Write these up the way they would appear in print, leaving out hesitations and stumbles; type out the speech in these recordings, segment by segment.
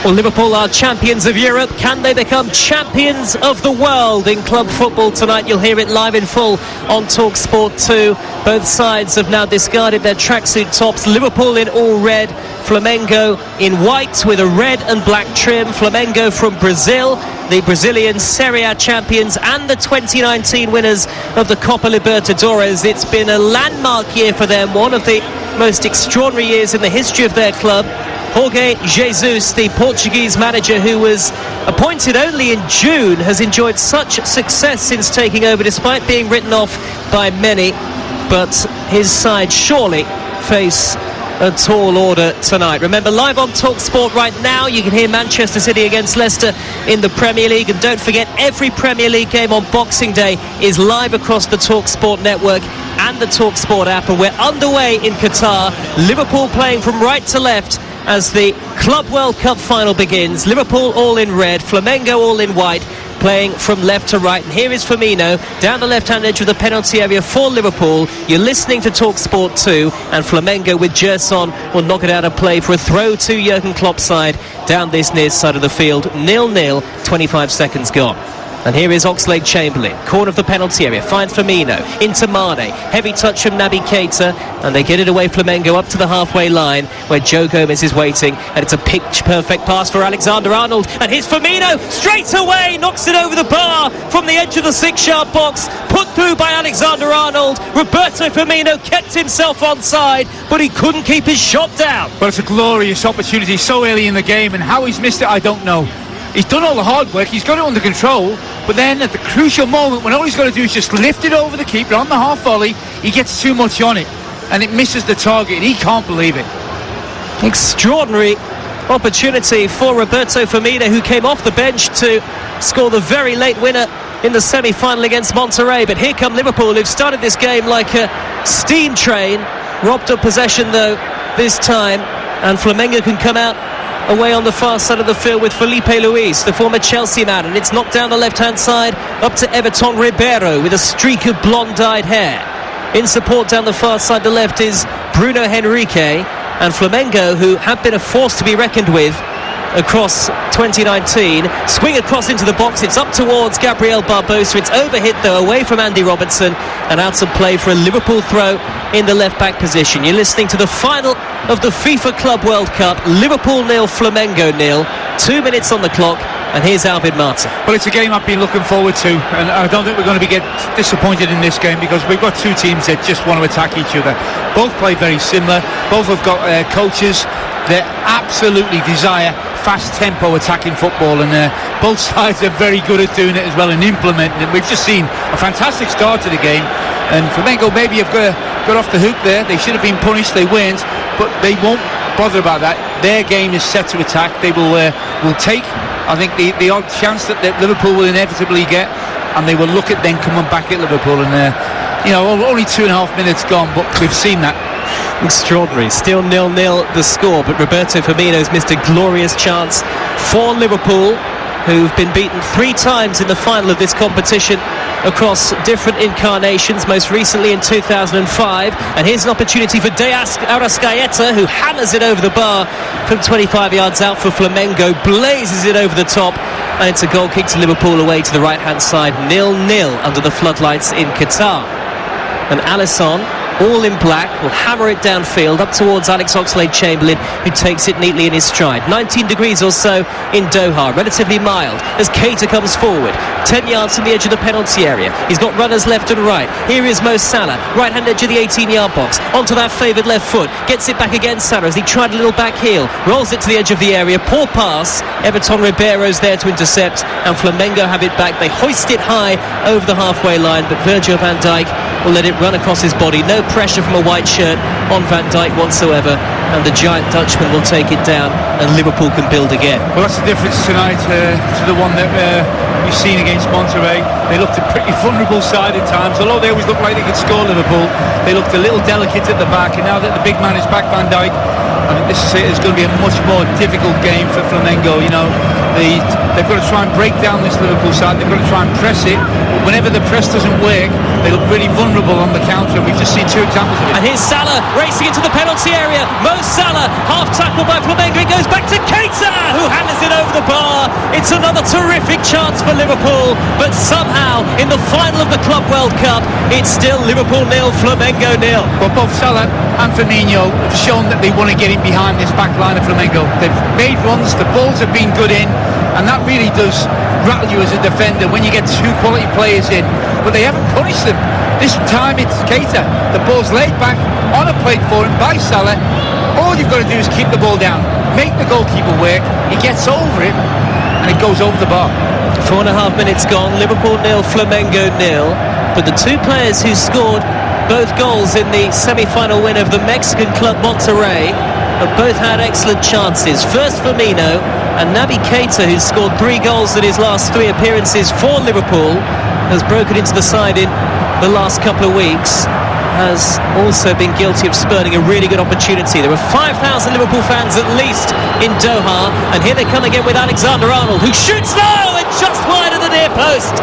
Well, Liverpool are champions of Europe. Can they become champions of the world in club football tonight? You'll hear it live in full on TalkSport 2. Both sides have now discarded their tracksuit tops. Liverpool in all red, Flamengo in white with a red and black trim. Flamengo from Brazil, the Brazilian Serie A champions and the 2019 winners of the Copa Libertadores. It's been a landmark year for them, one of the most extraordinary years in the history of their club. Jorge Jesus, the Portuguese manager who was appointed only in June, has enjoyed such success since taking over, despite being written off by many. But his side surely face a tall order tonight. Remember, live on TalkSport right now, you can hear Manchester City against Leicester in the Premier League. And don't forget, every Premier League game on Boxing Day is live across the TalkSport network and the TalkSport app. And we're underway in Qatar. Liverpool playing from right to left as the Club World Cup final begins. Liverpool all in red, Flamengo all in white, playing from left to right. And here is Firmino down the left-hand edge of the penalty area for Liverpool. You're listening to TalkSport 2, and Flamengo with Gerson will knock it out of play for a throw to Jurgen Klopp's side down this near side of the field. 0-0, 25 seconds gone. And here is Oxlade-Chamberlain, corner of the penalty area, finds Firmino, into Mane, heavy touch from Naby Keita, and they get it away, Flamengo, up to the halfway line, where Joe Gomez is waiting, and it's a pitch-perfect pass for Alexander-Arnold, and here's Firmino, straight away, knocks it over the bar from the edge of the 6-yard box, put through by Alexander-Arnold. Roberto Firmino kept himself onside, but he couldn't keep his shot down. Well, it's a glorious opportunity so early in the game, and how he's missed it, I don't know. He's done all the hard work, he's got it under control, but then at the crucial moment when all he's got to do is just lift it over the keeper on the half volley, he gets too much on it and it misses the target, and he can't believe it. Extraordinary opportunity for Roberto Firmino, who came off the bench to score the very late winner in the semi-final against Monterrey. But here come Liverpool, who've started this game like a steam train, robbed of possession though this time, and Flamengo can come out away on the far side of the field with Felipe Luis, the former Chelsea man, and it's knocked down the left-hand side up to Everton Ribeiro with a streak of blonde-dyed hair. In support down the far side to left is Bruno Henrique, and Flamengo, who have been a force to be reckoned with across 2019, swing across into the box. It's up towards Gabriel Barbosa. It's overhit though, away from Andy Robertson, and out of play for a Liverpool throw in the left back position. You're listening to the final of the FIFA Club World Cup. Liverpool 0, Flamengo 0. 2 minutes on the clock, and here's Alvin Martin. Well, it's a game I've been looking forward to, and I don't think we're going to get disappointed in this game, because we've got two teams that just want to attack each other. Both play very similar, both have got coaches that absolutely desire fast tempo attacking football, and both sides are very good at doing it as well and implementing it. We've just seen a fantastic start to the game, and Flamengo maybe have got off the hook there. They should have been punished, they weren't, but they won't bother about that. Their game is set to attack. They will take, I think, the odd chance that Liverpool will inevitably get, and they will look at then coming back at Liverpool, and only 2.5 minutes gone, but we've seen that. Extraordinary. Still 0-0 the score, but Roberto Firmino's missed a glorious chance for Liverpool, who've been beaten 3 times in the final of this competition across different incarnations, most recently in 2005. And here's an opportunity for Deas Arrascaeta, who hammers it over the bar from 25 yards out for Flamengo, blazes it over the top, and it's a goal kick to Liverpool away to the right hand side. 0-0 under the floodlights in Qatar. And Alisson, all in black, will hammer it downfield up towards Alex Oxlade-Chamberlain, who takes it neatly in his stride. 19 degrees or so in Doha, relatively mild as Keita comes forward, 10 yards from the edge of the penalty area. He's got runners left and right. Here is Mo Salah, right hand edge of the 18-yard box, onto that favoured left foot, gets it back again. Salah as he tried a little back heel, rolls it to the edge of the area, poor pass. Everton Ribeiro's there to intercept, and Flamengo have it back. They hoist it high over the halfway line, but Virgil van Dijk will let it run across his body. No pressure from a white shirt on Van Dijk whatsoever, and the giant Dutchman will take it down, and Liverpool can build again. Well, that's the difference tonight to the one that we've seen against Monterrey. They looked a pretty vulnerable side at times, although they always looked like they could score Liverpool. They looked a little delicate at the back, and now that the big man is back, Van Dijk, I think this is going to be a much more difficult game for Flamengo. They've got to try and break down this Liverpool side. They've got to try and press it, but whenever the press doesn't work, they look really vulnerable on the counter. We've just seen 2 examples of it. And here's Salah racing into the penalty area. Mo Salah, half tackle by Flamengo. It goes back to Keita, who hammers it It's another terrific chance for Liverpool, but somehow in the final of the Club World Cup, it's still Liverpool 0, Flamengo 0. But both Salah and Firmino have shown that they want to get in behind this back line of Flamengo. They've made runs, the balls have been good in, and that really does rattle you as a defender when you get two quality players in. But they haven't punished them. This time it's Keita. The ball's laid back on a plate for him by Salah. All you've got to do is keep the ball down, make the goalkeeper work. He gets over it, and it goes over the bar. 4.5 minutes gone. Liverpool 0, Flamengo 0. But the two players who scored both goals in the semi-final win of the Mexican club Monterrey have both had excellent chances. First Firmino, and Naby Keita, who's scored 3 goals in his last 3 appearances for Liverpool, has broken into the side in the last couple of weeks, has also been guilty of spurning a really good opportunity. There were 5,000 Liverpool fans at least in Doha, and here they come again with Alexander-Arnold, who shoots low and just wide of the near post.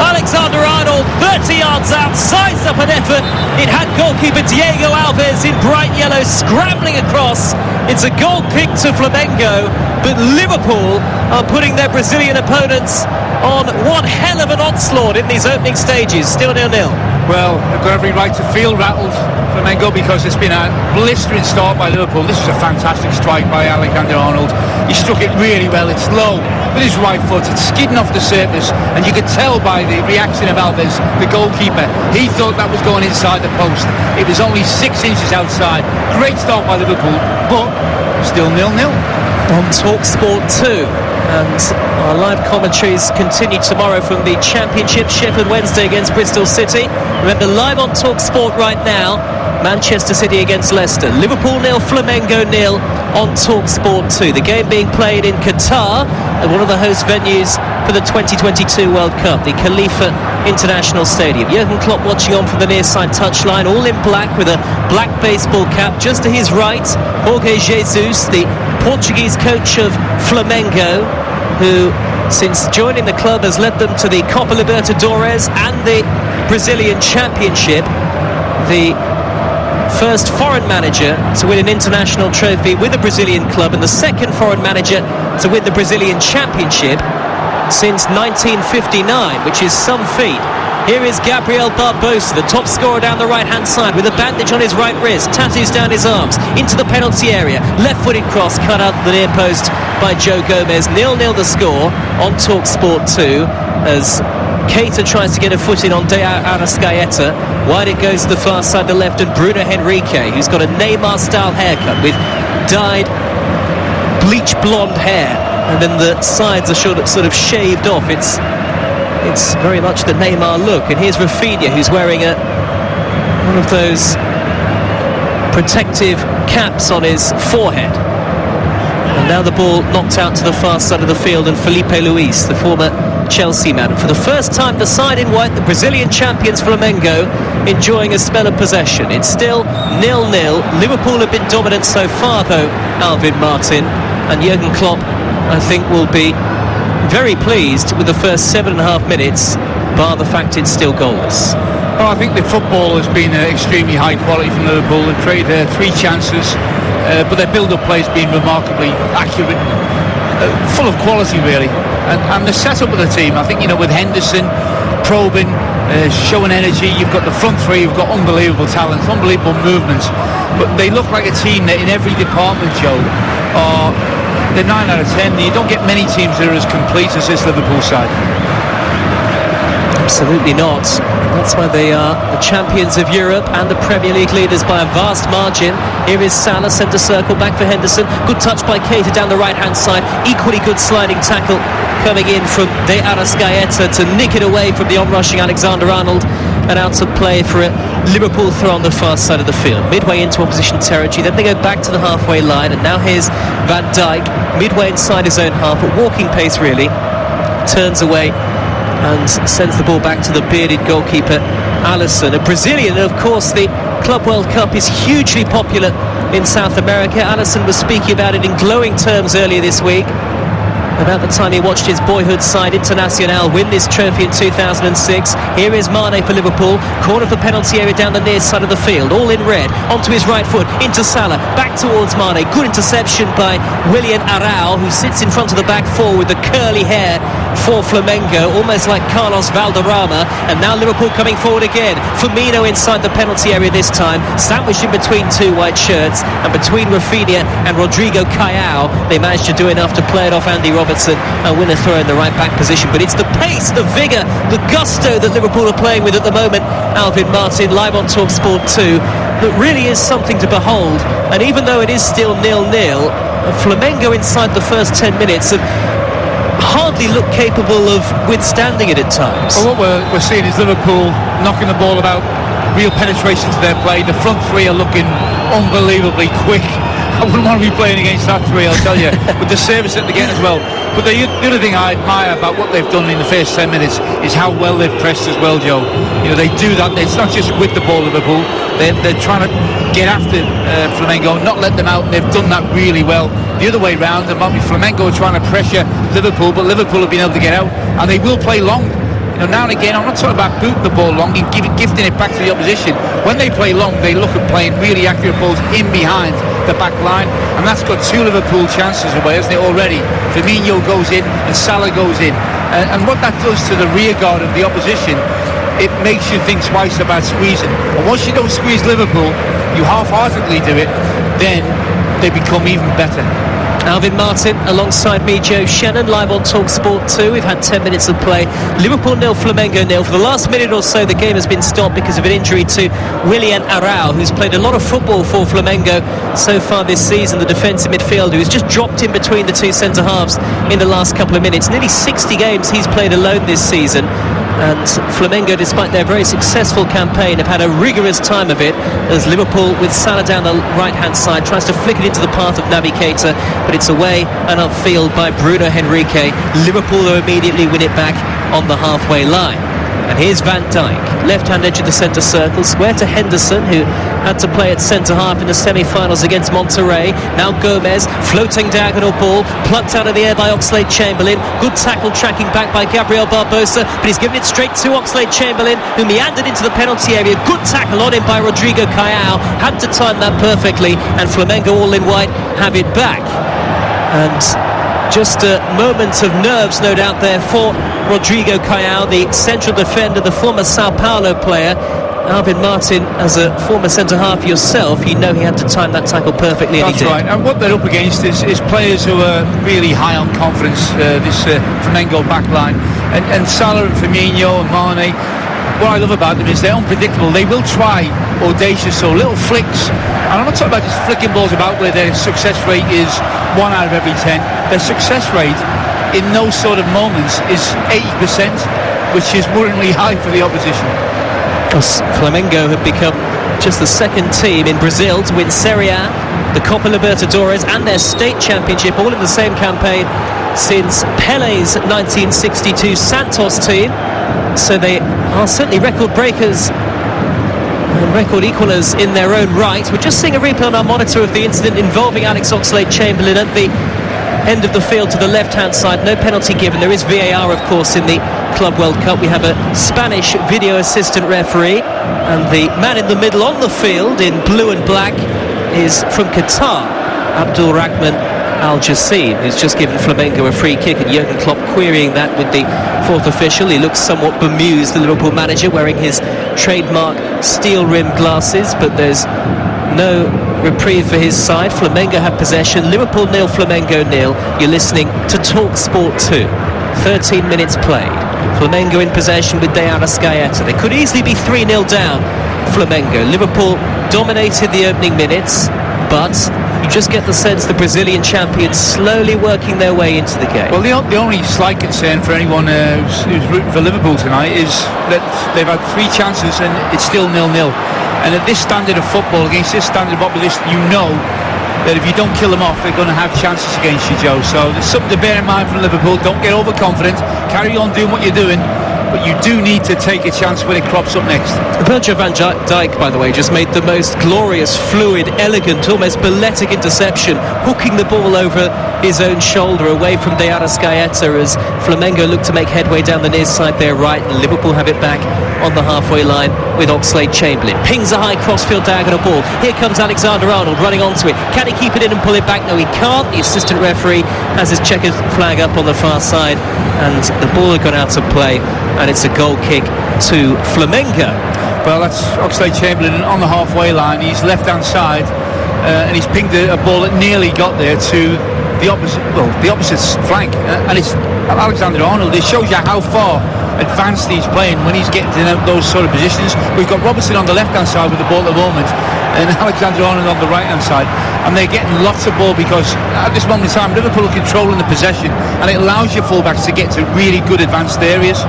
Alexander-Arnold, 30 yards out, sized up an effort. It had goalkeeper Diego Alves in bright yellow scrambling across. It's a goal kick to Flamengo, but Liverpool are putting their Brazilian opponents on one hell of an onslaught in these opening stages. Still 0-0. Well, they've got every right to feel rattled, Flamengo, because it's been a blistering start by Liverpool. This is a fantastic strike by Alexander-Arnold. He struck it really well. It's low with his right foot. It's skidding off the surface, and you could tell by the reaction of Alves, the goalkeeper. He thought that was going inside the post. It was only 6 inches outside. Great start by Liverpool, but still 0-0. On TalkSport 2. And our live commentaries continue tomorrow from the Championship. Sheffield Wednesday against Bristol City. Remember, live on TalkSport right now, Manchester City against Leicester. Liverpool 0, Flamengo 0 on TalkSport 2. The game being played in Qatar at one of the host venues for the 2022 World Cup, the Khalifa International Stadium. Jurgen Klopp watching on from the near side touchline, all in black with a black baseball cap. Just to his right, Jorge Jesus, the Portuguese coach of Flamengo, who since joining the club has led them to the Copa Libertadores and the Brazilian Championship. The first foreign manager to win an international trophy with a Brazilian club, and the second foreign manager to win the Brazilian Championship since 1959, which is some feat. Here is Gabriel Barbosa, the top scorer down the right-hand side, with a bandage on his right wrist, tattoos down his arms, into the penalty area, left-footed cross, cut out the near post by Joe Gomez. 0-0 the score on TalkSport 2, as Keita tries to get a foot in on De Arrascaeta. Wide it goes to the far side, the left, and Bruno Henrique, who's got a Neymar-style haircut with dyed bleach blonde hair, and then the sides are sort of shaved off. It's very much the Neymar look. And here's Rafinha, who's wearing one of those protective caps on his forehead. And now the ball knocked out to the far side of the field, and Felipe Luis, the former Chelsea man. And for the first time, the side in white, the Brazilian champions Flamengo, enjoying a spell of possession. It's still 0-0. Liverpool have been dominant so far, though, Alvin Martin. And Jurgen Klopp, I think, will be very pleased with the first 7.5 minutes, bar the fact it's still goalless. Oh, I think the football has been extremely high quality from Liverpool. They've created 3 chances, but their build-up play has been remarkably accurate, full of quality really, and the setup of the team. I think, with Henderson probing, showing energy. You've got the front 3 who've got unbelievable talent, unbelievable movements, but they look like a team that in every department, Joe, they're 9 out of 10. You don't get many teams that are as complete as this Liverpool side. Absolutely not. That's why they are the champions of Europe and the Premier League leaders by a vast margin. Here is Salah, centre circle, back for Henderson. Good touch by Keita down the right-hand side. Equally good sliding tackle coming in from De Arrascaeta to nick it away from the on-rushing Alexander-Arnold. And out of play for a Liverpool throw on the far side of the field. Midway into opposition territory, then they go back to the halfway line, and now here's Van Dijk, midway inside his own half, at walking pace really, turns away and sends the ball back to the bearded goalkeeper Alisson. A Brazilian, and of course the Club World Cup is hugely popular in South America. Alisson was speaking about it in glowing terms earlier this week. about the time he watched his boyhood side Internacional win this trophy in 2006. Here is Mane for Liverpool, corner of the penalty area down the near side of the field, all in red, onto his right foot, into Salah, back towards Mane. Good interception by Willian Arau, who sits in front of the back four with the curly hair for Flamengo, almost like Carlos Valderrama. And now Liverpool coming forward again. Firmino inside the penalty area this time, sandwiched in between two white shirts, and between Rafinha and Rodrigo Caio, they managed to do enough to play it off Andy Robertson and win a throw in the right back position. But it's the pace, the vigour, the gusto that Liverpool are playing with at the moment. Alvin Martin, live on TalkSport 2, that really is something to behold. And even though it is still 0-0, Flamengo inside the first 10 minutes have hardly looked capable of withstanding it at times. Well, what we're seeing is Liverpool knocking the ball about, real penetration to their play. The front three are looking unbelievably quick. I wouldn't want to be playing against that three, I'll tell you, with the service that they get as well. But the other thing I admire about what they've done in the first 10 minutes is how well they've pressed as well, Joe. You know, they do that. It's not just with the ball, Liverpool. They're trying to get after Flamengo, not let them out, and they've done that really well. The other way round, there might be Flamengo trying to pressure Liverpool, but Liverpool have been able to get out, and they will play long. You know, now and again, I'm not talking about booting the ball long and gifting it back to the opposition. When they play long, they look at playing really accurate balls in behind the back line, and that's got two Liverpool chances away, hasn't it, already? Firmino goes in and Salah goes in, and what that does to the rear guard of the opposition, it makes you think twice about squeezing. And once you don't squeeze Liverpool, you half-heartedly do it, then they become even better. Alvin Martin alongside me, Joe Shannon, live on TalkSport 2. We've had 10 minutes of play. Liverpool 0, Flamengo 0. For the last minute or so, the game has been stopped because of an injury to Willian Arau, who's played a lot of football for Flamengo so far this season, the defensive midfielder who's just dropped in between the two centre-halves in the last couple of minutes. Nearly 60 games he's played alone this season. And Flamengo, despite their very successful campaign, have had a rigorous time of it as Liverpool, with Salah down the right-hand side, tries to flick it into the path of Naby Keita, but it's away and upfield by Bruno Henrique. Liverpool, though, immediately win it back on the halfway line. And here's Van Dijk, left-hand edge of the centre circle, square to Henderson, who had to play at centre-half in the semi-finals against Monterrey. Now Gomez, floating diagonal ball, plucked out of the air by Oxlade-Chamberlain. Good tackle tracking back by Gabriel Barbosa, but he's given it straight to Oxlade-Chamberlain, who meandered into the penalty area. Good tackle on him by Rodrigo Caio, had to time that perfectly, and Flamengo, all in white, have it back. And just a moment of nerves, no doubt, there for Rodrigo Caio, the central defender, the former Sao Paulo player. Alvin Martin, as a former centre-half yourself, you know he had to time that tackle perfectly, and that's he did. Right, and what they're up against is players who are really high on confidence, this Flamengo backline. And Salah and Firmino and Mane, what I love about them is they're unpredictable. They will try audacious or little flicks, and I'm not talking about just flicking balls about where their success rate is 1 out of every 10. Their success rate in those sort of moments is 80%, which is worryingly high for the opposition. Flamengo have become just the second team in Brazil to win Serie A, the Copa Libertadores and their state championship, all in the same campaign since Pele's 1962 Santos team. So they are certainly record breakers and record equalers in their own right. We're just seeing a replay on our monitor of the incident involving Alex Oxlade-Chamberlain at the end of the field to the left-hand side. No penalty given. There is VAR, of course, in the Club World Cup. We have a Spanish video assistant referee, and the man in the middle on the field in blue and black is from Qatar, Abdul Rahman Al Jassim, who's just given Flamengo a free kick, and Jurgen Klopp querying that with the fourth official. He looks somewhat bemused, the Liverpool manager, wearing his trademark steel-rimmed glasses, but there's no reprieve for his side. Flamengo have possession. Liverpool 0, Flamengo 0. You're listening to TalkSport 2. 13 minutes played. Flamengo in possession with De Arrascaeta. They could easily be 3-0 down, Flamengo. Liverpool dominated the opening minutes, but you just get the sense the Brazilian champions slowly working their way into the game. Well, the only slight concern for anyone who's rooting for Liverpool tonight is that they've had 3 chances and it's still 0-0. And at this standard of football, against this standard of opposition, you know that if you don't kill them off, they're going to have chances against you, Joe. So there's something to bear in mind from Liverpool. Don't get overconfident. Carry on doing what you're doing. but you do need to take a chance when it crops up next. Virgil van Dijk, by the way, just made the most glorious, fluid, elegant, almost balletic interception, hooking the ball over his own shoulder away from De Arrascaeta as Flamengo look to make headway down the near side there right, and Liverpool have it back on the halfway line with Oxlade-Chamberlain. Pings a high crossfield diagonal ball. Here comes Alexander-Arnold running onto it. Can he keep it in and pull it back? No, he can't. The assistant referee has his checkered flag up on the far side, and the ball had gone out of play, and it's a goal kick to Flamengo. Well, that's Oxlade-Chamberlain on the halfway line. He's left-hand side, and he's pinged a ball that nearly got there to the opposite flank, and it's Alexander-Arnold. It shows you how far advanced he's playing when he's getting in those sort of positions. We've got Robertson on the left-hand side with the ball at the moment, and Alexander-Arnold on the right-hand side, and they're getting lots of ball because at this moment in time Liverpool are controlling the possession, and it allows your fullbacks to get to really good advanced areas.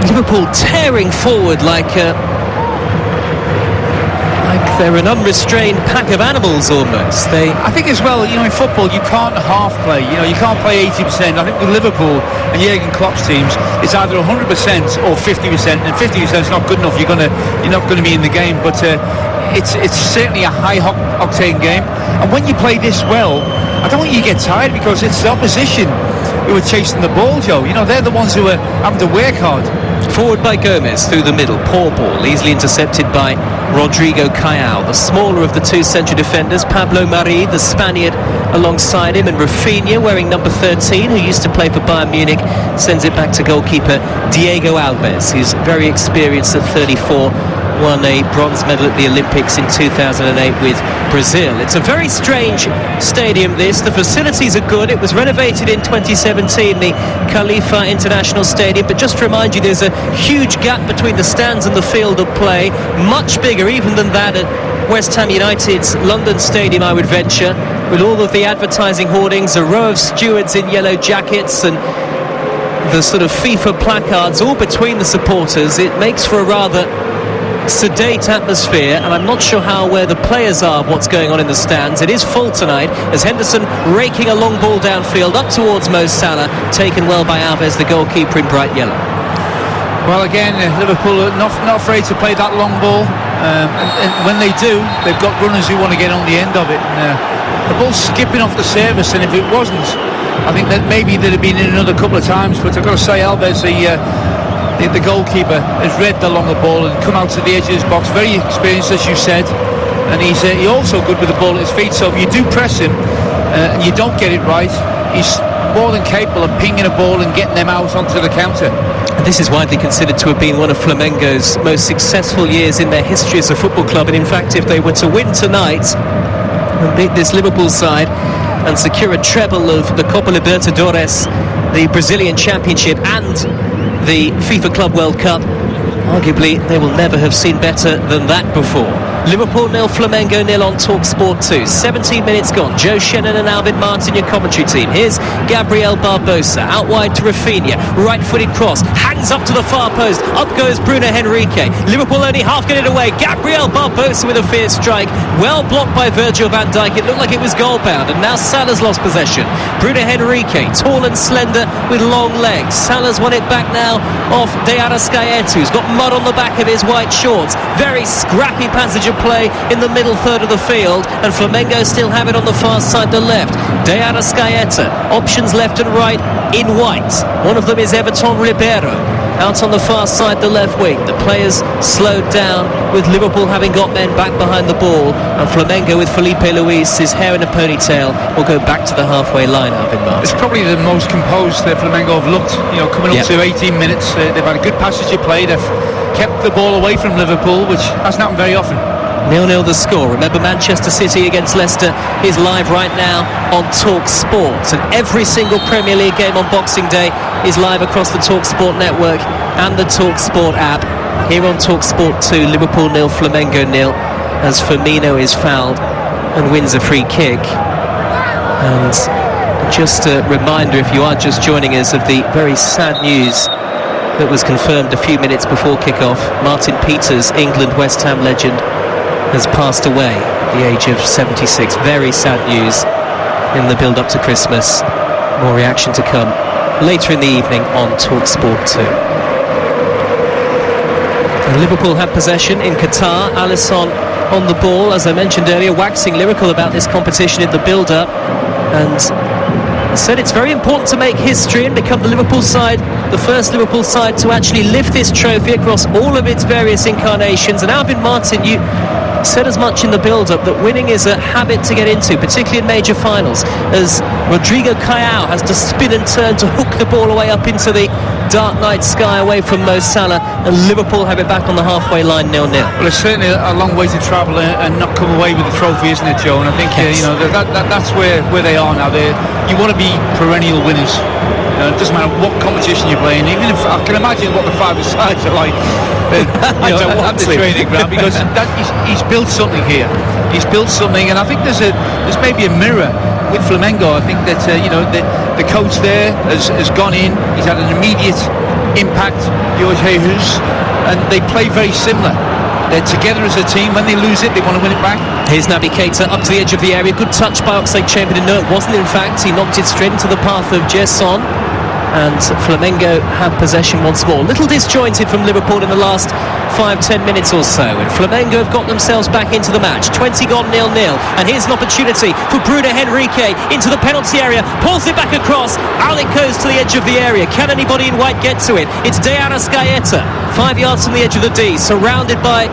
Liverpool tearing forward like they're an unrestrained pack of animals almost. I think as well, in football you can't half play. You can't play 80%. I think with Liverpool and Jurgen Klopp's teams, it's either 100% or 50%, and 50% is not good enough. You're not going to be in the game. But it's certainly a high octane game. And when you play this well, I don't think you get tired because it's the opposition who are chasing the ball, Joe. They're the ones who are having to work hard. Forward by Gomez through the middle, poor ball, easily intercepted by Rodrigo Caiao, the smaller of the two central defenders. Pablo Mari, the Spaniard, alongside him, and Rafinha, wearing number 13, who used to play for Bayern Munich, sends it back to goalkeeper Diego Alves, who's very experienced at 34. Won a bronze medal at the Olympics in 2008 with Brazil. It's a very strange stadium, this. The facilities are good. It was renovated in 2017, the Khalifa International Stadium, but just to remind you, there's a huge gap between the stands and the field of play, much bigger even than that at West Ham United's London Stadium, I would venture, with all of the advertising hoardings, a row of stewards in yellow jackets, and the sort of FIFA placards all between the supporters. It makes for a rather sedate atmosphere, and I'm not sure how aware the players are of what's going on in the stands. It is full tonight as Henderson raking a long ball downfield up towards Mo Salah, taken well by Alves, the goalkeeper in bright yellow. Well, again, Liverpool are not afraid to play that long ball, and when they do, they've got runners who want to get on the end of it. The ball's skipping off the service, and if it wasn't, I think that maybe they'd have been in another couple of times. But I've got to say, Alves, the goalkeeper, has read the longer ball and come out to the edge of his box. Very experienced, as you said, and he's also good with the ball at his feet. So if you do press him and you don't get it right, he's more than capable of pinging a ball and getting them out onto the counter. And this is widely considered to have been one of Flamengo's most successful years in their history as a football club. And in fact, if they were to win tonight and beat this Liverpool side and secure a treble of the Copa Libertadores, the Brazilian Championship, and the FIFA Club World Cup, arguably they will never have seen better than that before. Liverpool 0, Flamengo 0 on TalkSport 2. 17 minutes gone. Joe Shannon and Alvin Martin, your commentary team. Here's Gabriel Barbosa, out wide to Rafinha. Right-footed cross, hangs up to the far post. Up goes Bruno Henrique. Liverpool only half get it away. Gabriel Barbosa with a fierce strike. Well blocked by Virgil van Dijk. It looked like it was goal-bound, and now Salah's lost possession. Bruno Henrique, tall and slender with long legs. Salah's won it back now off De Arrascaeta, who's got mud on the back of his white shorts. Very scrappy passage of play in the middle third of the field, and Flamengo still have it on the far side, the left. De Arrascaeta, options left and right in white. One of them is Everton Ribeiro, out on the far side, the left wing. The players slowed down, with Liverpool having got men back behind the ball, and Flamengo with Felipe Luis, his hair in a ponytail, will go back to the halfway line. Alvin Martin. It's probably the most composed Flamengo have looked, coming up to 18 minutes. They've had a good passage of play. They've kept the ball away from Liverpool, which hasn't happened very often. 0-0 the score. Remember, Manchester City against Leicester is live right now on TalkSport, and every single Premier League game on Boxing Day is live across the TalkSport network and the TalkSport app. Here on TalkSport 2, Liverpool 0, Flamengo 0, as Firmino is fouled and wins a free kick. And just a reminder, if you are just joining us, of the very sad news that was confirmed a few minutes before kick-off. Martin Peters, England West Ham legend, has passed away at the age of 76. Very sad news in the build-up to Christmas. More reaction to come later in the evening on TalkSport 2. And Liverpool have possession in Qatar. Alisson on the ball, as I mentioned earlier, waxing lyrical about this competition in the build-up, and said it's very important to make history and become the Liverpool side, the first Liverpool side to actually lift this trophy across all of its various incarnations. And Alvin Martin, you said as much in the build-up that winning is a habit to get into, particularly in major finals, as Rodrigo Caio has to spin and turn to hook the ball away up into the dark night sky away from Mo Salah, and Liverpool have it back on the halfway line 0-0. Well, it's certainly a long way to travel and not come away with the trophy, isn't it, Joe? And I think yes. That's where they are now. You want to be perennial winners. It doesn't matter what competition you're playing. Even if I can imagine what the five sides are like at the training ground, because he's built something here. He's built something, and I think there's maybe a mirror with Flamengo. I think that the coach there has gone in. He's had an immediate impact, Jorge Jesus, and they play very similar. They're together as a team. When they lose it, they want to win it back. Here's Naby Keita up to the edge of the area. Good touch by Oxlade-Chamberlain. No, it wasn't, in fact. He knocked it straight into the path of Gerson. And Flamengo have possession once more. Little disjointed from Liverpool in the last 5-10 minutes or so, and Flamengo have got themselves back into the match. 20 gone 0-0, and here's an opportunity for Bruno Henrique into the penalty area, pulls it back across, out it goes to the edge of the area. Can anybody in white get to it? It's De Arrascaeta, 5 yards from the edge of the D, surrounded by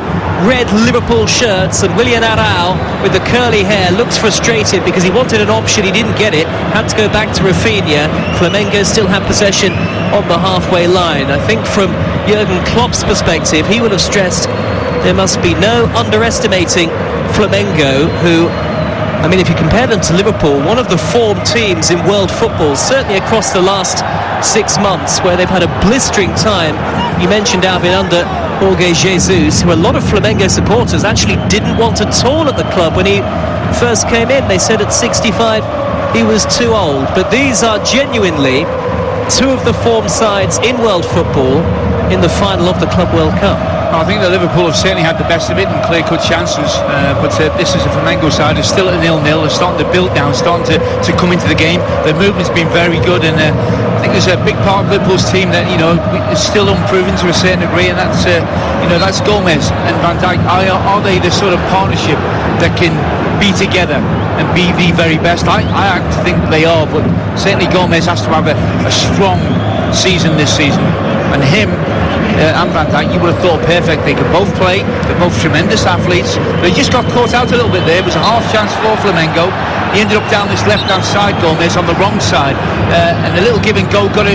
red Liverpool shirts, and Willian Arau with the curly hair looks frustrated because he wanted an option, he didn't get it, had to go back to Rafinha. Flamengo still have possession on the halfway line. I think from Jurgen Klopp's perspective, he would have stressed there must be no underestimating Flamengo, who, I mean, if you compare them to Liverpool, one of the form teams in world football, certainly across the last 6 months, where they've had a blistering time. You mentioned Alvin under Jorge Jesus, who a lot of Flamengo supporters actually didn't want at all at the club when he first came in. They said at 65 he was too old. But these are genuinely two of the form sides in world football in the final of the Club World Cup. I think that Liverpool have certainly had the best of it and clear-cut chances, but this is a Flamengo side. It's still at 0-0. They're starting to build down, starting to come into the game. Their movement's been very good, and I think there's a big part of Liverpool's team that is still unproven to a certain degree, and that's Gomez and Van Dijk. Are they the sort of partnership that can be together and be the very best? I think they are, but certainly Gomez has to have a strong season this season, and him and Van Dijk, you would have thought perfect. They could both play, they're both tremendous athletes. They just got caught out a little bit there. It was a half chance for Flamengo. He ended up down this left-hand side, Gomez, on the wrong side, and a little give and go got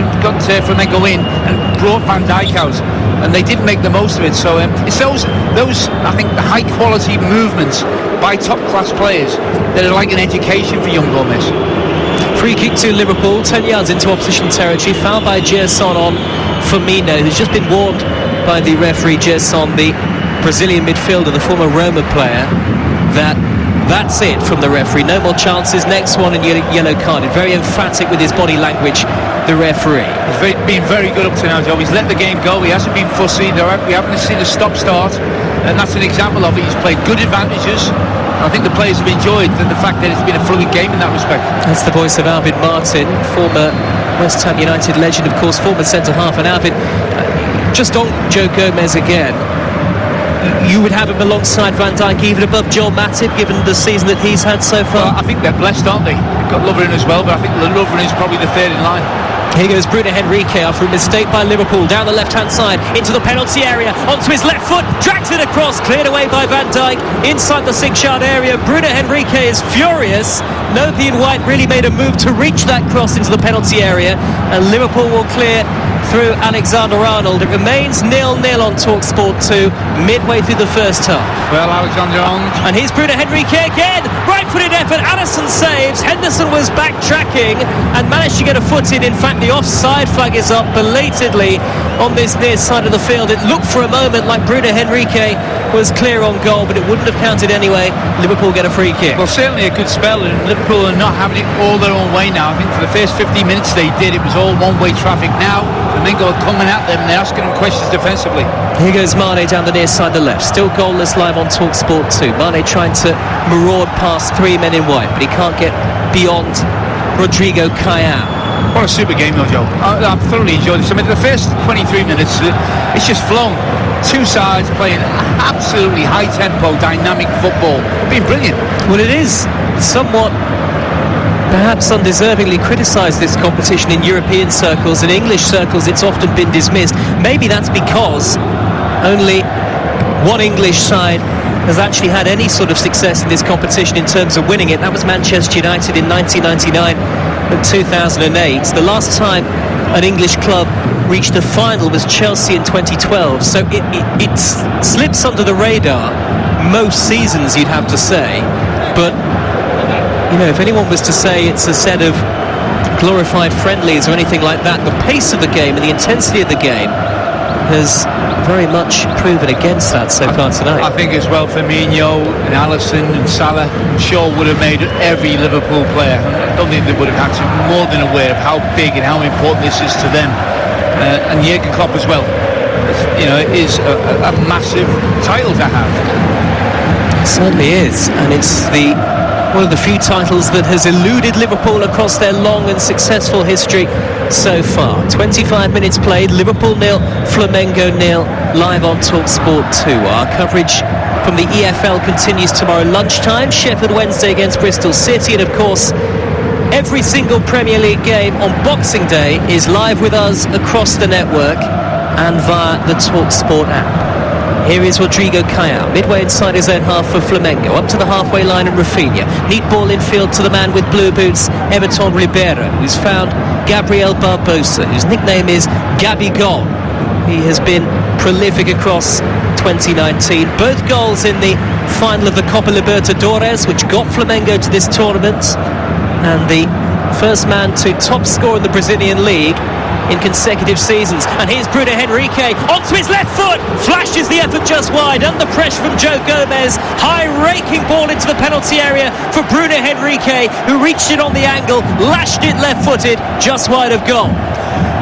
Flamengo in and brought Van Dijk out, and they didn't make the most of it. So it's those I think the high-quality movements by top-class players that are like an education for young Gomez. Free kick to Liverpool, 10 yards into opposition territory, foul by Gerson on Firmino, who's just been warned by the referee, Gerson, the Brazilian midfielder, the former Roma player, that's it from the referee. No more chances. Next one and yellow carded. Very emphatic with his body language, the referee. He's been very good up to now, Joe. He's let the game go. He hasn't been fussy. We haven't seen a stop-start, and that's an example of it. He's played good advantages. I think the players have enjoyed the fact that it's been a fluid game in that respect. That's the voice of Alvin Martin, former West Ham United legend, of course, former centre-half. And Alvin, just on Joe Gomez again, you would have him alongside Van Dijk, even above Joel Matip, given the season that he's had so far? Well, I think they're blessed, aren't they? They've got Lovren as well, but I think Lovren is probably the third in line. Here goes Bruno Henrique after a mistake by Liverpool, down the left-hand side, into the penalty area, onto his left foot, drags it across, cleared away by Van Dijk, inside the 6-yard area. Bruno Henrique is furious. Nobody in white really made a move to reach that cross into the penalty area, and Liverpool will clear through Alexander-Arnold. It remains 0-0 on TalkSport 2, midway through the first half. Well, Alexander-Arnold. And here's Bruno Henrique again, right-footed effort, Alisson saves, Henderson was backtracking and managed to get a foot in. In fact, the offside flag is up belatedly on this near side of the field. It looked for a moment like Bruno Henrique was clear on goal, but it wouldn't have counted anyway. Liverpool get a free kick. Well, certainly a good spell, and Liverpool are not having it all their own way now. I think for the first 15 minutes they did, it was all one-way traffic. Now Flamengo are coming at them, they're asking them questions defensively. Here goes Mane down the near side, the left. Still goalless live on TalkSport 2. Mane trying to maraud past 3 men in white, but he can't get beyond Rodrigo Caio. What a super game though, Joe. I've thoroughly enjoyed this. I mean, the first 23 minutes, it's just flown. Two sides playing absolutely high-tempo, dynamic football. It's been brilliant. Well, it is somewhat, perhaps undeservingly criticised, this competition in European circles. In English circles, it's often been dismissed. Maybe that's because only one English side has actually had any sort of success in this competition in terms of winning it. That was Manchester United in 1999 and 2008. The last time an English club reached a final was Chelsea in 2012. So it slips under the radar most seasons, you'd have to say. But, you know, if anyone was to say it's a set of glorified friendlies or anything like that, the pace of the game and the intensity of the game has very much proven against that so far tonight. I think as well, Firmino and Alisson and Salah, I'm sure would have made every Liverpool player. I don't think they would have had to be more than aware of how big and how important this is to them. And Jurgen Klopp as well. You know, it is a massive title to have. It certainly is, and it's one of the few titles that has eluded Liverpool across their long and successful history so far. 25 minutes played, Liverpool 0, Flamengo 0, live on TalkSport 2. Our coverage from the EFL continues tomorrow lunchtime. Sheffield Wednesday against Bristol City, and of course every single Premier League game on Boxing Day is live with us across the network and via the TalkSport app. Here is Rodrigo Caio, midway inside his own half for Flamengo, up to the halfway line, and Rafinha. Neat ball infield to the man with blue boots, Everton Ribeiro, who's found Gabriel Barbosa, whose nickname is Gabigol. He has been prolific across 2019. Both goals in the final of the Copa Libertadores, which got Flamengo to this tournament, and the first man to top score in the Brazilian League in consecutive seasons. And here's Bruno Henrique onto his left foot, flashes the effort just wide, under pressure from Joe Gomez. High raking ball into the penalty area for Bruno Henrique, who reached it on the angle, lashed it left-footed, just wide of goal.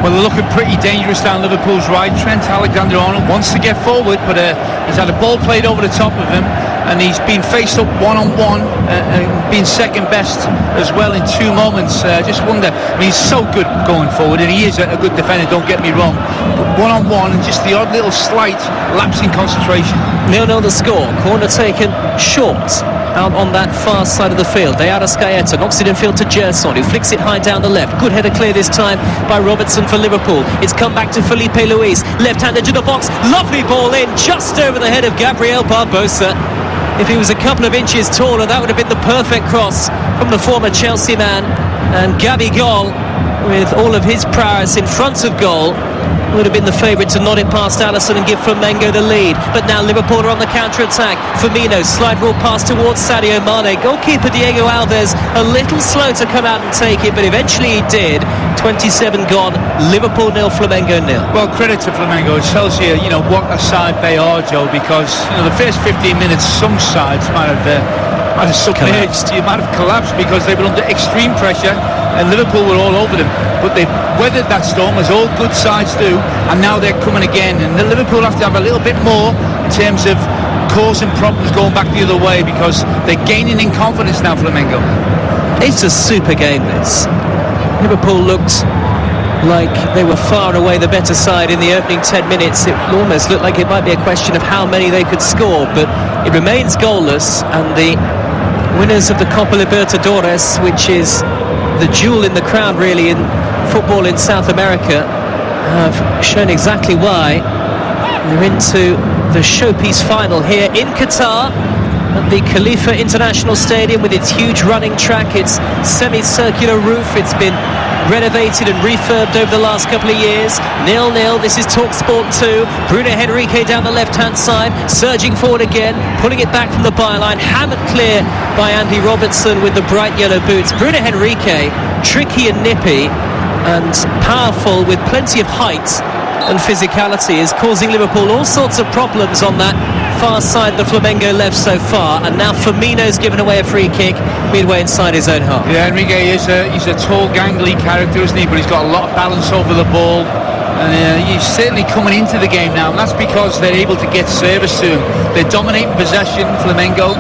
Well, they're looking pretty dangerous down Liverpool's right. Trent Alexander-Arnold wants to get forward, but he's had a ball played over the top of him, and he's been faced up one-on-one and been second best as well in 2 moments. I just wonder, I mean, he's so good going forward, and he is a good defender, don't get me wrong, but one-on-one and just the odd little slight lapse in concentration. 0-0 the score. Corner taken short out on that far side of the field. De Arrascaeta knocks it in field to Gerson, who flicks it high down the left. Good header clear this time by Robertson for Liverpool. It's come back to Felipe Luis, left-handed to the box. Lovely ball in, just over the head of Gabriel Barbosa. If he was a couple of inches taller, that would have been the perfect cross from the former Chelsea man. And Gabigol, with all of his prowess in front of goal, would have been the favourite to nod it past Alisson and give Flamengo the lead. But now Liverpool are on the counter-attack. Firmino, slide rule pass towards Sadio Mane. Goalkeeper Diego Alves a little slow to come out and take it, but eventually he did. 27 gone, Liverpool 0, Flamengo 0. Well, credit to Flamengo. It tells you, what a side they are, Joe, because, the first 15 minutes, some sides might have submerged, you might have collapsed because they were under extreme pressure and Liverpool were all over them, but they weathered that storm as all good sides do, and now they're coming again, and Liverpool have to have a little bit more in terms of causing problems going back the other way, because they're gaining in confidence now, Flamengo. It's a super game, this. Liverpool looked like they were far and away the better side in the opening 10 minutes. It almost looked like it might be a question of how many they could score, but it remains goalless, and the winners of the Copa Libertadores, which is the jewel in the crown really in football in South America, have shown exactly why. They're into the showpiece final here in Qatar at the Khalifa International Stadium with its huge running track, its semicircular roof. It's been renovated and refurbed over the last couple of years. 0-0, this is TalkSport 2. Bruno Henrique down the left-hand side, surging forward again, pulling it back from the byline, hammered clear by Andy Robertson with the bright yellow boots. Bruno Henrique, tricky and nippy and powerful with plenty of height and physicality, is causing Liverpool all sorts of problems on that far side, the Flamengo left so far, and now Firmino's given away a free kick midway inside his own half. Yeah, Enrique he's a tall, gangly character, isn't he? But he's got a lot of balance over the ball. And he's certainly coming into the game now, and that's because they're able to get service to him. They're dominating possession, Flamengo.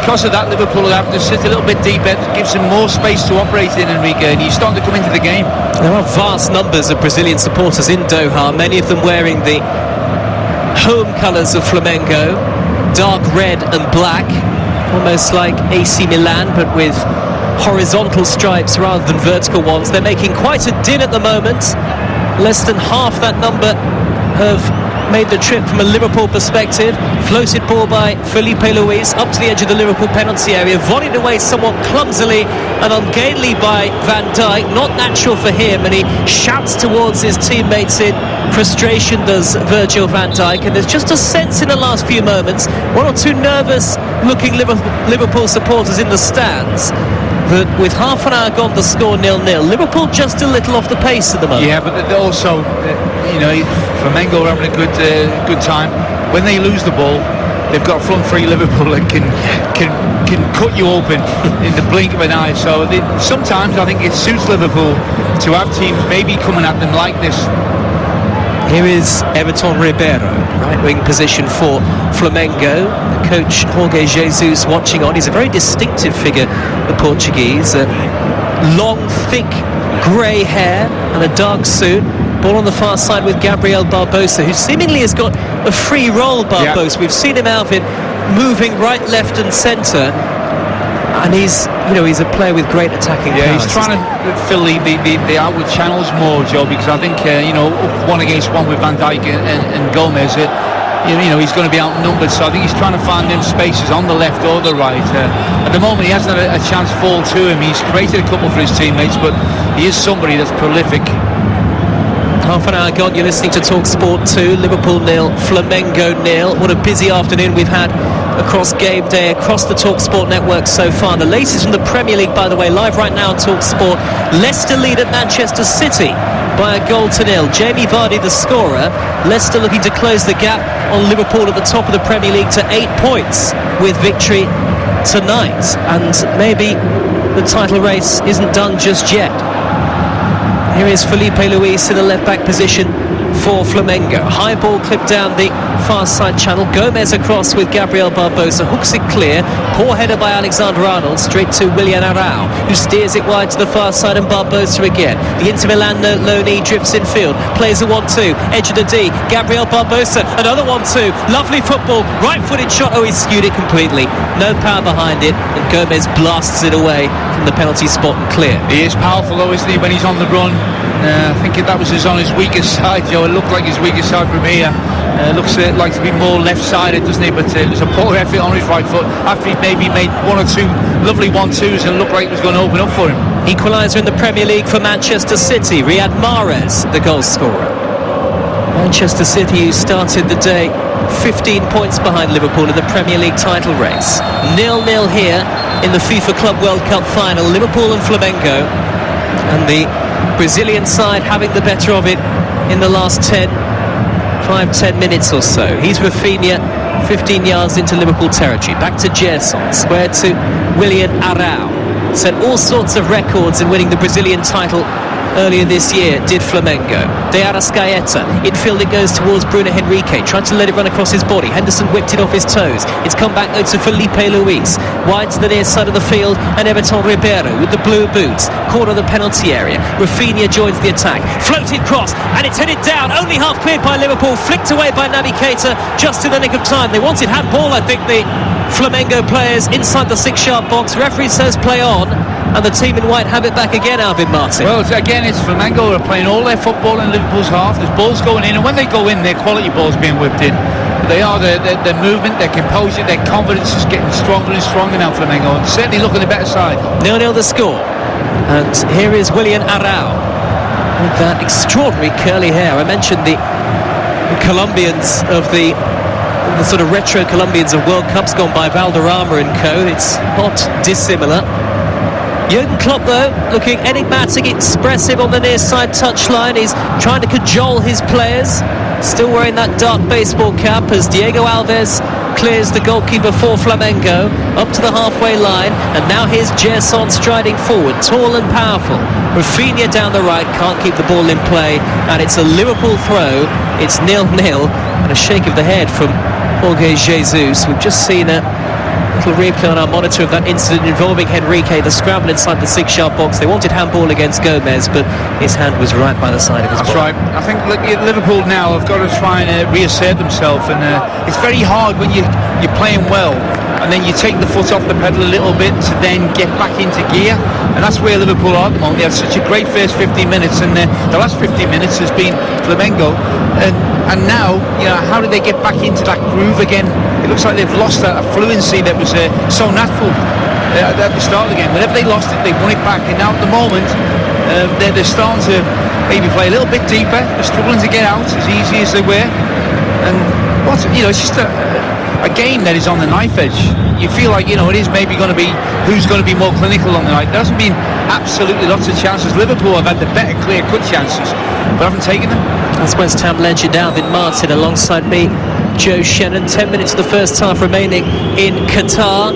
Because of that, Liverpool are having to sit a little bit deeper. It gives him more space to operate in, Enrique, and he's starting to come into the game. There are vast numbers of Brazilian supporters in Doha, many of them wearing the home colours of Flamengo, dark red and black, almost like AC Milan, but with horizontal stripes rather than vertical ones. They're making quite a din at the moment. Less than half that number have made the trip from a Liverpool perspective. Floated ball by Felipe Luis up to the edge of the Liverpool penalty area, volleyed away somewhat clumsily and ungainly by Van Dijk. Not natural for him, and he shouts towards his teammates in frustration, does Virgil van Dijk. And there's just a sense in the last few moments, one or two nervous looking Liverpool supporters in the stands, that with half an hour gone, the score 0-0. Liverpool just a little off the pace at the moment. Yeah, but also, Flamengo are having a good time. When they lose the ball, they've got front three Liverpool and can cut you open in the blink of an eye. So sometimes I think it suits Liverpool to have teams maybe coming at them like this. Here is Everton Ribeiro, right wing position for Flamengo. The coach Jorge Jesus watching on. He's a very distinctive figure, the Portuguese. Long, thick, grey hair and a dark suit. Ball on the far side with Gabriel Barbosa, who seemingly has got a free role, Barbosa. Yeah. We've seen him out of it, moving right, left and centre. And he's a player with great attacking powers. He's trying to fill the outward channels more, Joe, because I think, one against one with Van Dijk and Gomez, he's going to be outnumbered. So I think he's trying to find them spaces on the left or the right. At the moment, he hasn't had a chance fall to him. He's created a couple for his teammates, but he is somebody that's prolific. Half an hour gone, you're listening to Talk Sport 2, Liverpool 0, Flamengo 0. What a busy afternoon we've had across game day, across the Talk Sport network so far. The latest from the Premier League, by the way, live right now on Talk Sport. Leicester lead at Manchester City by a goal to 0. Jamie Vardy the scorer. Leicester looking to close the gap on Liverpool at the top of the Premier League to 8 points with victory tonight. And maybe the title race isn't done just yet. Here is Felipe Luis in the left-back position for Flamengo. High ball clipped down the far side channel. Gomez across with Gabriel Barbosa. Hooks it clear. Poor header by Alexander-Arnold. Straight to Willian Arau, who steers it wide to the far side, and Barbosa again. The Inter Milan loanee drifts in field. Plays a 1-2. Edge of the D. Gabriel Barbosa. Another 1-2. Lovely football. Right-footed shot. Oh, he skewed it completely. No power behind it. And Gomez blasts it away from the penalty spot and clear. He is powerful, though, isn't he, when he's on the run? I think that was on his weakest side, Joe. It looked like his weakest side from here. Looks like to be more left-sided, doesn't it? But it was a poor effort on his right foot after he maybe made one or two lovely 1-2s and looked like it was going to open up for him. Equaliser in the Premier League for Manchester City. Riyad Mahrez, the goal scorer. Manchester City, who started the day 15 points behind Liverpool in the Premier League title race. 0-0 here in the FIFA Club World Cup final. Liverpool and Flamengo. And the Brazilian side having the better of it in the last 5-10 minutes or so. He's Rafinha, 15 yards into Liverpool territory. Back to Gerson, square to Willian Arau. Set all sorts of records in winning the Brazilian title earlier this year, did Flamengo. De Arrascaeta, infield it goes towards Bruno Henrique, tried to let it run across his body. Henderson whipped it off his toes. It's come back though to Felipe Luis, wide to the near side of the field, and Everton Ribeiro with the blue boots, corner of the penalty area. Rafinha joins the attack, floated cross, and it's headed down, only half cleared by Liverpool, flicked away by Naby Keita just in the nick of time. They wanted handball, I think, the Flamengo players inside the 6-yard box. Referee says play on, and the team in white have it back again, Alvin Martin. Well, it's Flamengo who are playing all their football in Liverpool's half. There's balls going in, and when they go in, their quality balls being whipped in. They are their movement, their composure, their confidence is getting stronger and stronger now, Flamengo, and certainly looking the better side. 0-0 the score, and here is Willian Arau with that extraordinary curly hair. I mentioned the Colombians of the sort of retro Colombians of World Cups gone by, Valderrama and co. It's not dissimilar. Jurgen Klopp, though, looking enigmatic, expressive on the near side touchline. He's trying to cajole his players, still wearing that dark baseball cap, as Diego Alves clears the goalkeeper for Flamengo up to the halfway line, and now here's Gerson striding forward, tall and powerful. Rafinha down the right, can't keep the ball in play, and it's a Liverpool throw. It's 0-0, and a shake of the head from Jorge Jesus. We've just seen a little replay on our monitor of that incident involving Henrique, the scramble inside the 6-yard box. They wanted handball against Gomez, but his hand was right by the side of his body. That's right. I think Liverpool now have got to try and reassert themselves, and it's very hard when you're playing well and then you take the foot off the pedal a little bit to then get back into gear, and that's where Liverpool are at the moment. They had such a great first 15 minutes, and the last 15 minutes has been Flamengo, and now, you know, how do they get back into that groove again? It looks like they've lost that fluency that was so natural at the start of the game. Whenever they lost it, they won it back, and now at the moment they're starting to maybe play a little bit deeper. They're struggling to get out as easy as they were, and it's just a game that is on the knife edge. You feel like, it is maybe going to be who's going to be more clinical on the night. There hasn't been absolutely lots of chances. Liverpool have had the better clear-cut chances, but haven't taken them. That's West Ham legend Alvin Martin alongside me, Joe Shannon. 10 minutes of the first half remaining in Qatar.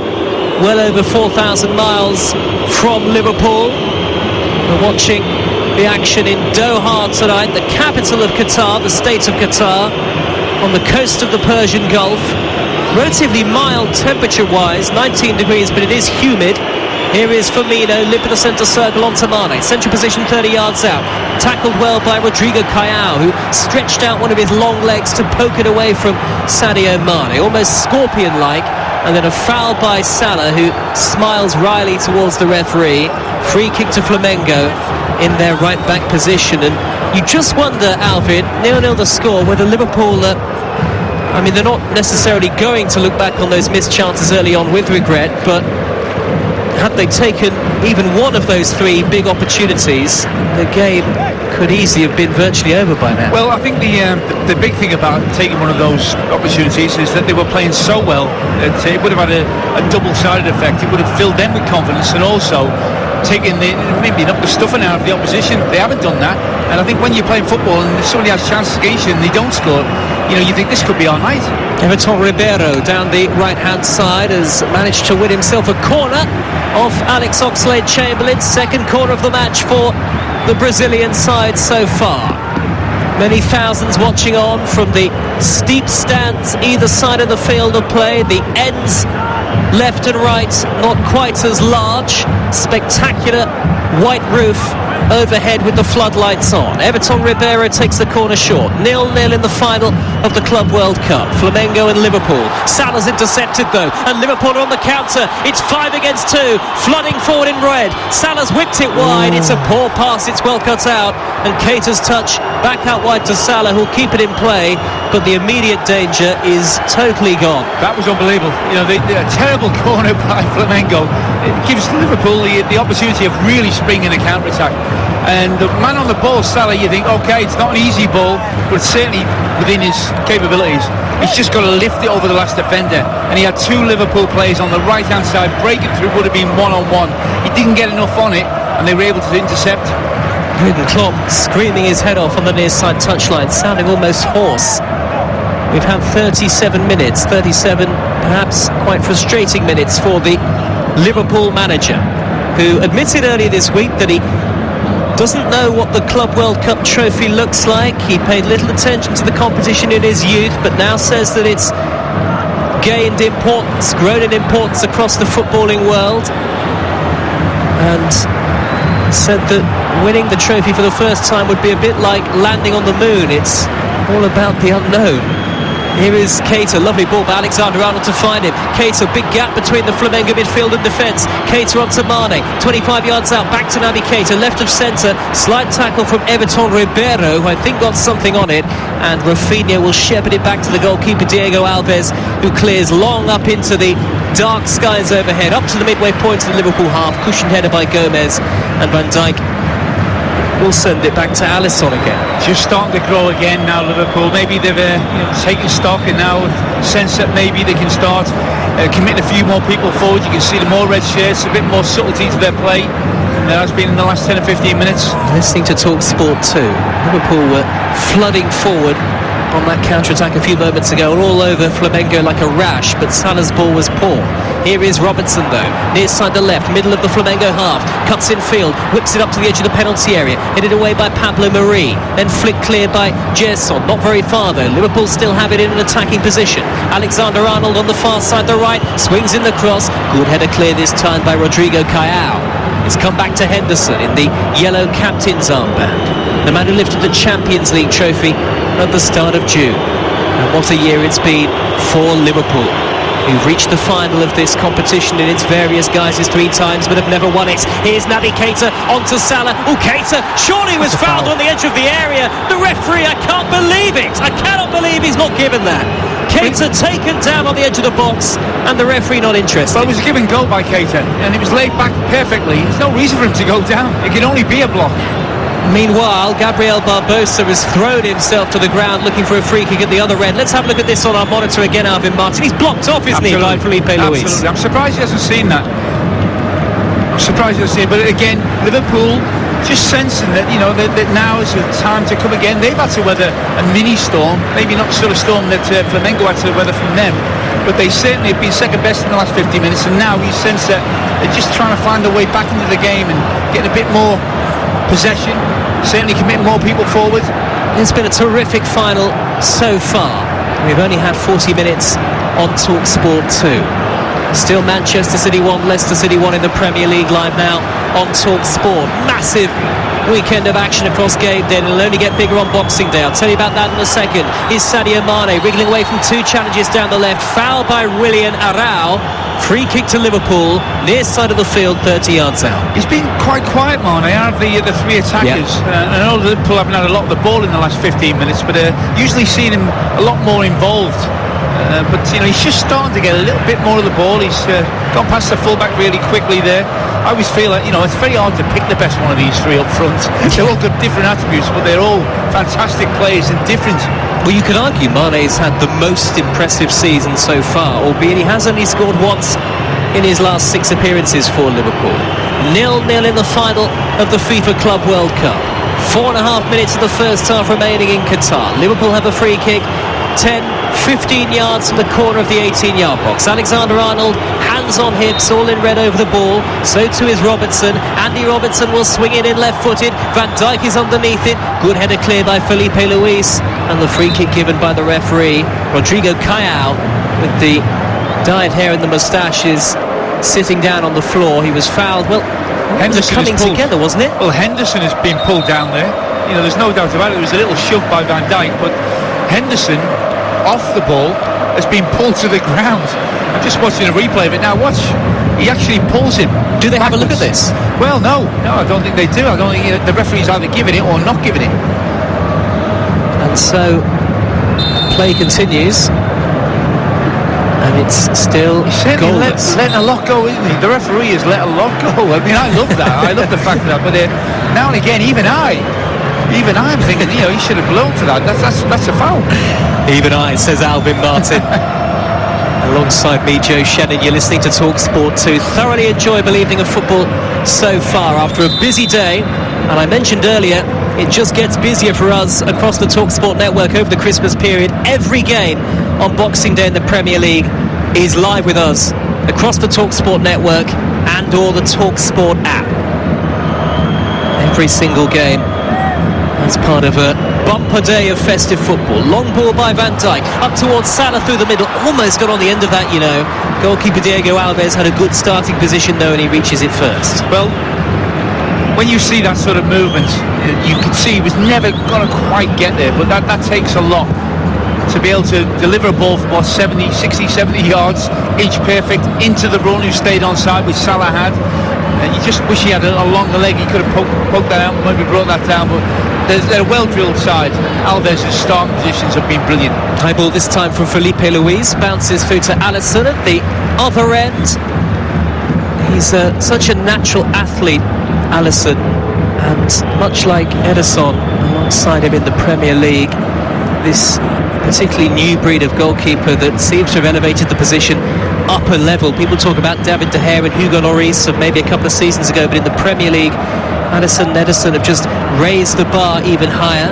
Well over 4,000 miles from Liverpool. We're watching the action in Doha tonight, the capital of Qatar, the state of Qatar, on the coast of the Persian Gulf. Relatively mild temperature-wise, 19 degrees, but it is humid. Here is Firmino, limp in the centre circle onto Mane. Central position 30 yards out. Tackled well by Rodrigo Caio, who stretched out one of his long legs to poke it away from Sadio Mane. Almost scorpion-like. And then a foul by Salah, who smiles wryly towards the referee. Free kick to Flamengo in their right-back position. And you just wonder, Alvin, 0-0 the score, whether Liverpool... they're not necessarily going to look back on those missed chances early on with regret, but had they taken even one of those three big opportunities, the game could easily have been virtually over by now. Well, I think the big thing about taking one of those opportunities is that they were playing so well that it would have had a double-sided effect. It would have filled them with confidence, and also taking maybe not the stuffing out of the opposition. They haven't done that, and I think when you're playing football and somebody has chances against you and they don't score, you think this could be our night. Everton Ribeiro down the right-hand side has managed to win himself a corner off Alex Oxlade-Chamberlain. Second corner of the match for the Brazilian side so far. Many thousands watching on from the steep stands either side of the field of play. The ends left and right not quite as large. Spectacular white roof overhead with the floodlights on. Everton Ribeiro takes the corner short. 0-0 in the final of the Club World Cup. Flamengo and Liverpool. Salah's intercepted though, and Liverpool are on the counter. It's 5 against 2, flooding forward in red. Salah's whipped it wide. It's a poor pass, it's well cut out, and Keita's touch back out wide to Salah, who'll keep it in play, but the immediate danger is totally gone. That was unbelievable. A terrible corner by Flamengo. It gives Liverpool the opportunity of really springing a counter-attack. And the man on the ball, Salah, you think, okay, it's not an easy ball, but it's certainly within his capabilities. He's just got to lift it over the last defender. And he had two Liverpool players on the right-hand side. Breaking through would have been one-on-one. He didn't get enough on it, and they were able to intercept. Jurgen Klopp screaming his head off on the near side touchline, sounding almost hoarse. We've had 37 minutes, 37 perhaps quite frustrating minutes for the Liverpool manager, who admitted earlier this week that he doesn't know what the Club World Cup trophy looks like. He paid little attention to the competition in his youth, but now says that it's gained importance, grown in importance across the footballing world, and said that winning the trophy for the first time would be a bit like landing on the moon. It's all about the unknown. Here is Keita, lovely ball by Alexander-Arnold to find him. Keita, big gap between the Flamengo midfield and defence. Keita onto Mane, 25 yards out, back to Naby Keita, left of centre. Slight tackle from Everton Ribeiro, who I think got something on it, and Rafinha will shepherd it back to the goalkeeper Diego Alves, who clears long up into the dark skies overhead, up to the midway point of the Liverpool half. Cushioned header by Gomez, and Van Dijk will send it back to Alisson again. Just starting to grow again now, Liverpool. Maybe they've taken stock and now sense that maybe they can start committing a few more people forward. You can see the more red shirts, a bit more subtlety to their play. than there has been in the last 10 or 15 minutes. Listening to Talk Sport 2, Liverpool were flooding forward on that counter-attack a few moments ago, all over Flamengo like a rash, but Salah's ball was poor. Here is Robertson though, near side to left, middle of the Flamengo half, cuts in field, whips it up to the edge of the penalty area, headed away by Pablo Mari, then flicked clear by Gerson, not very far though. Liverpool still have it in an attacking position. Alexander-Arnold on the far side, the right, swings in the cross, good header clear this time by Rodrigo Caio. It's come back to Henderson in the yellow captain's armband, the man who lifted the Champions League trophy at the start of June. And what a year it's been for Liverpool, who've reached the final of this competition in its various guises 3 times but have never won it. Here's Naby Keita onto Salah. Oh, Keita surely was fouled on the edge of the area. The referee, I can't believe it. I cannot believe he's not given that. Keita taken down on the edge of the box and the referee not interested. Well, it was a given goal by Keita and it was laid back perfectly. There's no reason for him to go down. It can only be a block. Meanwhile, Gabriel Barbosa has thrown himself to the ground looking for a free kick at the other end. Let's have a look at this on our monitor again, Alvin Martin. He's blocked off, isn't he, by Felipe Luis? Absolutely. I'm surprised he hasn't seen that. But again, Liverpool just sensing that, you know, that now is the time to come again. They've had to weather a mini storm, maybe not the sort of storm that Flamengo had to weather from them, but they certainly have been second best in the last 50 minutes, and now you sense that they're just trying to find a way back into the game and getting a bit more possession, certainly commit more people forward. It's been a terrific final so far. We've only had 40 minutes on Talk Sport 2. Still Manchester City 1, Leicester City 1 in the Premier League live now on Talk Sport. Massive weekend of action across game day, and it'll only get bigger on Boxing Day. I'll tell you about that in a second. Is Sadio Mane wriggling away from 2 challenges down the left, foul by Willian Arau. Free kick to Liverpool, near side of the field, 30 yards out. He's been quite quiet, Mane, out of the 3 attackers. Yep. I know Liverpool haven't had a lot of the ball in the last 15 minutes, but usually seen him a lot more involved. But you know, he's just starting to get a little bit more of the ball. He's gone past the fullback really quickly there. I always feel that, you know, it's very hard to pick the best one of these 3 up front. They've all got different attributes, but they're all fantastic players and different. Well, you could argue Mane's had the most impressive season so far, albeit he has only scored once in his last 6 appearances for Liverpool. 0-0 in the final of the FIFA Club World Cup. 4.5 minutes of the first half remaining in Qatar. Liverpool have a free kick 10-15 yards from the corner of the 18-yard box. Alexander-Arnold, hands on hips, all in red over the ball. So too is Robertson. Andy Robertson will swing it in left-footed. Van Dijk is underneath it. Good header clear by Felipe Luis. And the free kick given by the referee. Rodrigo Caio, with the dyed hair and the moustache, is sitting down on the floor. He was fouled. Well, Henderson coming together, wasn't it? Well, Henderson has been pulled down there. You know, there's no doubt about it. It was a little shove by Van Dijk, but Henderson, off the ball, has been pulled to the ground. I'm just watching a replay of it now. Watch, he actually pulls him. Do they have a look at this? Well, no, I don't think they do. I don't think the referee's either giving it or not giving it. And so play continues, and it's still goalless. Letting a lot go, isn't he? The referee has let a lot go. I mean, I love that. I love the fact of that. But now and again, even I'm thinking, you know, he should have blown for that. That's a foul. Even I, says Alvin Martin. Alongside me, Joe Shannon, you're listening to Talk Sport 2. Thoroughly enjoyable evening of football so far after a busy day. And I mentioned earlier, it just gets busier for us across the Talk Sport network over the Christmas period. Every game on Boxing Day in the Premier League is live with us across the Talk Sport network and or the Talk Sport app. Every single game as part of a bumper day of festive football. Long ball by Van Dijk, up towards Salah through the middle, almost got on the end of that, you know. Goalkeeper Diego Alves had a good starting position though, and he reaches it first. Well, when you see that sort of movement, you could see he was never going to quite get there, but that takes a lot to be able to deliver a ball for what, 60, 70 yards, each perfect, into the run who stayed on side, which Salah had. You just wish he had a longer leg. He could have poked that out, maybe brought that down, but they're a well-drilled side. Alves' starting positions have been brilliant. High ball this time from Felipe Luis, bounces through to Alisson at the other end. He's such a natural athlete, Alisson, and much like Ederson alongside him in the Premier League, this particularly new breed of goalkeeper that seems to have elevated the position upper level. People talk about David De Gea and Hugo Lloris of maybe a couple of seasons ago, but in the Premier League, Alisson and Ederson have just raised the bar even higher.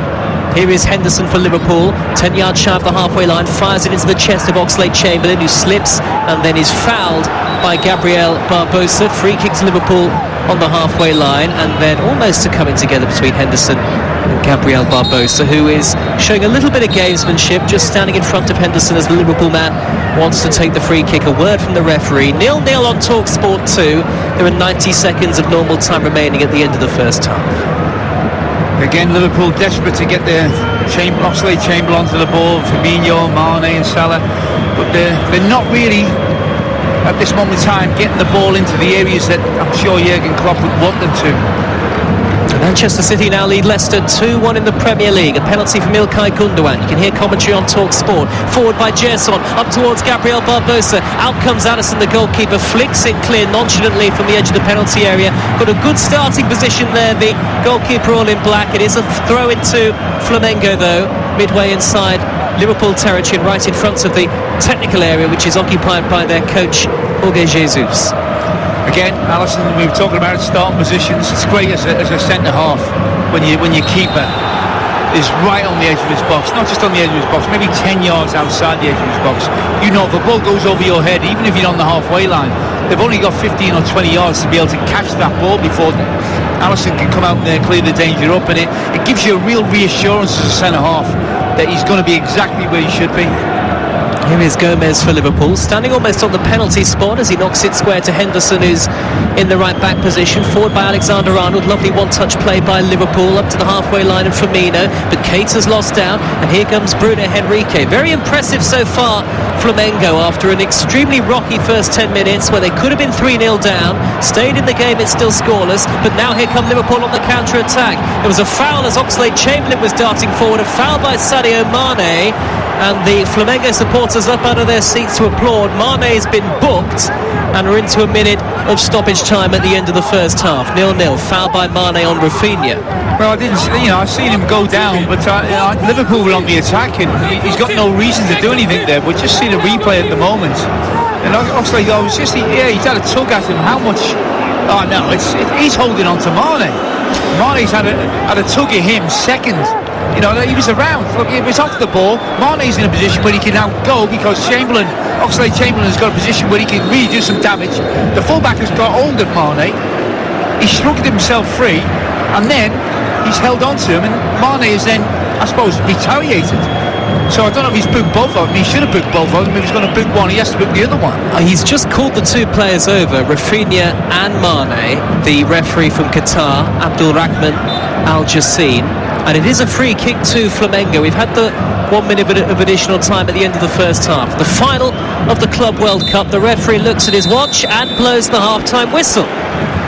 Here is Henderson for Liverpool, 10 yards shy of the halfway line, fires it into the chest of Oxlade-Chamberlain, who slips and then is fouled by Gabriel Barbosa. Free kick to Liverpool on the halfway line, and then almost a coming together between Henderson and Gabriel Barbosa, who is showing a little bit of gamesmanship, just standing in front of Henderson as the Liverpool man wants to take the free kick. A word from the referee. 0-0 on TalkSport 2. There are 90 seconds of normal time remaining at the end of the first half. Again, Liverpool desperate to get their Oxlade-Chamberlain onto the ball, Firmino, Mane and Salah, but they're not really at this moment in time getting the ball into the areas that I'm sure Jurgen Klopp would want them to. Manchester City now lead Leicester 2-1 in the Premier League. A penalty from Ilkay Gundogan. You can hear commentary on TalkSport. Forward by Gerson, up towards Gabriel Barbosa. Out comes Alisson, the goalkeeper, flicks it clear nonchalantly from the edge of the penalty area. Got a good starting position there, the goalkeeper all in black. It is a throw into Flamengo though, midway inside Liverpool territory and right in front of the technical area, which is occupied by their coach Jorge Jesus. Again, Alisson, we were talking about starting positions. It's great as a centre-half when your keeper is right on the edge of his box, not just on the edge of his box, maybe 10 yards outside the edge of his box. You know, if the ball goes over your head, even if you're on the halfway line, they've only got 15 or 20 yards to be able to catch that ball before Alisson can come out there and clear the danger up, and it gives you a real reassurance as a centre-half that he's going to be exactly where he should be. Here is Gomez for Liverpool, standing almost on the penalty spot as he knocks it square to Henderson, who's in the right back position. Forward by Alexander-Arnold, lovely one-touch play by Liverpool up to the halfway line of Firmino, but Keita's lost out, and here comes Bruno Henrique. Very impressive so far, Flamengo, after an extremely rocky first 10 minutes where they could have been 3-0 down, stayed in the game, it's still scoreless, but now here come Liverpool on the counter-attack. There was a foul as Oxlade-Chamberlain was darting forward, a foul by Sadio Mane, and the Flamengo supporters up out of their seats to applaud. Mane's been booked, and we're into a minute of stoppage time at the end of the first half. 0-0, foul by Mane on Rafinha. Well, I didn't, I've seen him go down, but Liverpool were on the attack, and he's got no reason to do anything there. We're just seeing a replay at the moment, and Oxlade, he's had a tug at him. How much? Oh no, he's holding on to Mane. Mane's had a tug at him second. He was around. Look, he was off the ball. Mane's in a position where he can now go because Oxlade-Chamberlain has got a position where he can really do some damage. The fullback has got hold of Mane. He shrugged himself free, and then he's held on to him, and Mane is then, I suppose, retaliated. So I don't know if he's booked both of them. He should have booked both of them. If he's going to book one, he has to book the other one. He's just called the two players over, Rafinha and Mane. The referee from Qatar, Abdulrahman Al Jassim. And it is a free kick to Flamengo. We've had the 1 minute of additional time at the end of the first half. The final of the Club World Cup. The referee looks at his watch and blows the half-time whistle.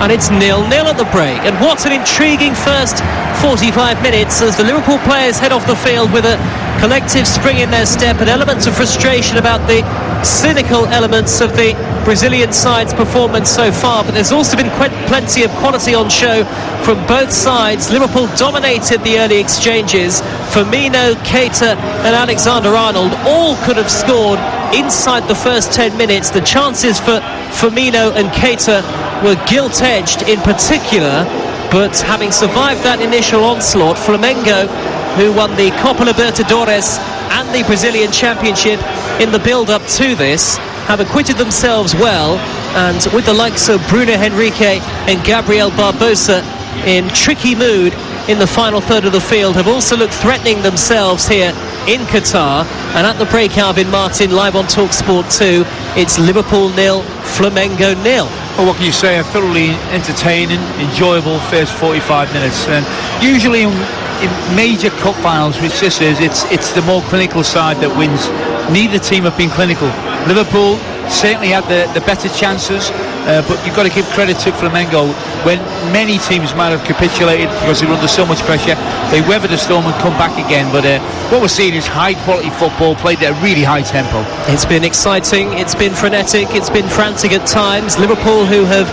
And it's 0-0 at the break. And what an intriguing first 45 minutes as the Liverpool players head off the field with a collective spring in their step, and elements of frustration about the cynical elements of the Brazilian side's performance so far, but there's also been plenty of quality on show from both sides. Liverpool dominated the early exchanges. Firmino, Keita and Alexander-Arnold all could have scored inside the first 10 minutes. The chances for Firmino and Keita were gilt-edged in particular, but having survived that initial onslaught, Flamengo, who won the Copa Libertadores and the Brazilian Championship in the build-up to this, have acquitted themselves well, and with the likes of Bruno Henrique and Gabriel Barbosa in tricky mood in the final third of the field, have also looked threatening themselves here in Qatar. And at the break, Alvin Martin, live on TalkSport 2, it's Liverpool 0, Flamengo 0. Well, what can you say? A thoroughly entertaining, enjoyable first 45 minutes. And usually in major cup finals, which this is, it's the more clinical side that wins. Neither team have been clinical. Liverpool certainly had the better chances, but you've got to give credit to Flamengo. When many teams might have capitulated because they were under so much pressure, they weathered the storm and come back again. But what we're seeing is high quality football played at a really high tempo. It's been exciting, it's been frenetic, it's been frantic at times. Liverpool, who have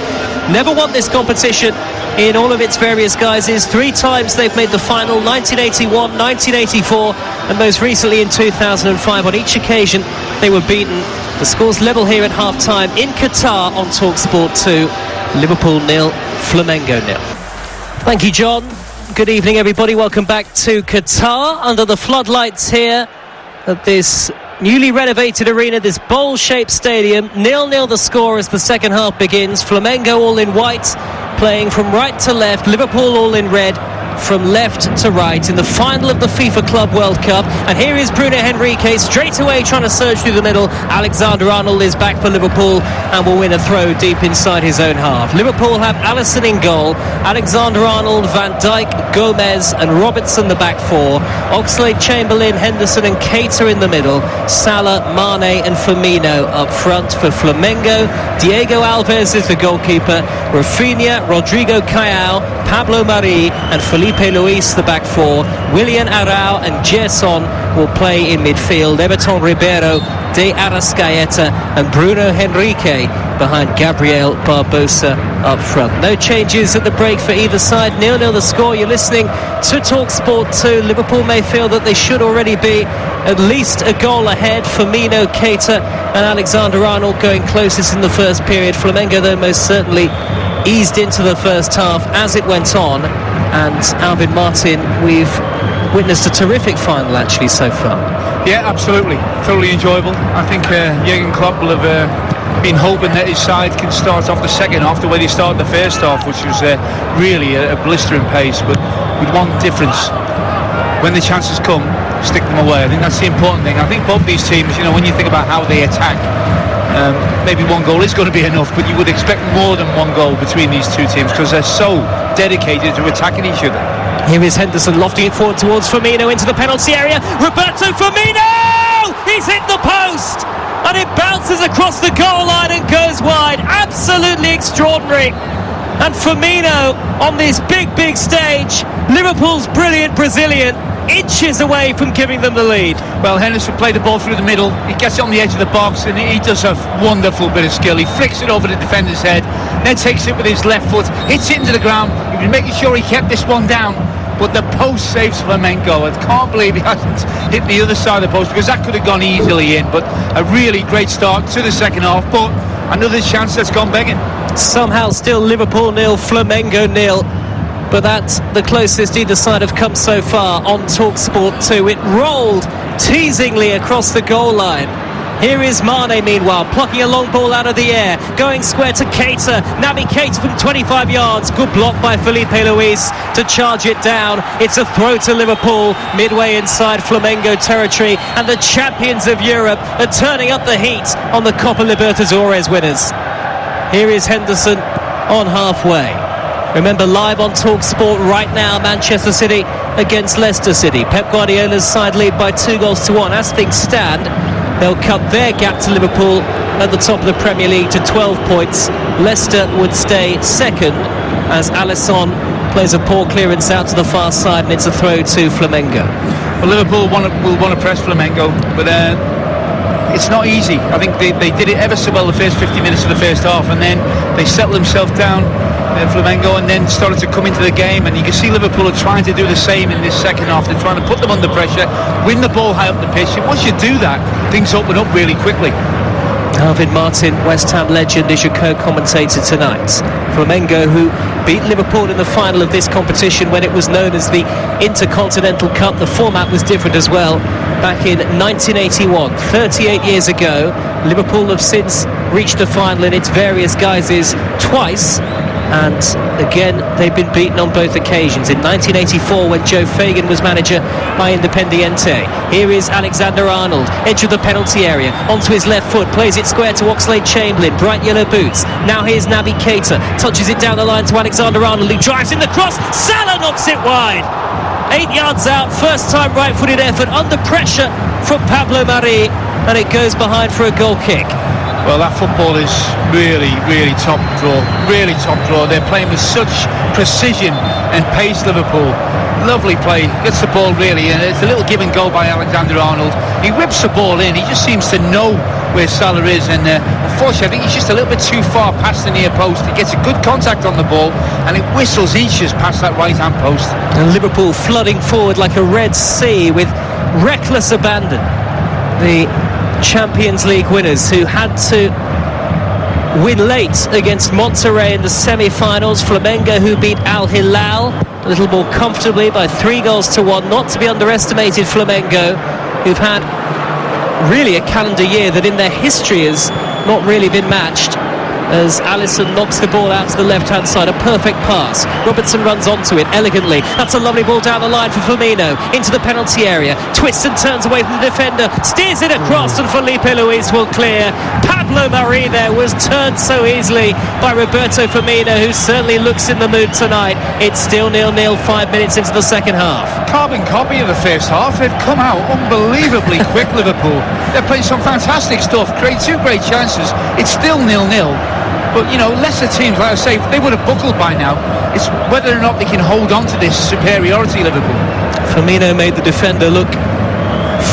never won this competition in all of its various guises. 3 times they've made the final, 1981, 1984 and most recently in 2005. On each occasion they were beaten The score's level here at half-time in Qatar on TalkSport 2. Liverpool 0, Flamengo 0. Thank you, John. Good evening, everybody. Welcome back to Qatar under the floodlights here at this newly renovated arena, this bowl-shaped stadium. 0-0 the score as the second half begins. Flamengo all in white, playing from right to left. Liverpool all in red, from left to right in the final of the FIFA Club World Cup. And here is Bruno Henrique straight away trying to surge through the middle. Alexander-Arnold is back for Liverpool and will win a throw deep inside his own half. Liverpool have Alisson in goal, Alexander-Arnold, Van Dijk, Gomez and Robertson the back four, Oxlade-Chamberlain, Henderson and Keita in the middle, Salah, Mane and Firmino up front for Flamengo. Diego Alves is the goalkeeper, Rafinha, Rodrigo Caio, Pablo Mari and Felipe Luis the back four. Willian Arau and Gerson will play in midfield. Everton Ribeiro, De Arrascaeta and Bruno Henrique behind Gabriel Barbosa up front. No changes at the break for either side. 0-0 the score. You're listening to TalkSport 2. Liverpool may feel that they should already be at least a goal ahead. Firmino, Keita and Alexander-Arnold going closest in the first period. Flamengo though most certainly eased into the first half as it went on. And Alvin Martin, we've witnessed a terrific final actually so far. Yeah, absolutely. Totally enjoyable. I think Jurgen Klopp will have been hoping that his side can start off the second half the way they started the first half, which was really a blistering pace, but with one difference. When the chances come, stick them away. I think that's the important thing. I think both these teams, when you think about how they attack, maybe one goal is going to be enough, but you would expect more than one goal between these two teams because they're so dedicated to attacking each other. Here is Henderson lofting it forward towards Firmino into the penalty area. Roberto Firmino! He's hit the post! And it bounces across the goal line and goes wide. Absolutely extraordinary. And Firmino on this big stage, Liverpool's brilliant Brazilian, inches away from giving them the lead. Well, Henderson played the ball through the middle. He gets it on the edge of the box and he does a wonderful bit of skill. He flicks it over the defender's head, then takes it with his left foot, hits it into the ground. He was making sure he kept this one down, but the post saves Flamengo. I can't believe he hasn't hit the other side of the post because that could have gone easily in. But a really great start to the second half, but another chance that's gone begging. Somehow still Liverpool 0, Flamengo 0. But that's the closest either side have come so far on TalkSport 2. It rolled teasingly across the goal line. Here is Mane, meanwhile, plucking a long ball out of the air, going square to Keita. Naby Keita from 25 yards. Good block by Felipe Luis to charge it down. It's a throw to Liverpool, midway inside Flamengo territory. And the champions of Europe are turning up the heat on the Copa Libertadores winners. Here is Henderson on halfway. Remember, live on TalkSport right now, Manchester City against Leicester City. Pep Guardiola's side lead by 2-1. As things stand, they'll cut their gap to Liverpool at the top of the Premier League to 12 points. Leicester would stay second as Alisson plays a poor clearance out to the far side and it's a throw to Flamengo. Well, Liverpool will want to press Flamengo, but it's not easy. I think they did it ever so well the first 50 minutes of the first half, and then they settled themselves down, Flamengo, and then started to come into the game. And you can see Liverpool are trying to do the same in this second half. They're trying to put them under pressure, win the ball high up the pitch, and once you do that, things open up really quickly. Alvin Martin, West Ham legend, is your co-commentator tonight. Flamengo, who beat Liverpool in the final of this competition when it was known as the Intercontinental Cup. The format was different as well. Back in 1981, 38 years ago, Liverpool have since reached the final in its various guises twice. And again, they've been beaten on both occasions. In 1984, when Joe Fagan was manager by Independiente. Here is Alexander-Arnold, edge of the penalty area, onto his left foot, plays it square to Oxlade-Chamberlain, bright yellow boots. Now here's Naby Keita, touches it down the line to Alexander-Arnold, he drives in the cross, Salah knocks it wide. 8 yards out, first time right-footed effort, under pressure from Pablo Mari, and it goes behind for a goal kick. Well, that football is really top draw. Really top draw. They're playing with such precision and pace, Liverpool. Lovely play. Gets the ball really, and it's a little give and go by Alexander-Arnold. He whips the ball in. He just seems to know where Salah is, and unfortunately I think he's just a little bit too far past the near post. He gets a good contact on the ball, and it whistles inches past that right-hand post. And Liverpool flooding forward like a Red Sea with reckless abandon. The Champions League winners who had to win late against Monterrey in the semi-finals. Flamengo, who beat Al Hilal a little more comfortably by 3-1. Not to be underestimated, Flamengo, who've had really a calendar year that in their history has not really been matched, as Alisson knocks the ball out to the left-hand side. A perfect pass. Robertson runs onto it elegantly. That's a lovely ball down the line for Firmino into the penalty area. Twists and turns away from the defender. Steers it across and Felipe Luis will clear. Pablo Mari there was turned so easily by Roberto Firmino, who certainly looks in the mood tonight. It's still 0-0 5 minutes into the second half. Carbon copy of the first half. They've come out unbelievably quick, Liverpool. They're playing some fantastic stuff. Two great chances. It's still 0-0. But, you know, lesser teams, like I say, they would have buckled by now. It's whether or not they can hold on to this superiority, Liverpool. Firmino made the defender look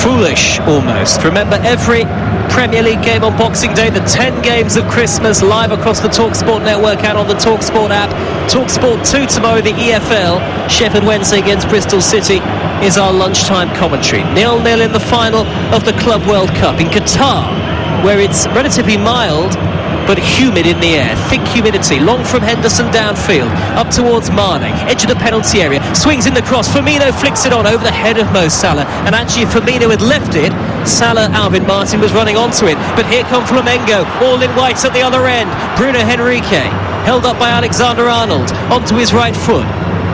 foolish almost. Remember, every Premier League game on Boxing Day, the 10 games of Christmas, live across the TalkSport network and on the TalkSport app. TalkSport 2 tomorrow, the EFL. Sheffield Wednesday against Bristol City is our lunchtime commentary. 0-0 in the final of the Club World Cup in Qatar, where it's relatively mild but humid in the air. Thick humidity. Long from Henderson downfield. Up towards Mane. Edge of the penalty area. Swings in the cross. Firmino flicks it on over the head of Mo Salah. And actually, if Firmino had left it, Alvin Martin was running onto it. But here come Flamengo. All in whites at the other end. Bruno Henrique. Held up by Alexander-Arnold. Onto his right foot.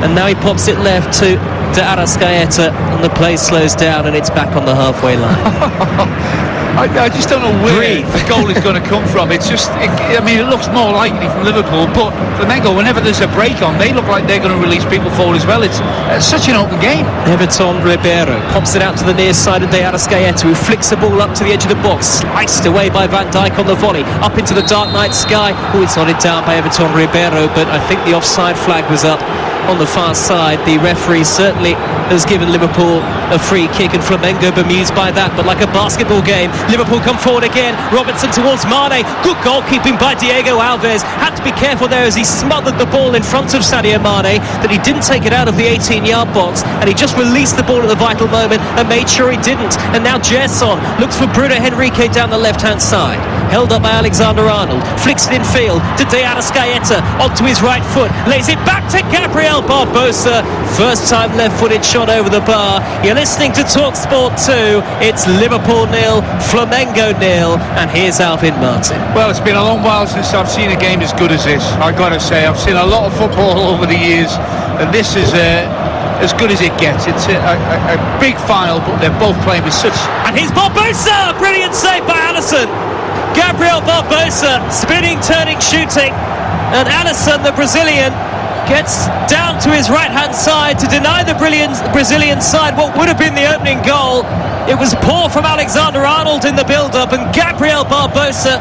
And now he pops it left to De Arrascaeta. And the play slows down and it's back on the halfway line. I just don't know where the goal is going to come from. It's just, it looks more likely from Liverpool, but Flamengo, whenever there's a break on, they look like they're going to release people forward as well. It's such an open game. Everton Ribeiro pops it out to the near side of De Arrascaeta, who flicks the ball up to the edge of the box, sliced away by Van Dijk on the volley, up into the dark night sky. It's nodded down by Everton Ribeiro, but I think the offside flag was up on the far side. The referee certainly has given Liverpool a free kick, and Flamengo bemused by that. But like a basketball game, Liverpool come forward again. Robertson towards Mane. Good goalkeeping by Diego Alves. Had to be careful there as he smothered the ball in front of Sadio Mane, that he didn't take it out of the 18-yard box, and he just released the ball at the vital moment and made sure he didn't. And now Gerson looks for Bruno Henrique down the left-hand side. Held up by Alexander-Arnold. Flicks it in field to De Arrascaeta onto his right foot. Lays it back to Gabriel Barbosa. First time left-footed shot over the bar. You're listening to TalkSport 2. It's Liverpool 0, Flamengo 0, and here's Alvin Martin. Well, it's been a long while since I've seen a game as good as this. I've got to say, I've seen a lot of football over the years, and this is as good as it gets. It's a big final, but they're both playing with such... And here's Barbosa! Brilliant save by Alisson. Gabriel Barbosa, spinning, turning, shooting, and Alisson, the Brazilian, gets down to his right-hand side to deny the Brazilian side what would have been the opening goal. It was poor from Alexander-Arnold in the build-up, and Gabriel Barbosa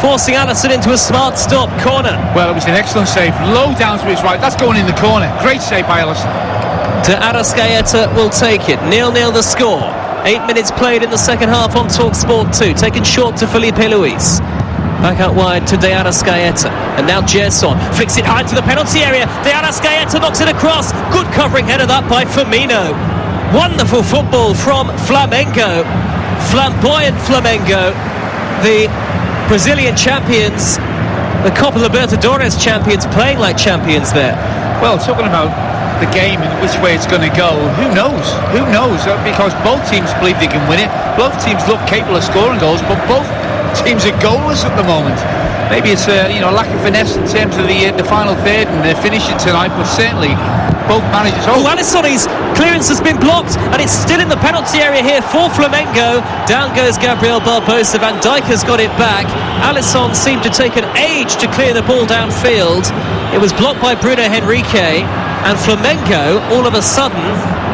forcing Alisson into a smart stop corner. Well, it was an excellent save, low down to his right. That's going in the corner. Great save by Alisson. De Arrascaeta will take it. 0-0 the score. 8 minutes played in the second half on TalkSport 2. Taken short to Felipe Luis. Back out wide to De Arrascaeta. And now Gerson flicks it high to the penalty area. De Arrascaeta knocks it across. Good covering headed up by Firmino. Wonderful football from Flamengo. Flamboyant Flamengo. The Brazilian champions. The Copa Libertadores champions, playing like champions there. Well, talking about the game and which way it's going to go, who knows? Because both teams believe they can win it. Both teams look capable of scoring goals, but both teams are goalless at the moment. Maybe it's a lack of finesse in terms of the final third and the finishing tonight, but certainly both managers. Alisson's clearance has been blocked, and it's still in the penalty area here for Flamengo. Down goes Gabriel Barbosa. Van Dijk has got it back. Alisson seemed to take an age to clear the ball downfield. It was blocked by Bruno Henrique, and Flamengo all of a sudden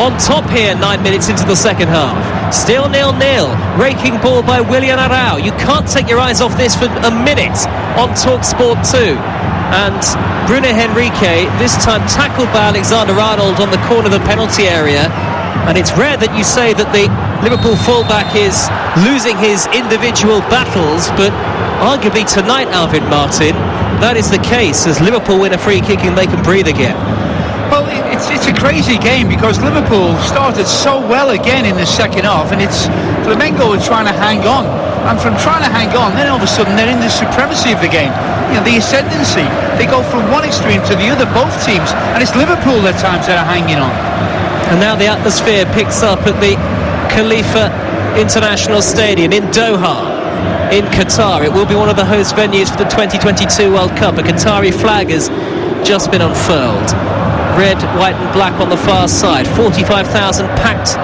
on top here 9 minutes into the second half. Still 0-0. Raking ball by Willian Arau. You can't take your eyes off this for a minute on TalkSport 2. And Bruno Henrique, this time tackled by Alexander-Arnold on the corner of the penalty area. And it's rare that you say that the Liverpool fullback is losing his individual battles, but arguably tonight, Alvin Martin, that is the case, as Liverpool win a free kick and they can breathe again. Well, it's a crazy game because Liverpool started so well again in the second half, and it's Flamengo are trying to hang on, and from trying to hang on, then all of a sudden they're in the supremacy of the game. You know, the ascendancy. They go from one extreme to the other, both teams, and it's Liverpool at times that are hanging on. And now the atmosphere picks up at the Khalifa International Stadium in Doha, in Qatar. It will be one of the host venues for the 2022 World Cup. A Qatari flag has just been unfurled. Red, white and black on the far side. 45,000 packed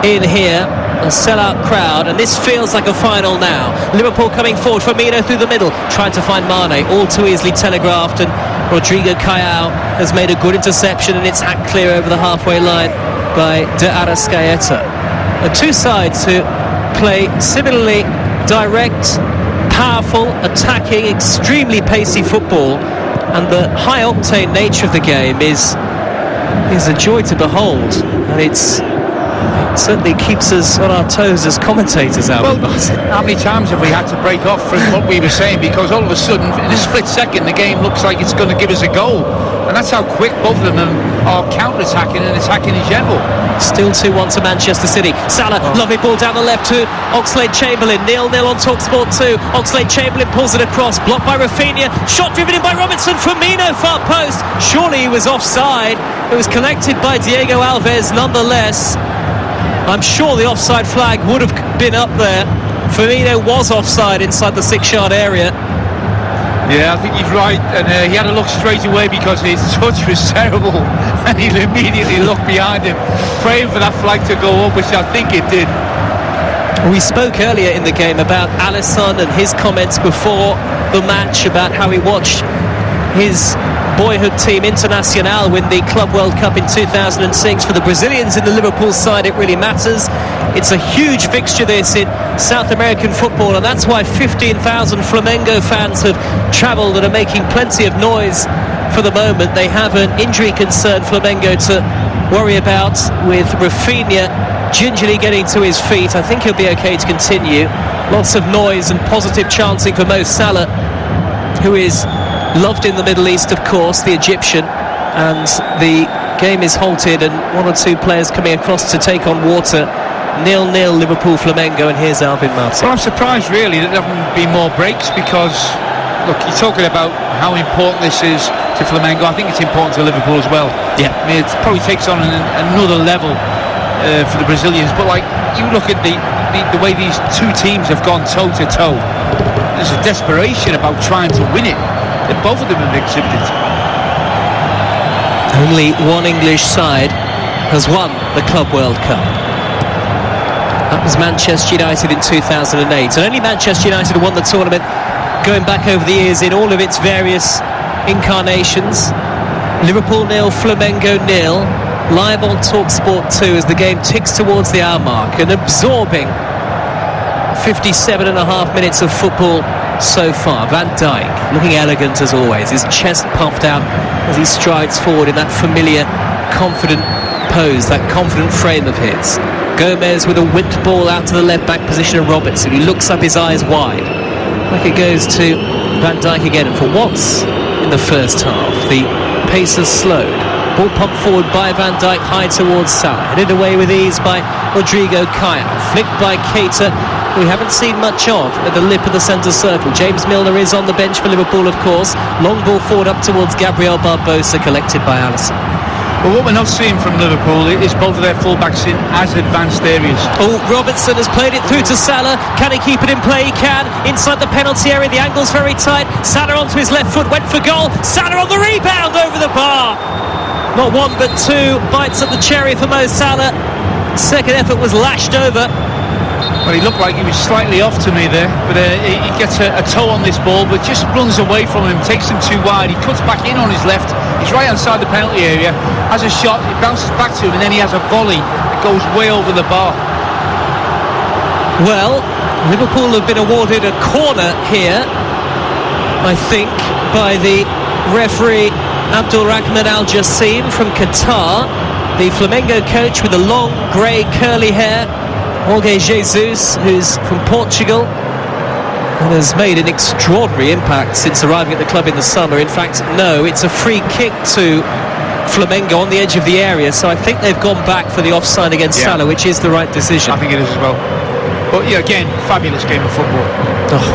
in here. A sellout crowd, and this feels like a final now. Liverpool coming forward. Firmino through the middle, trying to find Mane, all too easily telegraphed, and Rodrigo Caio has made a good interception, and it's hacked clear over the halfway line by De Arrascaeta. The two sides who play similarly direct, powerful, attacking, extremely pacey football, and the high-octane nature of the game is a joy to behold, and it certainly keeps us on our toes as commentators, Albert. Well, how many times have we had to break off from what we were saying, because all of a sudden in a split second the game looks like it's going to give us a goal, and that's how quick both of them are counter-attacking and attacking in general. Still 2-1 to Manchester City. Salah, lovely ball down the left to Oxlade-Chamberlain. 0-0 on TalkSport 2. Oxlade-Chamberlain pulls it across, blocked by Rafinha, shot driven in by Robertson. Firmino, far post. Surely he was offside. It was collected by Diego Alves nonetheless. I'm sure the offside flag would have been up there. Firmino was offside inside the 6-yard area. Yeah, I think he's right, and he had to look straight away because his touch was terrible, and he immediately looked behind him, praying for that flag to go up, which I think it did. We spoke earlier in the game about Alisson and his comments before the match about how he watched his boyhood team Internacional win the Club World Cup in 2006. For the Brazilians in the Liverpool side, it really matters. It's a huge fixture, this, in South American football, and that's why 15,000 Flamengo fans have travelled and are making plenty of noise for the moment. They have an injury concern, Flamengo, to worry about, with Rafinha gingerly getting to his feet. I think he'll be okay to continue. Lots of noise and positive chanting for Mo Salah, who is loved in the Middle East, of course, the Egyptian, and the game is halted, and one or two players coming across to take on water. 0-0 Liverpool Flamengo, and here's Alvin Martin. Well, I'm surprised really that there haven't been more breaks, because look, you're talking about how important this is to Flamengo. I think it's important to Liverpool as well. Yeah, I mean, it probably takes on another level for the Brazilians, but like, you look at the way these two teams have gone toe to toe. There's a desperation about trying to win it that both of them have exhibited. Only one English side has won the Club World Cup. That was Manchester United in 2008, and only Manchester United won the tournament going back over the years in all of its various incarnations. Liverpool 0, Flamengo 0. Live on TalkSport 2 as the game ticks towards the hour mark. An absorbing 57.5 minutes of football so far. Van Dijk looking elegant as always, his chest puffed out as he strides forward in that familiar, confident pose, that confident frame of his. Gomez with a whipped ball out to the left back position of Robertson. He looks up, his eyes wide. Like it goes to Van Dijk again, and for once in the first half the pace has slowed. Ball pumped forward by Van Dijk, high towards Salah, headed away with ease by Rodrigo Caio, flicked by Keita, we haven't seen much of at the lip of the centre circle. James Milner is on the bench for Liverpool, of course. Long ball forward up towards Gabriel Barbosa, collected by Alisson. Well, what we're not seeing from Liverpool is both of their full-backs in as advanced areas. Oh, Robertson has played it through to Salah. Can he keep it in play? He can. Inside the penalty area, the angle's very tight. Salah onto his left foot, went for goal. Salah on the rebound over the bar. Not one but two bites at the cherry for Mo Salah. Second effort was lashed over. Well, he looked like he was slightly off to me there, but he gets a toe on this ball, but just runs away from him, takes him too wide. He cuts back in on his left. He's right outside the penalty area, has a shot, it bounces back to him, and then he has a volley that goes way over the bar. Well, Liverpool have been awarded a corner here, I think, by the referee Abdul Rahman Al Jassim from Qatar. The Flamengo coach with the long grey curly hair, Jorge Jesus, who's from Portugal and has made an extraordinary impact since arriving at the club in the summer. In fact, no, it's a free kick to Flamengo on the edge of the area, so I think they've gone back for the offside against Salah, which is the right decision. I think it is as well. But yeah, again, fabulous game of football.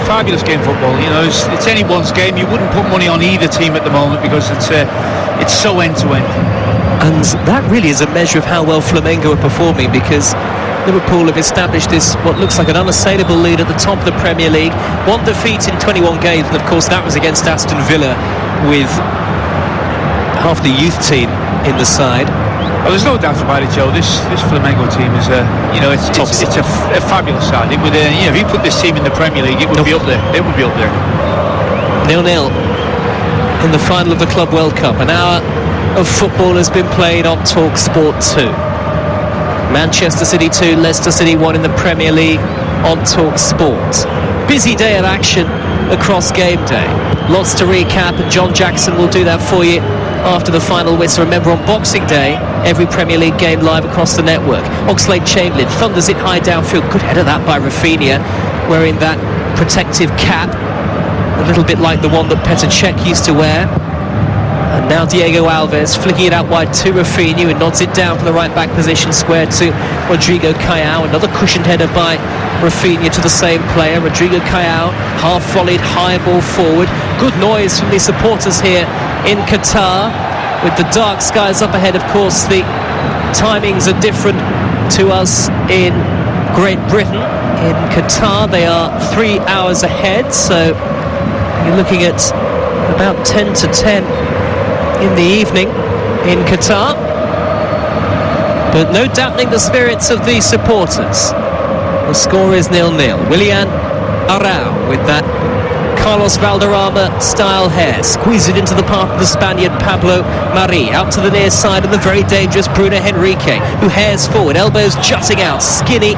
Fabulous game of football. You know, it's anyone's game. You wouldn't put money on either team at the moment because it's so end to end. And that really is a measure of how well Flamengo are performing, because Liverpool have established this, what looks like an unassailable lead at the top of the Premier League. One defeat in 21 games, and of course that was against Aston Villa with half the youth team in the side. Well, there's no doubt about it, Joe. This Flamengo team is it's a fabulous side. It would, if you put this team in the Premier League, it would be up there. It would be up there. 0-0 in the final of the Club World Cup. An hour of football has been played on Talk Sport 2. Manchester City 2, Leicester City 1 in the Premier League on Talk Sport. Busy day of action across game day. Lots to recap, and John Jackson will do that for you after the final whistle. Remember, on Boxing Day, every Premier League game live across the network. Oxlade-Chamberlain thunders it high downfield. Good header that by Rafinha, wearing that protective cap, a little bit like the one that Petr Cech used to wear. And now Diego Alves flicking it out wide to Rafinha, who nods it down from the right back position, square to Rodrigo Caio. Another cushioned header by Rafinha to the same player. Rodrigo Caio, half volleyed, high ball forward. Good noise from the supporters here in Qatar, with the dark skies up ahead. Of course, the timings are different to us in Great Britain. In Qatar, they are 3 hours ahead, so you're looking at about 10 to 10 in the evening in Qatar. But no dampening the spirits of the supporters. The score is 0-0. Willian Arau with that Carlos Valderrama style hair, squeeze it into the path of the Spaniard Pablo Mari, out to the near side of the very dangerous Bruno Henrique, who hares forward, elbows jutting out, skinny,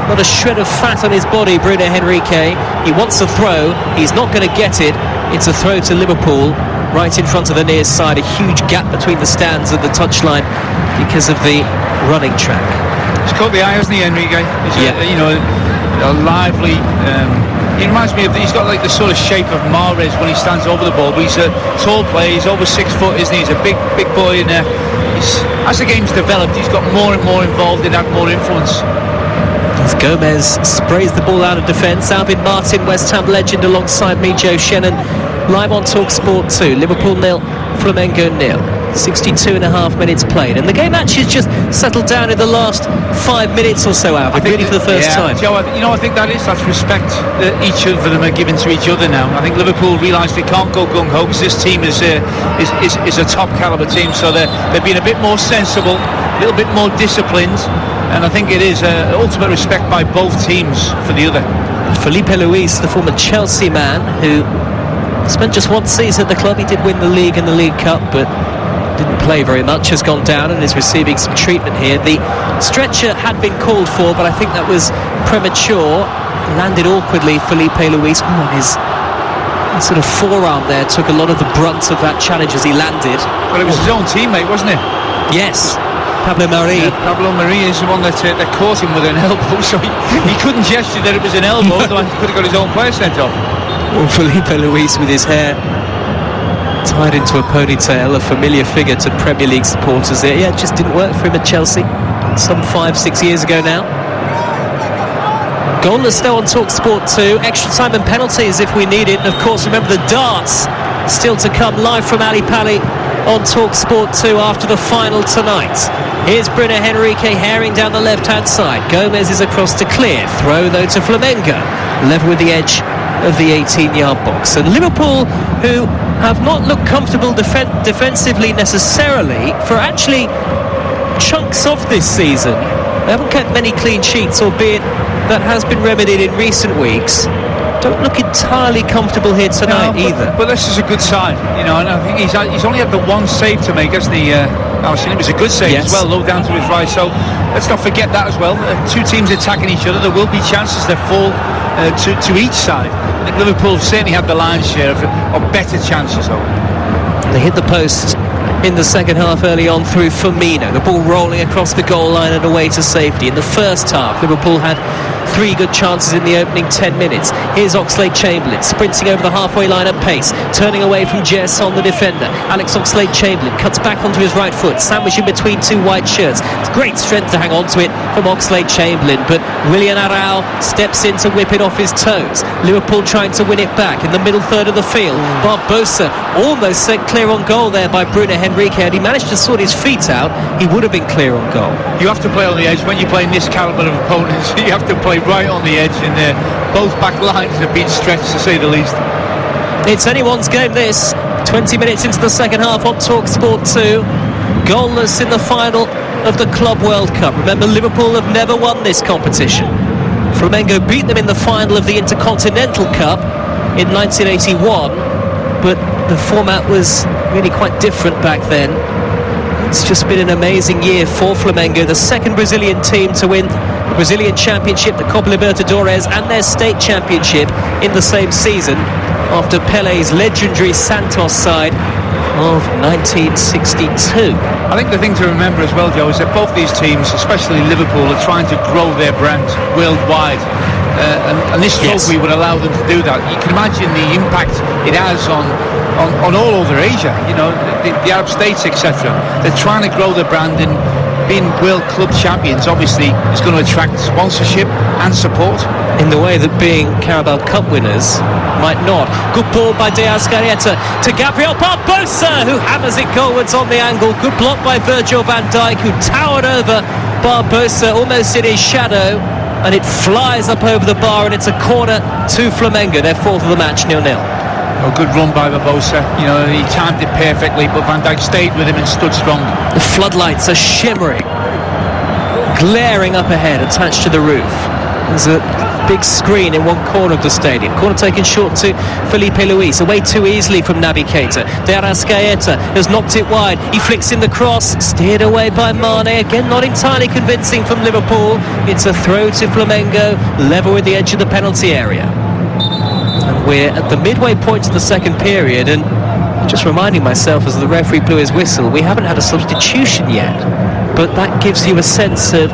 not a shred of fat on his body. Bruno Henrique, he wants a throw, he's not going to get it. It's a throw to Liverpool, right in front of the near side. A huge gap between the stands and the touchline because of the running track. He's caught the eye, hasn't he, Henrique? He's a lively. He reminds me of. He's got like the sort of shape of Mahrez when he stands over the ball. But he's a tall player. He's over 6 foot, isn't he? He's a big boy. And as the game's developed, he's got more and more involved and had more influence. As Gomez sprays the ball out of defence, Alvin Martin, West Ham legend, alongside me, Joe Shannon, live on Talk Sport 2. Liverpool 0, Flamengo 0. 62 and a half minutes played, and the game actually has just settled down in the last 5 minutes or so, Alvin, really for the first time. Joe, I think that's respect that each of them are giving to each other now. I think Liverpool realise they can't go gung-ho because this team is a top calibre team, so they're being a bit more sensible, a little bit more disciplined, and I think it is ultimate respect by both teams for the other. Felipe Luis, the former Chelsea man who spent just one season at the club. He did win the league and the League Cup, but didn't play very much, has gone down and is receiving some treatment here. The stretcher had been called for, but I think that was premature. Landed awkwardly, Felipe Luis. His sort of forearm there took a lot of the brunt of that challenge as he landed. Well, it was his own teammate, wasn't it? Yes, Pablo Mari. Yeah, Pablo Mari is the one that caught him with an elbow, so he couldn't gesture that it was an elbow, so he could have got his own player sent off. Well, Felipe Luis with his hair tied into a ponytail, a familiar figure to Premier League supporters there. Yeah, it just didn't work for him at Chelsea some 5-6 years ago now. Goalless still on Talk Sport 2. Extra time and penalties if we need it. And of course, remember the darts still to come live from Ali Pali on Talk Sport 2 after the final tonight. Here's Bruno Henrique herring down the left-hand side. Gomez is across to clear. Throw though to Flamengo, level with the edge of the 18-yard box. And Liverpool, who have not looked comfortable defensively necessarily for actually chunks of this season, they haven't kept many clean sheets, albeit that has been remedied in recent weeks. Don't look entirely comfortable here tonight either. But this is a good sign, and I think he's only had the one save to make, hasn't he? It was a good save as well, low down to his right. So let's not forget that as well. Two teams attacking each other. There will be chances that fall to each side. I think Liverpool certainly had the lion's share of better chances, though. They hit the post in the second half early on through Firmino. The ball rolling across the goal line and away to safety. In the first half, Liverpool had 3 good chances in the opening 10 minutes. Here's Oxlade-Chamberlain sprinting over the halfway line at pace, turning away from Gerson, the defender. Alex Oxlade-Chamberlain cuts back onto his right foot, sandwiched in between 2 white shirts. It's great strength to hang on to it from Oxlade-Chamberlain, but Willian Arrau steps in to whip it off his toes. Liverpool trying to win it back in the middle third of the field. Barbosa almost sent clear on goal there by Bruno Henrique, and he managed to sort his feet out. He would have been clear on goal. You have to play on the edge when you're playing this calibre of opponents. You have to play right on the edge, and both back lines have been stretched, to say the least. It's anyone's game, this. 20 minutes into the second half on TalkSport 2. Goalless in the final of the Club World Cup. Remember, Liverpool have never won this competition. Flamengo beat them in the final of the Intercontinental Cup in 1981, but the format was really quite different back then. It's just been an amazing year for Flamengo, the second Brazilian team to win the Brazilian Championship, the Copa Libertadores and their state championship in the same season, after Pele's legendary Santos side of 1962. I think the thing to remember as well, Joe, is that both these teams, especially Liverpool, are trying to grow their brand worldwide. And this trophy would allow them to do that. You can imagine the impact it has on all over Asia, you know, the Arab states, etc. They're trying to grow their brand, and being World Club champions obviously is going to attract sponsorship and support. In the way that being Carabao Cup winners might not. Good ball by De Arrascaeta to Gabriel Barbosa, who hammers it goalwards on the angle. Good block by Virgil van Dijk, who towered over Barbosa almost in his shadow, and it flies up over the bar, and it's a corner to Flamengo, their 4th of the match, 0-0. A good run by Barbosa. You know, he timed it perfectly, but Van Dijk stayed with him and stood strong. The floodlights are shimmering, glaring up ahead, attached to the roof. There's a big screen in one corner of the stadium. Corner taken short to Felipe Luis, away too easily from Naby Keita. De Arrascaeta has knocked it wide. He flicks in the cross, steered away by Mane. Again, not entirely convincing from Liverpool. It's a throw to Flamengo, level with the edge of the penalty area. And we're at the midway point of the second period, and just reminding myself as the referee blew his whistle, we haven't had a substitution yet, but that gives you a sense of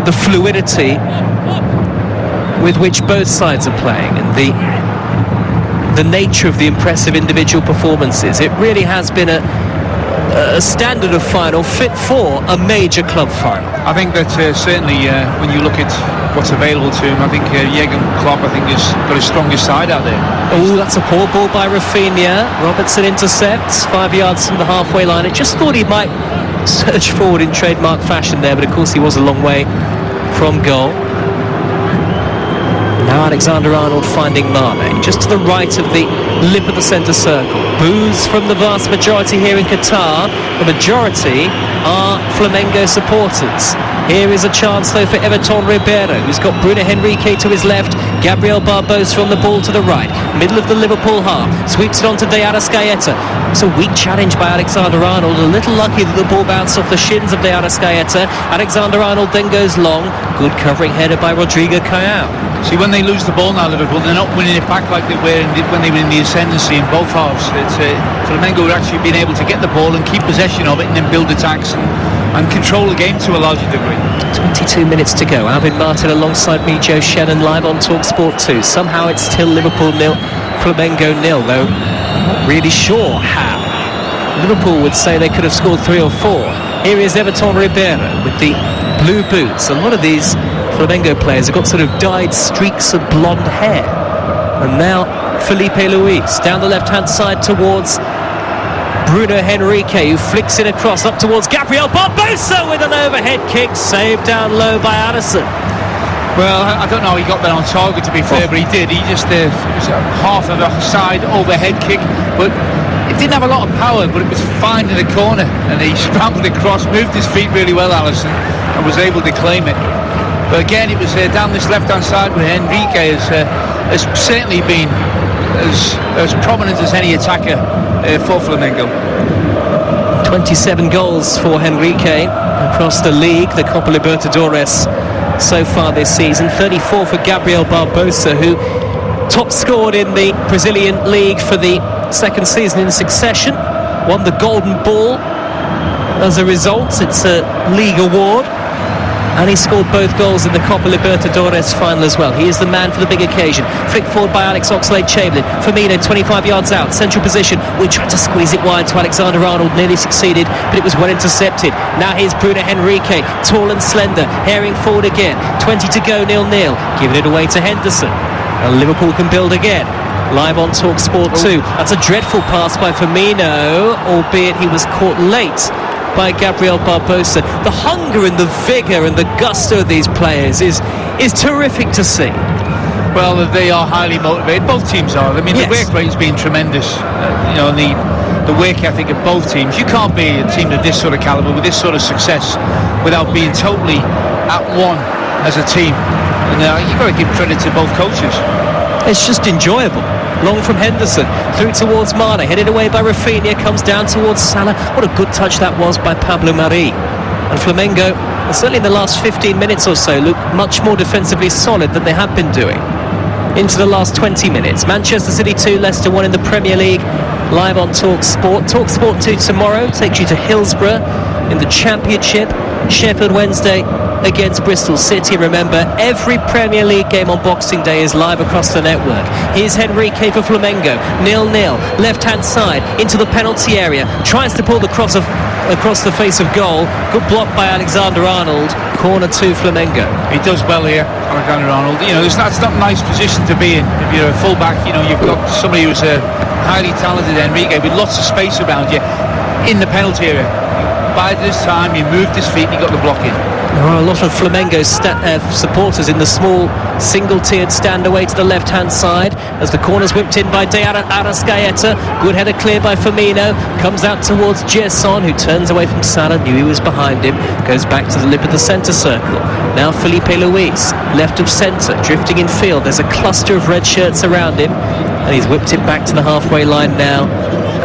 the fluidity with which both sides are playing, and the nature of the impressive individual performances. It really has been a standard of final fit for a major club final. I think that certainly when you look at what's available to him, I think Jurgen Klopp, I think, has got his strongest side out there. Oh, that's a poor ball by Rafinha. Robertson intercepts 5 yards from the halfway line. I just thought he might surge forward in trademark fashion there, but of course he was a long way from goal. Now Alexander-Arnold finding Mane, just to the right of the lip of the centre circle. Boos from the vast majority here in Qatar. The majority are Flamengo supporters. Here is a chance though for Everton Ribeiro, who's got Bruno Henrique to his left, Gabriel Barbosa on the ball to the right. Middle of the Liverpool half, sweeps it on to De Arrascaeta. It's a weak challenge by Alexander-Arnold, a little lucky that the ball bounced off the shins of De Arrascaeta. Alexander-Arnold then goes long, good covering header by Rodrigo Caio. See, when they lose the ball now, Liverpool, they're not winning it back like they were when they were in the ascendancy in both halves. Flamengo are actually being able to get the ball and keep possession of it and then build attacks and control the game to a larger degree. 22 minutes to go. Alvin Martin alongside me, Joe Shannon, live on TalkSport 2. Somehow it's still Liverpool 0, Flamengo 0, though I'm not really sure how. Liverpool would say they could have scored 3 or 4. Here is Everton Ribeiro with the blue boots. A lot of these Flamengo players have got sort of dyed streaks of blonde hair. And now Felipe Luis down the left-hand side towards Bruno Henrique, who flicks it across up towards Gabriel Barbosa with an overhead kick, saved down low by Addison. Well, I don't know how he got that on target, to be fair, but he did. He just was half of a side overhead kick, but it didn't have a lot of power, but it was fine in the corner, and he scrambled across, moved his feet really well, Alisson, and was able to claim it. But again, it was down this left-hand side where Henrique has certainly been as prominent as any attacker for Flamengo. 27 goals for Henrique across the league, the Copa Libertadores so far this season. 34 for Gabriel Barbosa, who top scored in the Brazilian league for the second season in succession. Won the Golden Ball as a result. It's a league award. And he scored both goals in the Copa Libertadores final as well. He is the man for the big occasion. Flicked forward by Alex Oxlade-Chamberlain. Firmino 25 yards out, central position. We tried to squeeze it wide to Alexander-Arnold, nearly succeeded, but it was well intercepted. Now here's Bruno Henrique, tall and slender, herring forward again. 20 to go, 0-0. Giving it away to Henderson. And Liverpool can build again. Live on Talk Sport 2. That's a dreadful pass by Firmino, albeit he was caught late by Gabriel Barbosa. The hunger and the vigour and the gusto of these players is terrific to see. Well, they are highly motivated. Both teams are. I mean, yes. The work rate has been tremendous. The work ethic of both teams. You can't be a team of this sort of calibre with this sort of success without being totally at one as a team. And you've got to give credit to both coaches. It's just enjoyable. Long from Henderson, through towards Mane, headed away by Rafinha, comes down towards Salah. What a good touch that was by Pablo Mari. And Flamengo, certainly in the last 15 minutes or so, look much more defensively solid than they have been doing. Into the last 20 minutes. Manchester City 2, Leicester 1 in the Premier League. Live on Talk Sport. Talk Sport 2 tomorrow takes you to Hillsborough in the Championship. Sheffield Wednesday against Bristol City. Remember, every Premier League game on Boxing Day is live across the network. Here's Henrique for Flamengo. 0-0. Left-hand side into the penalty area. Tries to pull the cross across the face of goal. Good block by Alexander-Arnold. Corner to Flamengo. He does well here, Alexander-Arnold. That's not a nice position to be in. If you're a full-back, you've got somebody who's a highly talented Henrique with lots of space around you in the penalty area. By this time, he moved his feet and he got the block in. There are a lot of Flamengo supporters in the small single-tiered stand away to the left-hand side as the corner's whipped in by De Arrascaeta. Good header cleared by Firmino. Comes out towards Gerson, who turns away from Salah. Knew he was behind him. Goes back to the lip of the centre circle. Now Felipe Luis, left of centre, drifting in field. There's a cluster of red shirts around him. And he's whipped it back to the halfway line now.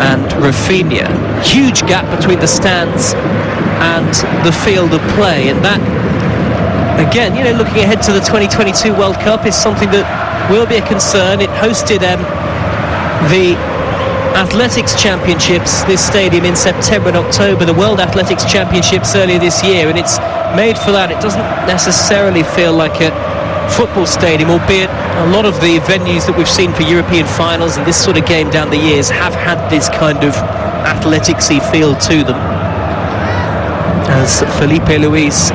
And Rafinha, huge gap between the stands and the field of play, and that again, looking ahead to the 2022 World Cup is something that will be a concern. It hosted the Athletics Championships, this stadium, in September and October, the World Athletics Championships earlier this year, and it's made for that. It doesn't necessarily feel like a football stadium, albeit a lot of the venues that we've seen for European finals and this sort of game down the years have had this kind of athleticsy feel to them. As Felipe Luis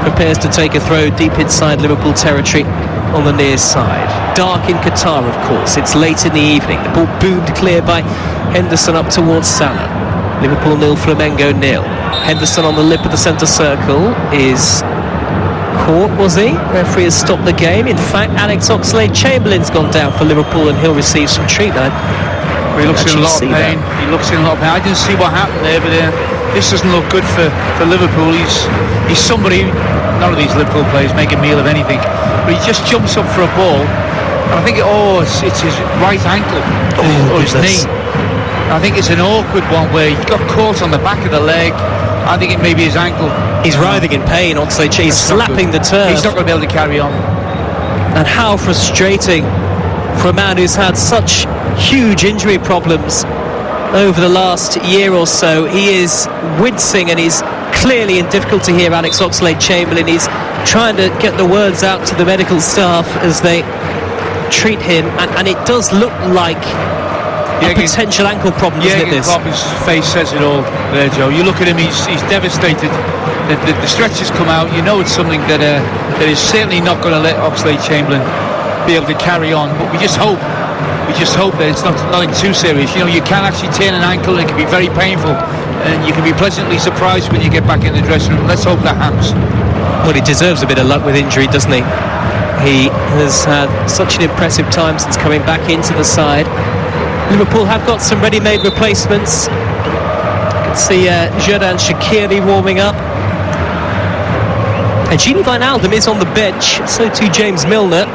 prepares to take a throw deep inside Liverpool territory on the near side. Dark in Qatar, of course. It's late in the evening. The ball boomed clear by Henderson up towards Salah. Liverpool 0, Flamengo 0. Henderson on the lip of the centre circle is caught, was he? Referee has stopped the game. In fact, Alex Oxlade-Chamberlain's gone down for Liverpool and he'll receive some treatment. He looks in a lot of pain. He looks in a lot of pain. I didn't see what happened there, but this doesn't look good for Liverpool. He's somebody, none of these Liverpool players make a meal of anything, but he just jumps up for a ball, and I think it's his right ankle or his knee. I think it's an awkward one where he got caught on the back of the leg. I think it may be his ankle. He's writhing in pain. He's slapping the turf. He's not going to be able to carry on. And how frustrating for a man who's had such huge injury problems over the last year or so. He is wincing and he's clearly in difficulty here, Alex Oxlade-Chamberlain. He's trying to get the words out to the medical staff as they treat him, and it does look like a potential ankle problem, doesn't it, this? Klopp's face says it all there, Joe. You look at him, he's devastated. The stretches come out. You know it's something that is certainly not going to let Oxlade-Chamberlain be able to carry on, but we just hope that it's nothing too serious. You can actually turn an ankle, and it can be very painful, and you can be pleasantly surprised when you get back in the dressing room. Let's hope that happens. Well, he deserves a bit of luck with injury, doesn't he? He has had such an impressive time since coming back into the side. Liverpool have got some ready-made replacements. You can see Xherdan Shaqiri warming up. And Gini Wijnaldum is on the bench, so too James Milner.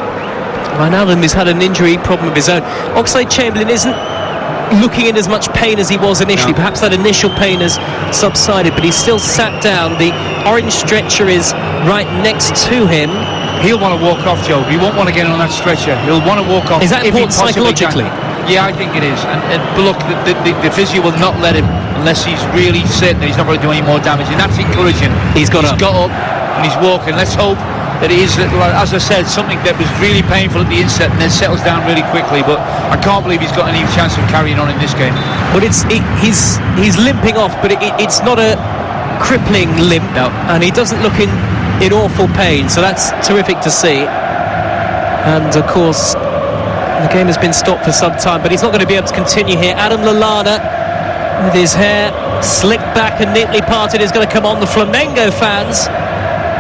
Wijnaldum has had an injury problem of his own. Oxlade-Chamberlain isn't looking in as much pain as he was initially. Perhaps that initial pain has subsided, but he's still sat down. The orange stretcher is right next to him. He'll want to walk off, Joe. He won't want to get on that stretcher. He'll want to walk off. Is that important psychologically? Yeah, I think it is. But look, the physio will not let him unless he's really certain that he's not going to do any more damage, and that's encouraging. He's got up. and he's walking. Let's hope that it is, as I said, something that was really painful at the inset and then settles down really quickly. But I can't believe he's got any chance of carrying on in this game. But he's limping off, but it's not a crippling limp, no. And he doesn't look in awful pain, so that's terrific to see. And of course, the game has been stopped for some time, but he's not going to be able to continue here. Adam Lallana, with his hair slicked back and neatly parted, is going to come on. The Flamengo fans,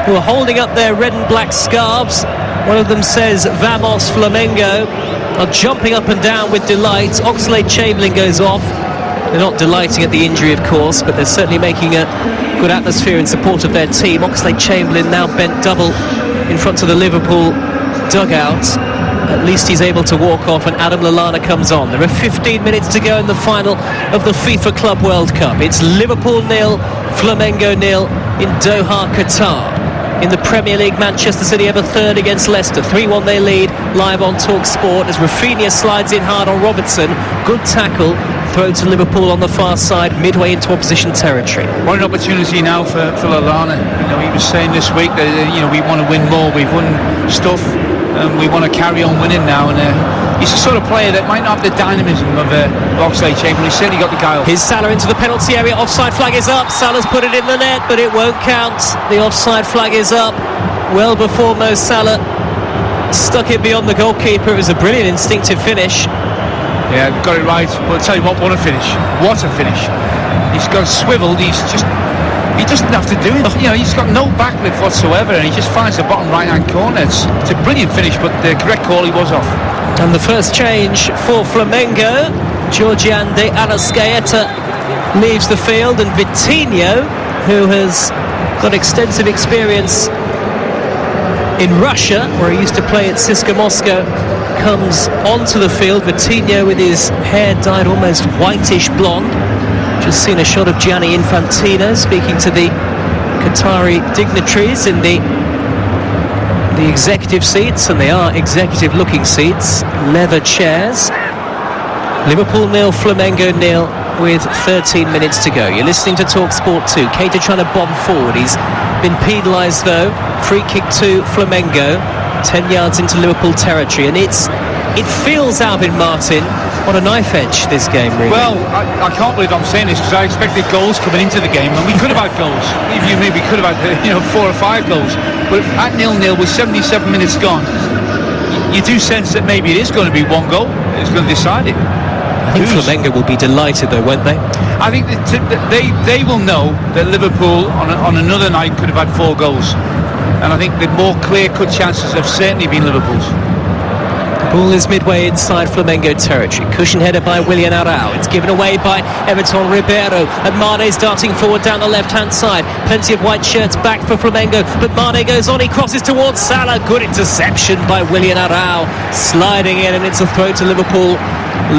who are holding up their red and black scarves, one of them says Vamos Flamengo, are jumping up and down with delight. Oxlade-Chamberlain goes off. They're not delighting at the injury, of course, but they're certainly making a good atmosphere in support of their team. Oxlade-Chamberlain now bent double in front of the Liverpool dugout. At least he's able to walk off, and Adam Lallana comes on. There are 15 minutes to go in the final of the FIFA Club World Cup. It's Liverpool 0, Flamengo 0 in Doha, Qatar. In the Premier League, Manchester City have a third against Leicester. 3-1 they lead, live on Talk Sport, as Rafinha slides in hard on Robertson. Good tackle, throw to Liverpool on the far side, midway into opposition territory. What an opportunity now for Lallana. He was saying this week that we want to win more. We've won stuff, and we want to carry on winning now. And he's the sort of player that might not have the dynamism of Oxlade-Chamberlain. He's certainly got the guile. Here's Salah into the penalty area. Offside flag is up. Salah's put it in the net, but it won't count. The offside flag is up well before Mo Salah stuck it beyond the goalkeeper. It was a brilliant instinctive finish. Yeah, got it right. But I'll tell you what a finish. What a finish. He's got swiveled. He doesn't have to do it. He's got no backlift whatsoever, and he just finds the bottom right-hand corner. It's a brilliant finish, but the correct call, he was off. And the first change for Flamengo, Georgian de Arrascaeta leaves the field, and Vitinho, who has got extensive experience in Russia, where he used to play at CSKA Moscow, comes onto the field. Vitinho with his hair dyed almost whitish blonde. Just seen a shot of Gianni Infantino speaking to the Qatari dignitaries in the executive seats, and they are executive looking seats, leather chairs. Liverpool 0, Flamengo 0 with 13 minutes to go. You're listening to Talk Sport 2. Keita trying to bomb forward. He's been penalised though. Free kick to Flamengo, 10 yards into Liverpool territory, and it feels, Alvin Martin, on a knife edge, this game, really. Well, I can't believe I'm saying this, because I expected goals coming into the game, and we could have had goals. Believe you me, we could have had 4 or 5 goals. But at 0-0 with 77 minutes gone, you do sense that maybe it is going to be one goal. It's going to decide it. I think Flamengo will be delighted though, won't they? I think that they will know that Liverpool on another night could have had 4 goals. And I think the more clear-cut chances have certainly been Liverpool's. Ball is midway inside Flamengo territory. Cushion header by Willian Arau. It's given away by Everton Ribeiro. And Mane's darting forward down the left-hand side. Plenty of white shirts back for Flamengo. But Mane goes on. He crosses towards Salah. Good interception by Willian Arau. Sliding in, and it's a throw to Liverpool.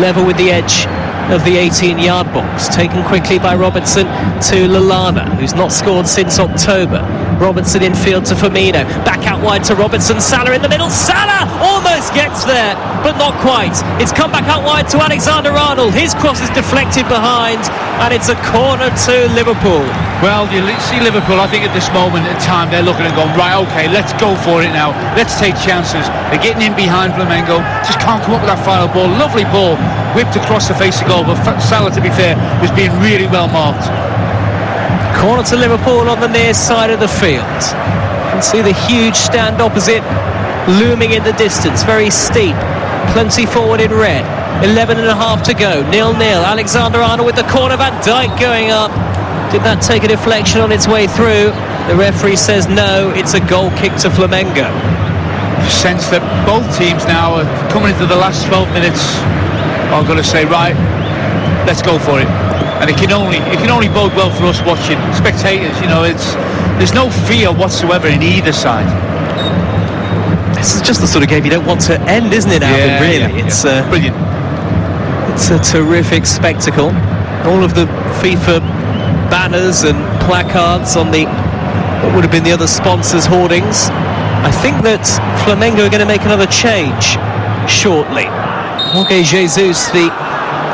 Level with the edge of the 18-yard box. Taken quickly by Robertson to Lallana, who's not scored since October. Robertson infield to Firmino. Back out wide to Robertson. Salah in the middle. Salah almost gets there, but not quite. It's come back out wide to Alexander-Arnold. His cross is deflected behind, and it's a corner to Liverpool. Well, you see Liverpool, I think at this moment in time, they're looking and going, right, OK, let's go for it now. Let's take chances. They're getting in behind Flamengo. Just can't come up with that final ball. Lovely ball. Whipped across the face of goal, but Salah, to be fair, was being really well marked. Corner to Liverpool on the near side of the field. You can see the huge stand opposite looming in the distance, very steep. Plenty forward in red. 11 and a half to go. 0-0. Alexander-Arnold with the corner. Van Dijk going up. Did that take a deflection on its way through? The referee says no, it's a goal kick to Flamengo. Sense that both teams now are coming into the last 12 minutes. I'm going to say, right, let's go for it. And it can only bode well for us watching spectators. There's no fear whatsoever in either side. This is just the sort of game you don't want to end, isn't it, Alvin? Really, it's brilliant. It's a terrific spectacle. All of the FIFA banners and placards on what would have been the other sponsors' hoardings. I think that Flamengo are going to make another change shortly. Jorge Jesus, the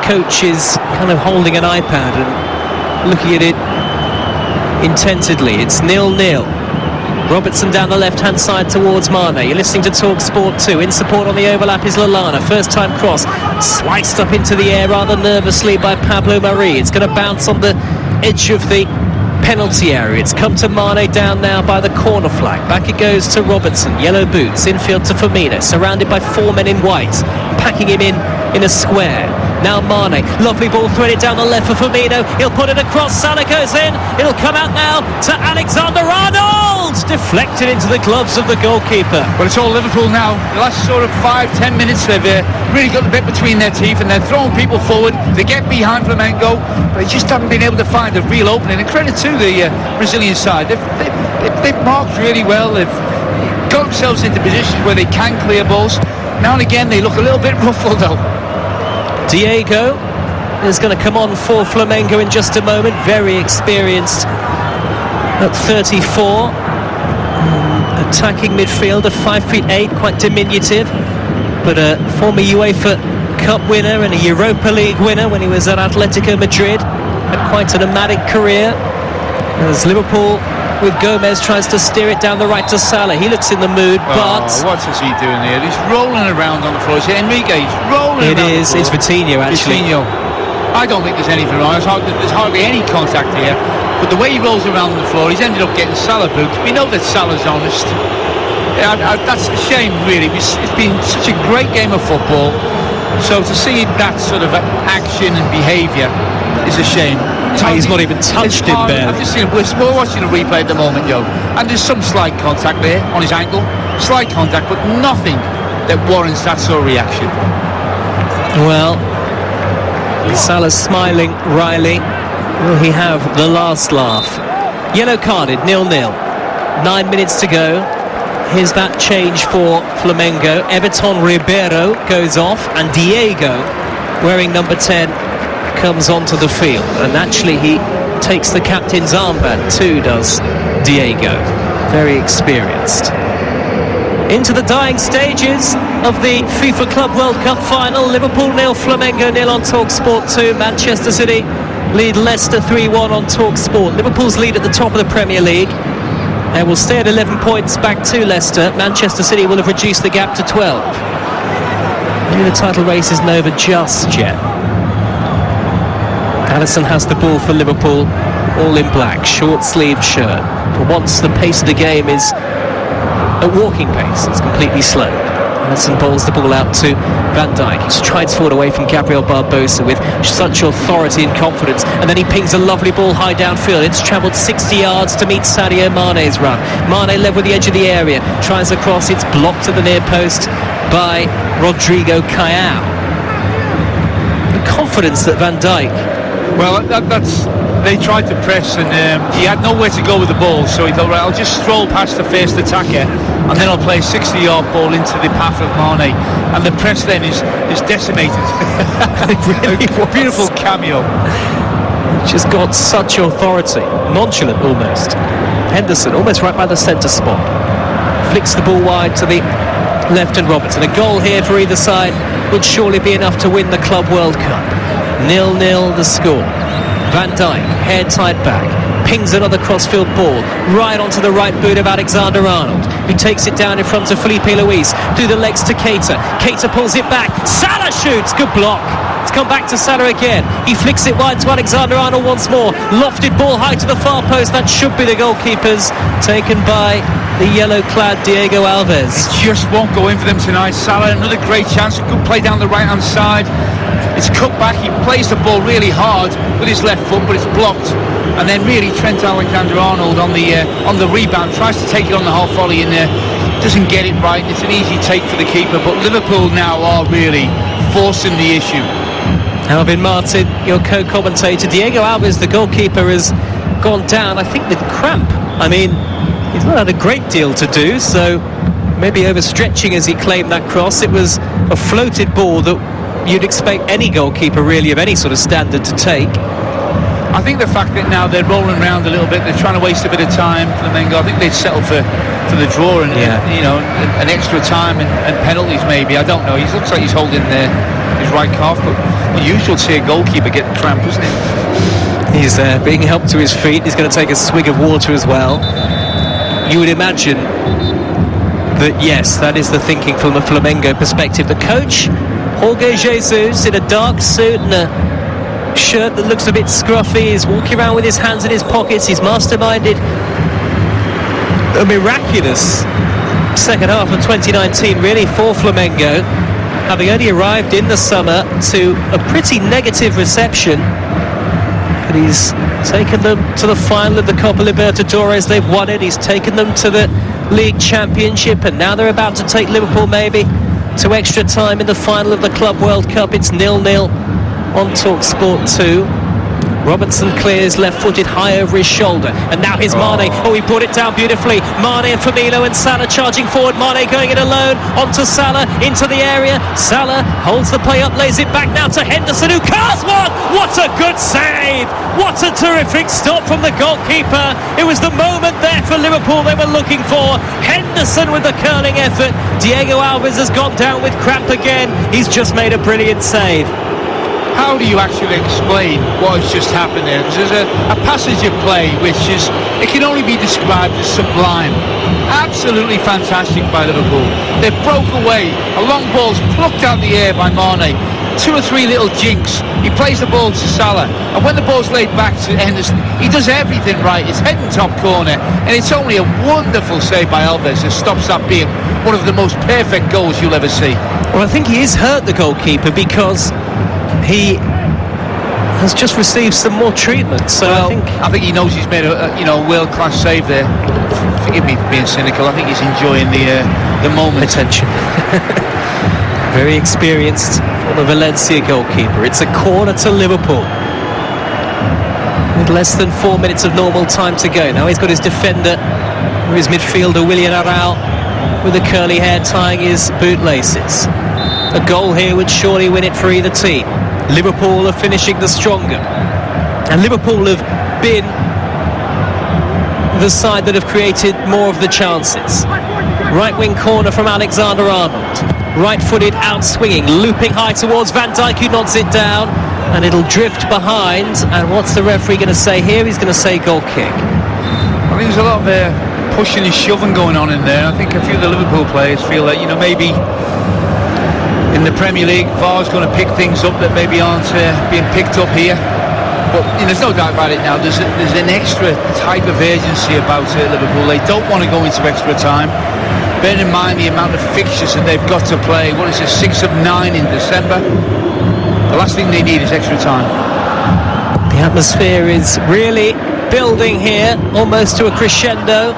coach, is kind of holding an iPad and looking at it intently. It's 0-0. Robertson down the left-hand side towards Mane. You're listening to Talk Sport 2. In support on the overlap is Lallana. First time cross, sliced up into the air rather nervously by Pablo Mari. It's going to bounce on the edge of the penalty area. It's come to Mane down now by the corner flag. Back it goes to Robertson. Yellow boots. Infield to Firmino. Surrounded by 4 men in white. Packing him in a square. Now Mane, lovely ball threaded down the left for Firmino. He'll put it across, Salah goes in. It'll come out now to Alexander-Arnold. Deflected into the gloves of the goalkeeper. Well, it's all Liverpool now. The last sort of 5-10 minutes they've really got the bit between their teeth and they're throwing people forward. They get behind Flamengo, but they just haven't been able to find a real opening. And credit to the Brazilian side. They've marked really well. They've got themselves into positions where they can clear balls. Now and again they look a little bit ruffled though. Diego is going to come on for Flamengo in just a moment. Very experienced at 34. Attacking midfielder, 5'8", quite diminutive. But a former UEFA Cup winner and a Europa League winner when he was at Atletico Madrid. Had quite an nomadic career. As Liverpool with Gomez tries to steer it down the right to Salah. He looks in the mood, but what is he doing here? He's rolling around on the floor. It's Enrique. He's rolling around. It is. It's Vitinho actually. Vitinho. I don't think there's anything wrong. There's hardly any contact here. But the way he rolls around on the floor, he's ended up getting Salah booked. We know that Salah's honest. That's a shame, really. It's been such a great game of football. So to see that sort of action and behaviour is a shame. He's not even touched him there. I've just seen we're watching a replay at the moment, Joe, and there's some slight contact there on his ankle. Slight contact, but nothing that warrants that sort of reaction. Well, Salah's smiling wryly. Will he have the last laugh? Yellow carded, 0-0. 9 minutes to go. Here's that change for Flamengo. Everton Ribeiro goes off, and Diego, wearing number 10, comes onto the field. And actually he takes the captain's armband too, does Diego. Very experienced. Into the dying stages of the FIFA Club World Cup final. Liverpool 0, Flamengo 0 on Talk Sport 2. Manchester City lead Leicester 3-1 on Talk Sport. Liverpool's lead at the top of the Premier League. They will stay at 11 points back to Leicester. Manchester City will have reduced the gap to 12. Maybe the title race isn't over just yet. Alisson has the ball for Liverpool, all in black, short-sleeved shirt. For once, the pace of the game is at walking pace. It's completely slow. Alisson bowls the ball out to Van Dijk. He strides forward away from Gabriel Barbosa with such authority and confidence. And then he pings a lovely ball high downfield. It's travelled 60 yards to meet Sadio Mane's run. Mane led with the edge of the area. Tries across. It's blocked at the near post by Rodrigo Caio. The confidence that Van Dijk... Well, they tried to press and he had nowhere to go with the ball, so he thought, right, I'll just stroll past the first attacker and then I'll play a 60-yard ball into the path of Mane, and the press then is decimated. Really a beautiful cameo. Just got such authority, nonchalant almost. Henderson almost right by the centre spot, flicks the ball wide to the left, and Robertson. A goal here for either side would surely be enough to win the Club World Cup. 0-0 the score. Van Dijk, hair tied back, pings another crossfield ball right onto the right boot of Alexander-Arnold, who takes it down in front of Felipe Luis, through the legs to Keita. Keita pulls it back, Salah shoots, good block. It's come back to Salah again. He flicks it wide to Alexander-Arnold once more. Lofted ball high to the far post. That should be the goalkeeper's, taken by the yellow-clad Diego Alves. It just won't go in for them tonight. Salah, another great chance, a good play down the right-hand side. It's cut back, he plays the ball really hard with his left foot, but it's blocked. And then really Trent Alexander-Arnold on the rebound, tries to take it on the half volley and doesn't get it right. It's an easy take for the keeper, but Liverpool now are really forcing the issue. Alvin Martin, your co-commentator. Diego Alves, the goalkeeper, has gone down, I think, with cramp. I mean, he's not had a great deal to do, so maybe overstretching as he claimed that cross. It was a floated ball that you'd expect any goalkeeper really of any sort of standard to take. I think the fact that now they're rolling around a little bit, they're trying to waste a bit of time. Flamengo, I think they'd settle for the draw and an extra time and penalties maybe. I don't know. He looks like he's holding his right calf, but unusual to see a goalkeeper get cramp, isn't it? He's being helped to his feet. He's going to take a swig of water as well. you would imagine that, yes, that is the thinking from the Flamengo perspective. The coach, Jorge Jesus, in a dark suit and a shirt that looks a bit scruffy, is walking around with his hands in his pockets. He's masterminded a miraculous second half of 2019, really, for Flamengo, having only arrived in the summer to a pretty negative reception. But he's taken them to the final of the Copa Libertadores. They've won it. He's taken them to the League Championship, and now they're about to take Liverpool maybe to extra time in the final of the Club World Cup. It's 0-0 on TalkSport 2. Robertson clears left-footed high over his shoulder, and now here's Mane. Oh, he brought it down beautifully. Mane and Firmino and Salah charging forward. Mane going it alone onto Salah into the area. Salah holds the play up, lays it back now to Henderson, who cars one. What a good save! What a terrific stop from the goalkeeper. It was the moment there for Liverpool they were looking for. Henderson with the curling effort. Diego Alves has gone down with cramp again. He's just made a brilliant save. How do you actually explain what has just happened there? Because there's a passage of play which is, it can only be described as sublime. Absolutely fantastic by Liverpool. They broke away. A long ball's plucked out the air by Mane. 2 or 3 little jinks. He plays the ball to Salah, and when the ball's laid back to Henderson, he does everything right. It's head and top corner, and it's only a wonderful save by Alves that stops that being one of the most perfect goals you'll ever see. Well, I think he is hurt, the goalkeeper, because he has just received some more treatment. So well, I think he knows he's made a world-class save there. Forgive me for being cynical. I think he's enjoying the moment. Attention. Very experienced for the Valencia goalkeeper. It's a corner to Liverpool with less than 4 minutes of normal time to go. Now he's got his defender, or his midfielder, Willian Arrau, with the curly hair tying his bootlaces. A goal here would surely win it for either team. Liverpool are finishing the stronger, and Liverpool have been the side that have created more of the chances. Right wing corner from Alexander-Arnold. Right-footed out swinging, looping high towards Van Dijk, who nods it down, and it'll drift behind. And what's the referee going to say here? He's going to say goal kick. I think there's a lot of pushing and shoving going on in there. I think a few of the Liverpool players feel that, maybe in the Premier League, VAR's going to pick things up that maybe aren't being picked up here. But there's no doubt about it now. There's an extra type of urgency about Liverpool. They don't want to go into extra time. Bear in mind the amount of fixtures that they've got to play. What is it, 6 of 9 in December? The last thing they need is extra time. The atmosphere is really building here, almost to a crescendo.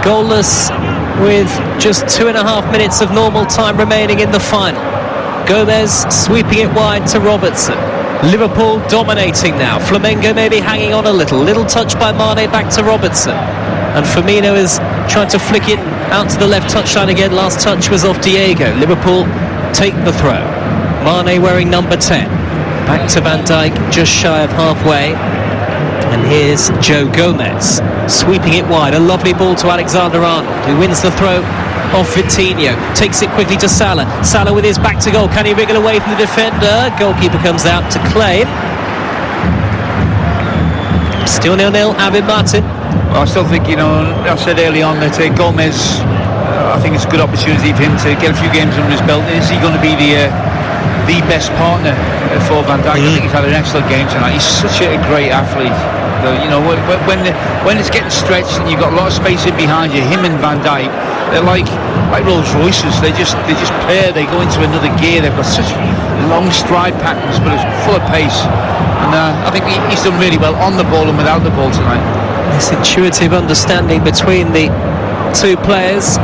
Goalless with just 2.5 minutes of normal time remaining in the final. Gomez sweeping it wide to Robertson. Liverpool dominating now. Flamengo maybe hanging on a little touch by Mane back to Robertson, and Firmino is trying to flick it out to the left touchline again. Last touch was off Diego. Liverpool take the throw. Mane wearing number 10. Back to Van Dijk, just shy of halfway. And here's Joe Gomez sweeping it wide. A lovely ball to Alexander-Arnold, who wins the throw off Vitinho. Takes it quickly to Salah. Salah with his back to goal. Can he wriggle away from the defender? Goalkeeper comes out to claim. Still 0-0, Abid Martin. Well, I still think, I said early on that Gomez, I think it's a good opportunity for him to get a few games under his belt. Is he going to be the best partner for Van Dijk? I think he's had an excellent game tonight. He's such a great athlete. When it's getting stretched and you've got a lot of space in behind you, him and Van Dijk, they're like Rolls Royces. They just pair. They go into another gear. They've got such long stride patterns, but it's full of pace. And I think he's done really well on the ball and without the ball tonight. This intuitive understanding between the two players.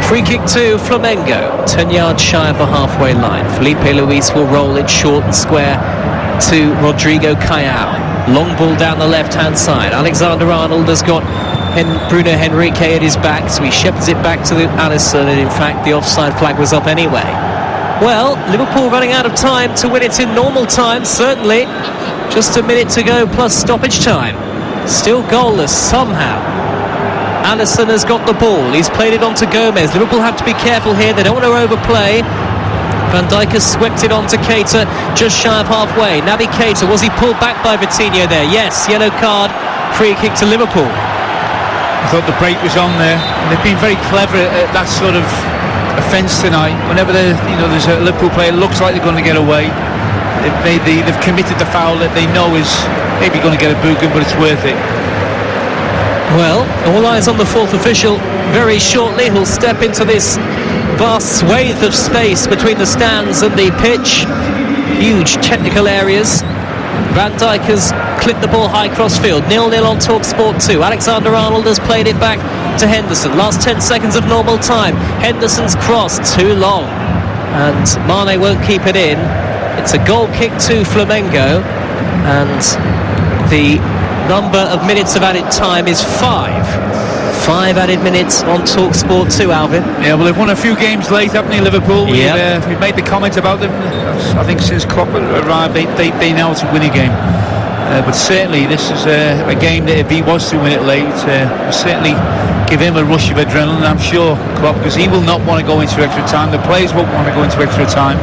Free kick to Flamengo, 10 yards shy of the halfway line. Felipe Luis will roll it short and square to Rodrigo Caio. Long ball down the left-hand side. Alexander-Arnold has got Bruno Henrique at his back, so he shepherds it back to Alisson, and in fact the offside flag was up anyway. Well, Liverpool running out of time to win it in normal time, certainly. Just a minute to go plus stoppage time. Still goalless somehow. Alisson has got the ball. He's played it on to Gomez. Liverpool have to be careful here. They don't want to overplay. Van Dijk has swept it on to Keita, just shy of halfway. Naby Keita, was he pulled back by Vitinho there? Yes, yellow card, free kick to Liverpool. I thought the break was on there, and they've been very clever at that sort of offence tonight. Whenever there's a Liverpool player looks like they're going to get away, they've committed the foul that they know is maybe going to get a booking, but it's worth it. Well, all eyes on the fourth official very shortly. He'll step into this vast swathe of space between the stands and the pitch. Huge technical areas. Van Dijk has clipped the ball high cross field. 0-0 on TalkSport 2. Alexander-Arnold has played it back to Henderson. Last 10 seconds of normal time. Henderson's cross too long, and Mane won't keep it in. It's a goal kick to Flamengo, and the number of minutes of added time is 5 added minutes on TalkSport 2, Alvin. Yeah, well, they've won a few games late, haven't they, Liverpool? Yep. We've made the comment about them. I think since Klopp arrived, they know how to win a game. But certainly this is a game that if he was to win it late, will certainly give him a rush of adrenaline, I'm sure, Klopp, because he will not want to go into extra time. The players won't want to go into extra time.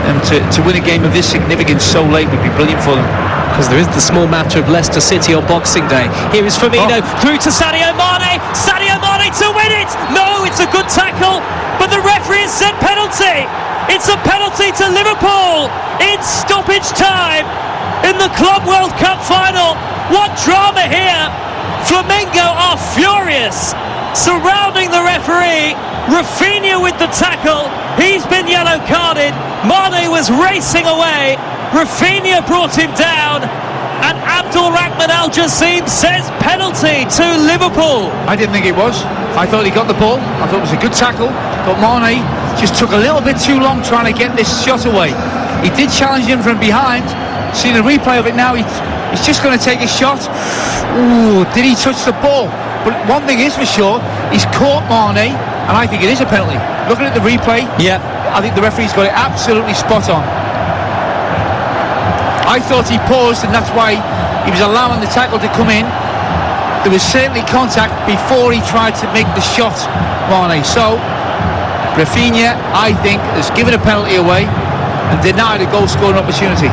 And to win a game of this significance so late would be brilliant for them. Because there is the small matter of Leicester City on Boxing Day. Here is Firmino through to Sadio Mane. Sadio Mane to win it. No, it's a good tackle, but the referee has said penalty. It's a penalty to Liverpool in stoppage time in the Club World Cup final. What drama here. Flamengo are furious, surrounding the referee. Rafinha with the tackle. He's been yellow carded. Mane was racing away. Rafinha brought him down, and Abdulrahman Al Jassim says penalty to Liverpool. I didn't think it was. I thought he got the ball. I thought it was a good tackle, but Mane just took a little bit too long trying to get this shot away. He did challenge him from behind. Seeing a replay of it now, he's just going to take a shot. Ooh, did he touch the ball? But one thing is for sure, he's caught Mane, and I think it is a penalty. Looking at the replay, I think the referee's got it absolutely spot on. I thought he paused, and that's why he was allowing the tackle to come in. There was certainly contact before he tried to make the shot, Mane. So Rafinha, I think, has given a penalty away and denied a goal-scoring opportunity.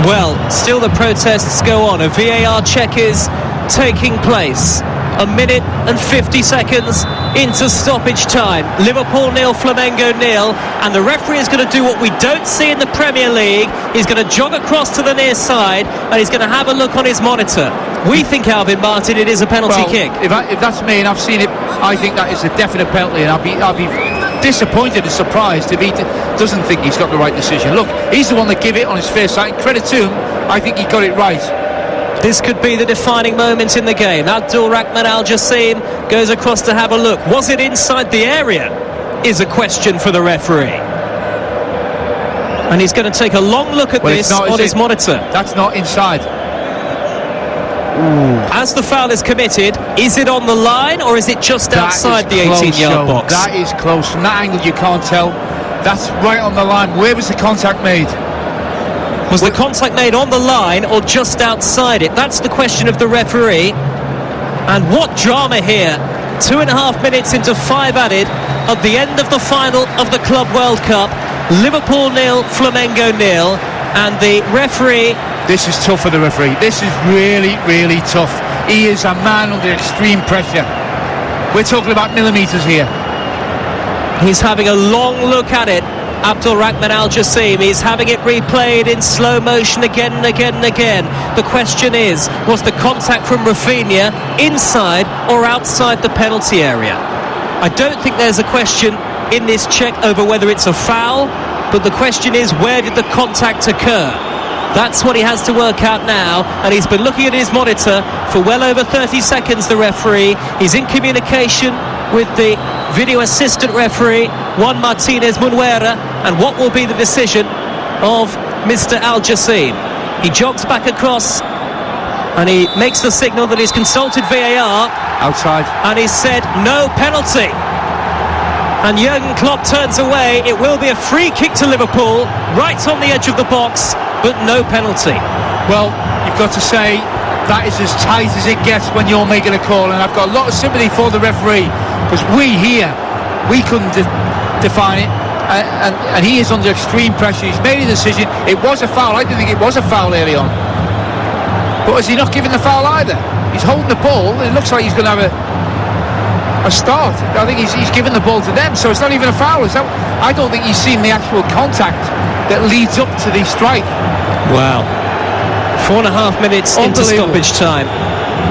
Well, still the protests go on. A VAR check is taking place. A minute and 50 seconds into stoppage time. Liverpool 0, Flamengo 0, and the referee is going to do what we don't see in the Premier League. He's going to jog across to the near side, and he's going to have a look on his monitor. We think, Alvin Martin, it is a penalty kick. If that's me and I've seen it, I think that is a definite penalty, and I'll be disappointed and surprised if he doesn't think he's got the right decision. Look, he's the one that gave it on his first sight. Credit to him, I think he got it right. This could be the defining moment in the game. Abdulrahman Al Jassim goes across to have a look. Was it inside the area? Is a question for the referee. And he's going to take a long look at this on his monitor. That's not inside. As the foul is committed, is it on the line or is it just outside the 18-yard box? That is close. From that angle you can't tell. That's right on the line. Where was the contact made? Was the contact made on the line or just outside it? That's the question of the referee. And what drama here. 2.5 minutes into 5 added at the end of the final of the Club World Cup. Liverpool 0, Flamengo 0. And the referee... This is tough for the referee. This is really, really tough. He is a man under extreme pressure. We're talking about millimetres here. He's having a long look at it. Abdulrahman Al Jassim is having it replayed in slow motion again and again and again. The question is, was the contact from Rafinha inside or outside the penalty area? I don't think there's a question in this check over whether it's a foul, but the question is, where did the contact occur? That's what he has to work out now, and he's been looking at his monitor for well over 30 seconds, the referee. He's in communication with the video assistant referee, Juan Martinez Munera, and what will be the decision of Mr. Al Jassim. He jogs back across and he makes the signal that he's consulted VAR. Outside. And he said no penalty. And Jurgen Klopp turns away. It will be a free kick to Liverpool, right on the edge of the box, but no penalty. Well, you've got to say that is as tight as it gets when you're making a call, and I've got a lot of sympathy for the referee, because we couldn't define it, and he is under extreme pressure. He's made a decision. It was a foul. I didn't think it was a foul early on, But is he not giving the foul either? He's holding the ball. It looks like he's going to have a start. I think he's giving the ball to them, so it's not even a foul. I don't think he's seen the actual contact that leads up to the strike. Wow. 4.5 minutes into stoppage time.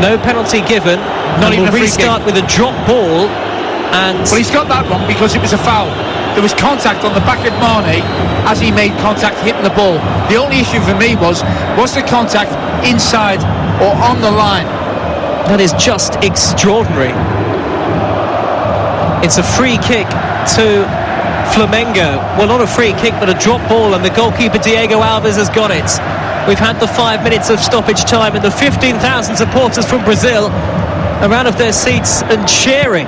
No penalty given. Not even a free restart with a drop ball. Well, he's got that wrong because it was a foul. There was contact on the back of Mane as he made contact hitting the ball. The only issue for me was the contact inside or on the line? That is just extraordinary. It's a free kick to Flamengo. Well, not a free kick, but a drop ball, and the goalkeeper Diego Alves has got it. We've had the 5 minutes of stoppage time, and the 15,000 supporters from Brazil are out of their seats and cheering.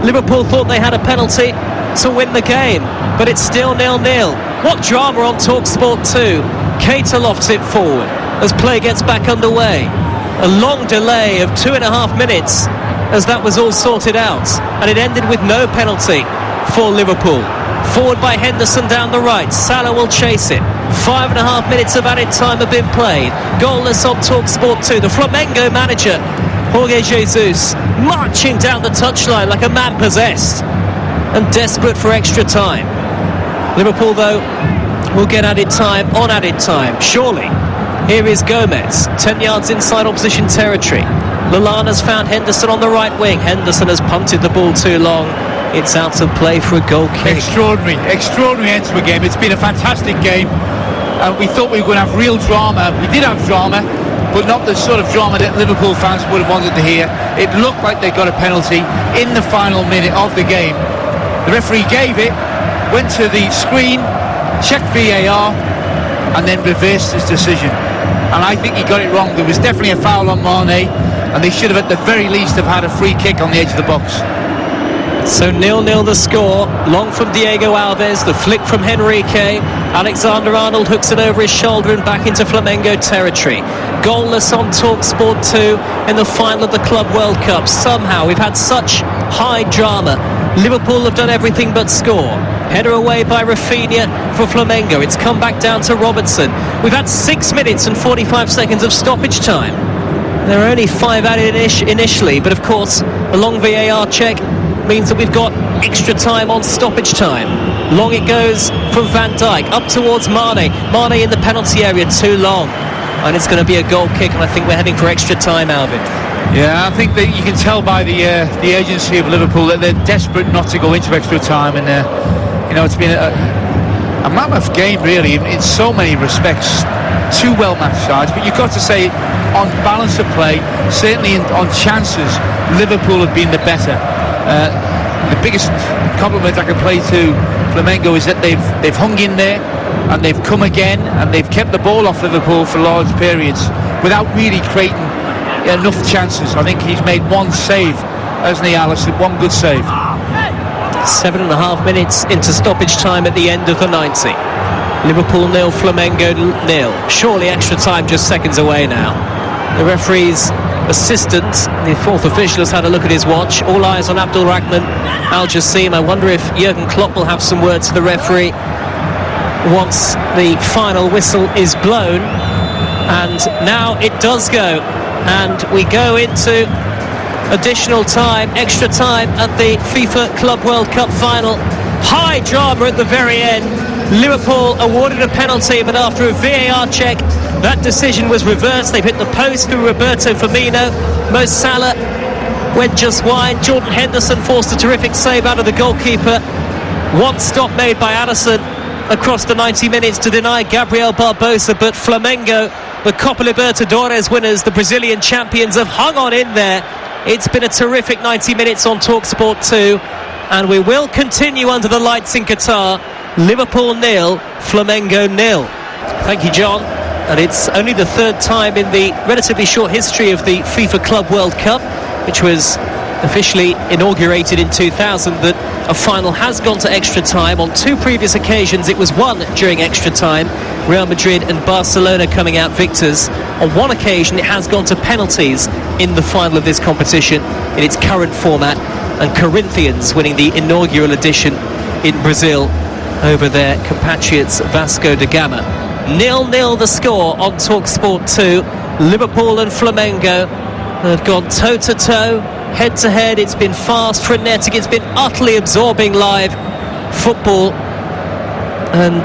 Liverpool thought they had a penalty to win the game, but it's still 0-0. What drama on TalkSport 2. Keita lofts it forward as play gets back underway. A long delay of 2.5 minutes as that was all sorted out, and it ended with no penalty for Liverpool. Forward by Henderson down the right. Salah will chase it. 5.5 minutes of added time have been played. Goalless on TalkSport 2. The Flamengo manager Jorge Jesus marching down the touchline like a man possessed and desperate for extra time. Liverpool, though, will get added time on added time, surely. Here is Gomez, 10 yards inside opposition territory. Lallana's found Henderson on the right wing. Henderson has punted the ball too long. It's out of play for a goal kick. Extraordinary end to a game. It's been a fantastic game. We thought we were going to have real drama. We did have drama, but not the sort of drama that Liverpool fans would have wanted to hear. It looked like they got a penalty in the final minute of the game. The referee gave it, went to the screen, checked VAR, and then reversed his decision. And I think he got it wrong. There was definitely a foul on Mane, and they should have at the very least have had a free kick on the edge of the box. So 0-0 the score. Long from Diego Alves, the flick from Henrique. Alexander-Arnold hooks it over his shoulder and back into Flamengo territory. Goalless on TalkSport 2 in the final of the Club World Cup. Somehow we've had such high drama. Liverpool have done everything but score. Header away by Rafinha for Flamengo. It's come back down to Robertson. We've had 6 minutes and 45 seconds of stoppage time. There are only 5 added initially, but of course a long VAR check means that we've got extra time on stoppage time. Long it goes from Van Dijk up towards Mane. Mane in the penalty area, too long, and it's going to be a goal kick, and I think we're heading for extra time, Alvin. Yeah, I think that you can tell by the agency of Liverpool that they're desperate not to go into extra time, and it's been a mammoth game really in so many respects. Two well-matched sides, but you've got to say on balance of play, certainly on chances, Liverpool have been the better. The biggest compliment I can play to Flamengo is that they've hung in there and they've come again and they've kept the ball off Liverpool for large periods without really creating enough chances. I think he's made one save, hasn't he, Alisson? One good save. 7.5 minutes into stoppage time at the end of the 90. Liverpool 0, Flamengo 0. Surely extra time just seconds away now. The referee's assistant, the fourth official, has had a look at his watch. All eyes on Abdulrahman Al Jassim. I wonder if Jurgen Klopp will have some words to the referee once the final whistle is blown. And now it does go, and we go into additional time, extra time at the FIFA Club World Cup final. High drama at the very end. Liverpool awarded a penalty, but after a VAR check, that decision was reversed. They've hit the post through Roberto Firmino. Mo Salah went just wide. Jordan Henderson forced a terrific save out of the goalkeeper. One stop made by Addison across the 90 minutes to deny Gabriel Barbosa, but Flamengo, the Copa Libertadores winners, the Brazilian champions, have hung on in there. It's been a terrific 90 minutes on TalkSport 2, and we will continue under the lights in Qatar. Liverpool 0, Flamengo 0. Thank you, John. And it's only the third time in the relatively short history of the FIFA Club World Cup, which was officially inaugurated in 2000, that a final has gone to extra time. On 2 previous occasions it was won during extra time, Real Madrid and Barcelona coming out victors. On one occasion it has gone to penalties in the final of this competition in its current format, and Corinthians winning the inaugural edition in Brazil over their compatriots Vasco da Gama. 0-0 the score on TalkSport 2. Liverpool and Flamengo have gone toe-to-toe, head-to-head. It's been fast, frenetic. It's been utterly absorbing live football. And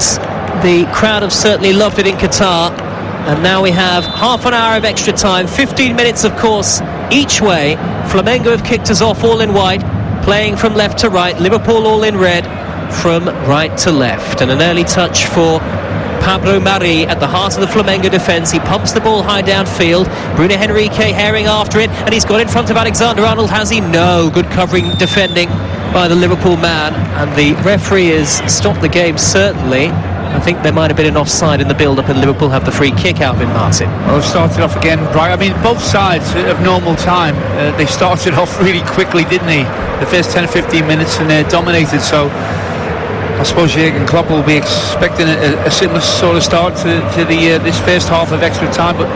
the crowd have certainly loved it in Qatar. And now we have half an hour of extra time, 15 minutes, of course, each way. Flamengo have kicked us off all in white, playing from left to right. Liverpool all in red, from right to left. And an early touch for Pablo Mari at the heart of the Flamengo defence. He pumps the ball high downfield. Bruno Henrique herring after it, and he's got in front of Alexander-Arnold. Has he? No. Good covering, defending by the Liverpool man. And the referee has stopped the game, certainly. I think there might have been an offside in the build-up, and Liverpool have the free kick, Alvin Martin. Well, it started off again, right? I mean, both sides of normal time, they started off really quickly, didn't they? The first 10 or 15 minutes, and they're dominated. So I suppose Jurgen Klopp will be expecting a similar sort of start to this first half of extra time, but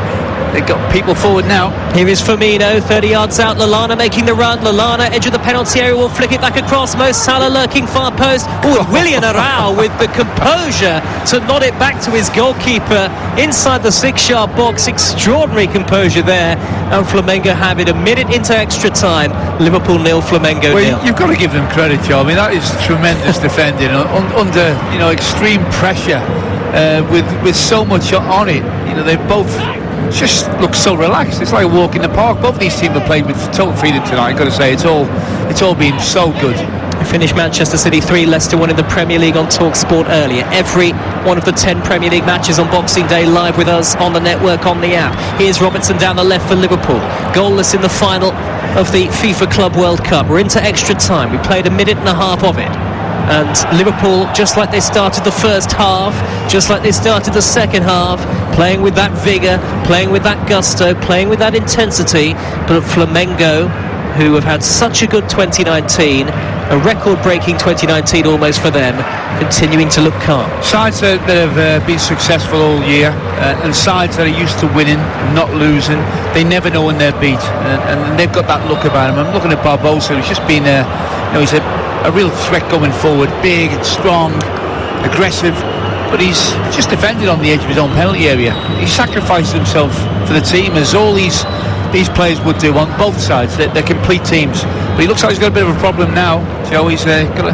they've got people forward now. Here is Firmino, 30 yards out. Lallana making the run. Lallana, edge of the penalty area, will flick it back across. Mo Salah lurking far post. Oh, Willian Arao with the composure to nod it back to his goalkeeper inside the 6-yard box. Extraordinary composure there. And Flamengo have it a minute into extra time. Liverpool 0, Flamengo 0. You've got to give them credit, Joe. I mean, that is tremendous defending under extreme pressure with so much on it. They both just look so relaxed. It's like a walk in the park. Both these teams have played with total freedom tonight. I've got to say, it's all been so good. We finished Manchester City 3, Leicester 1 in the Premier League on TalkSport earlier. Every one of the 10 Premier League matches on Boxing Day live with us on the network, on the app. Here's Robertson down the left for Liverpool. Goalless in the final of the FIFA Club World Cup. We're into extra time. We played a minute and a half of it. And Liverpool, just like they started the first half, just like they started the second half, playing with that vigour, playing with that gusto, playing with that intensity. But Flamengo, who have had such a good 2019, a record-breaking 2019 almost for them, continuing to look calm. Sides that have been successful all year, and sides that are used to winning, not losing, they never know when they're beat, and they've got that look about him. I'm looking at Barbosa, who's just been he's a real threat going forward, big and strong, aggressive, but he's just defended on the edge of his own penalty area. He sacrificed himself for the team, as all these players would do on both sides. They're complete teams. But he looks like he's got a bit of a problem now, Joe. He's got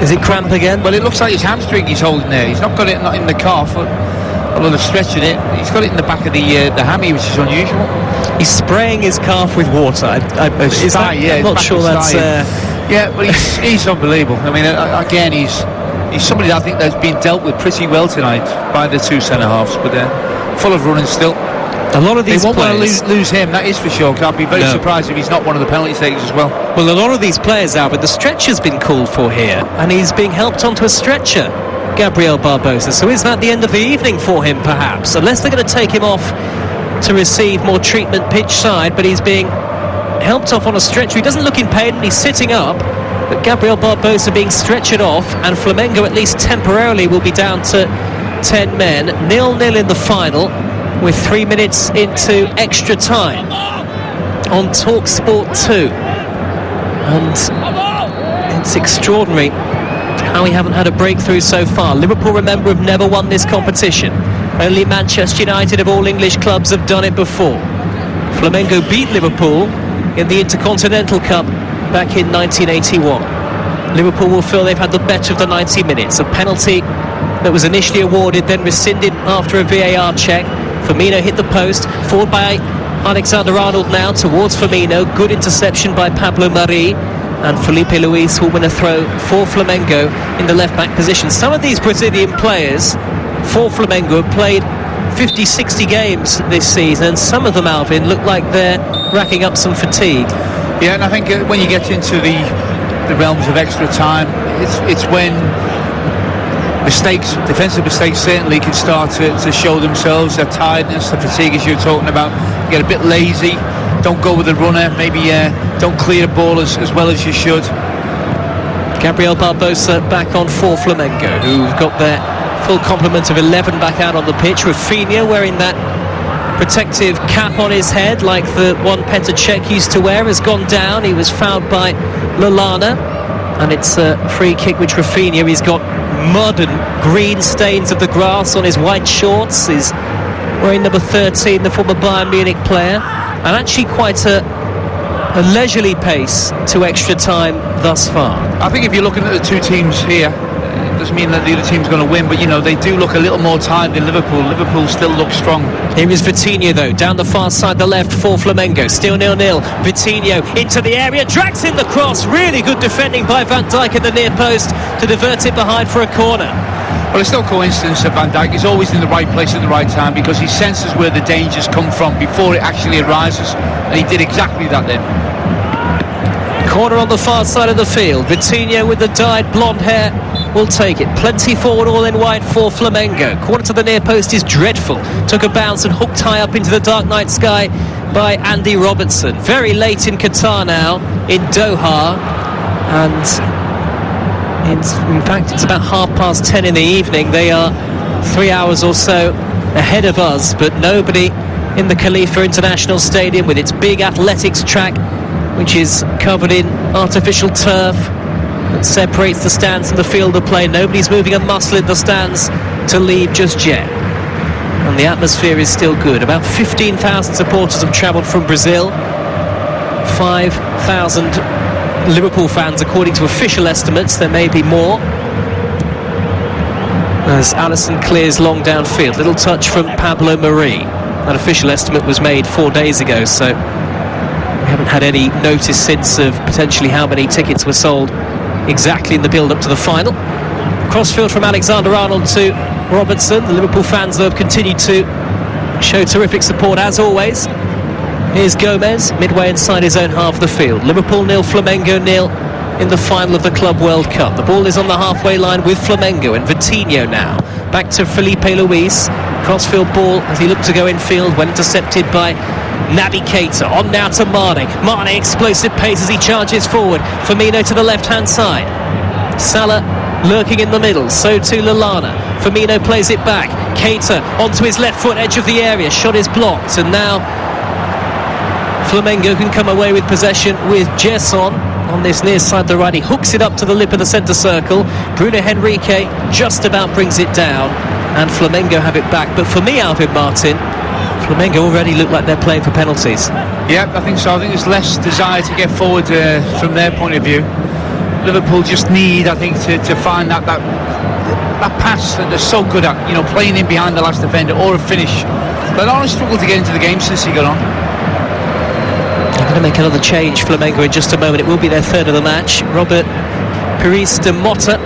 Is it cramp again? Well, it looks like his hamstring he's holding there. He's not got it in the calf, although they're stretching it. He's got it in the back of the hammy, which is unusual. He's spraying his calf with water. I'm not sure that's... Yeah, but he's unbelievable. I mean, again, he's somebody that I think that's been dealt with pretty well tonight by the two centre-halves, but full of running still. A lot of these they won't players want to lose him, that is for sure, because I'd be very surprised if he's not one of the penalty takers as well. Well, a lot of these players, Albert, the stretcher's been called for here, and he's being helped onto a stretcher, Gabriel Barbosa. So is that the end of the evening for him, perhaps? Unless they're going to take him off to receive more treatment pitch side, but he's being helped off on a stretcher. He doesn't look in pain, and he's sitting up, but Gabriel Barbosa being stretchered off, and Flamengo at least temporarily will be down to 10 men. 0-0 in the final, with 3 minutes into extra time on TalkSport 2. And it's extraordinary how we haven't had a breakthrough so far. Liverpool, remember, have never won this competition. Only Manchester United of all English clubs have done it before. Flamengo beat Liverpool in the Intercontinental Cup back in 1981. Liverpool will feel they've had the better of the 90 minutes. A penalty that was initially awarded, then rescinded after a VAR check. Firmino hit the post, forward by Alexander-Arnold now towards Firmino. Good interception by Pablo Mari, and Felipe Luis will win a throw for Flamengo in the left-back position. Some of these Brazilian players for Flamengo have played 50-60 games this season, and some of them, Alvin, look like they're racking up some fatigue. Yeah, and I think when you get into the realms of extra time, it's when defensive mistakes certainly can start to show themselves. Their tiredness, the fatigue, as you're talking about. You get a bit lazy, don't go with the runner, maybe don't clear the ball as well as you should. Gabriel Barbosa back on for Flamengo, who've got their full complement of 11 back out on the pitch. Rafinha wearing that protective cap on his head like the one Petr Cech used to wear has gone down. He was fouled by Lallana, and it's a free kick which Rafinha, he's got mud and green stains of the grass on his white shorts, his wearing number 13, the former Bayern Munich player, and actually quite a leisurely pace to extra time thus far. I think if you're looking at the two teams here, it doesn't mean that the other team's going to win, but they do look a little more tired than Liverpool. Liverpool still looks strong. Here is Vitinho though, down the far side, the left for Flamengo, still 0-0. Vitinho into the area, drags in the cross, really good defending by Van Dijk at the near post to divert it behind for a corner. Well, it's no coincidence that Van Dijk is always in the right place at the right time, because he senses where the dangers come from before it actually arises, and he did exactly that then. Corner on the far side of the field. Vitinho with the dyed blonde hair will take it. Plenty forward, all in white for Flamengo. Corner to the near post is dreadful. Took a bounce and hooked high up into the dark night sky by Andy Robertson. Very late in Qatar now, in Doha, and in fact it's about 10:30 in the evening. They are 3 hours or so ahead of us, but nobody in the Khalifa International Stadium with its big athletics track, which is covered in artificial turf that separates the stands from the field of play. Nobody's moving a muscle in the stands to leave just yet, and the atmosphere is still good. About 15,000 supporters have travelled from Brazil. 5,000 Liverpool fans according to official estimates. There may be more, as Alisson clears long downfield. Little touch from Pablo Mari. That official estimate was made 4 days ago, so we haven't had any notice since of potentially how many tickets were sold exactly in the build-up to the final. Crossfield from Alexander-Arnold to Robertson. The Liverpool fans, though, have continued to show terrific support as always. Here's Gomez, midway inside his own half of the field. Liverpool 0, Flamengo 0 in the final of the Club World Cup. The ball is on the halfway line with Flamengo, and Vitinho now. Back to Felipe Luis. Crossfield ball as he looked to go infield, when intercepted by Naby Keita. On now to Mane. Mane, explosive pace as he charges forward. Firmino to the left-hand side. Salah lurking in the middle, so too Lallana. Firmino plays it back. Keita onto his left foot, edge of the area. Shot is blocked, and now Flamengo can come away with possession with Gerson on this near side the right. He hooks it up to the lip of the centre circle. Bruno Henrique just about brings it down, and Flamengo have it back. But for me, Alvin Martin, Flamengo already look like they're playing for penalties. Yeah, I think so. I think there's less desire to get forward from their point of view. Liverpool just need, I think, to find that pass that they're so good at, playing in behind the last defender, or a finish. But Arnold struggled to get into the game since he got on. They're going to make another change, Flamengo, in just a moment. It will be their third of the match. Robert Pires de Mota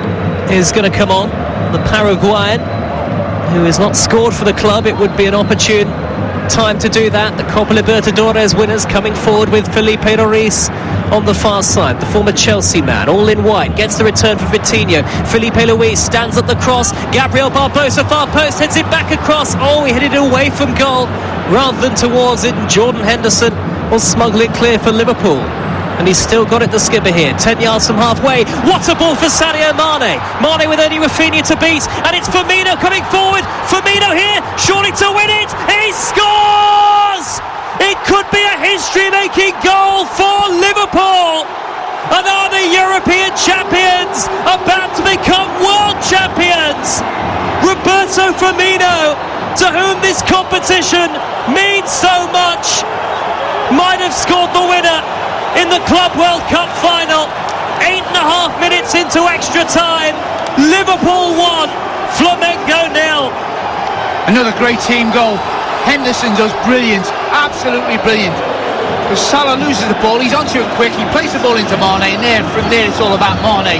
is going to come on, the Paraguayan, who has not scored for the club. It would be an opportune time to do that. The Copa Libertadores winners coming forward with Felipe Luis on the far side, the former Chelsea man, all in white, gets the return for Vitinho. Felipe Luis stands at the cross. Gabriel Barbosa, far post, heads it back across. Oh, he headed it away from goal rather than towards it, and Jordan Henderson will smuggle it clear for Liverpool. And he's still got it, the skipper here, 10 yards from halfway. What a ball for Sadio Mane. Mane with only Rafinha to beat, and it's Firmino coming forward. Firmino here, surely to win it. He scores! It could be a history-making goal for Liverpool. And are the European champions about to become world champions? Roberto Firmino, to whom this competition means so much, might have scored the winner in the Club World Cup final. 8.5 minutes into extra time. Liverpool 1, Flamengo 0. Another great team goal. Henderson does brilliant, absolutely brilliant. Because Salah loses the ball, he's onto it quick, he plays the ball into Mane, and from there it's all about Mane.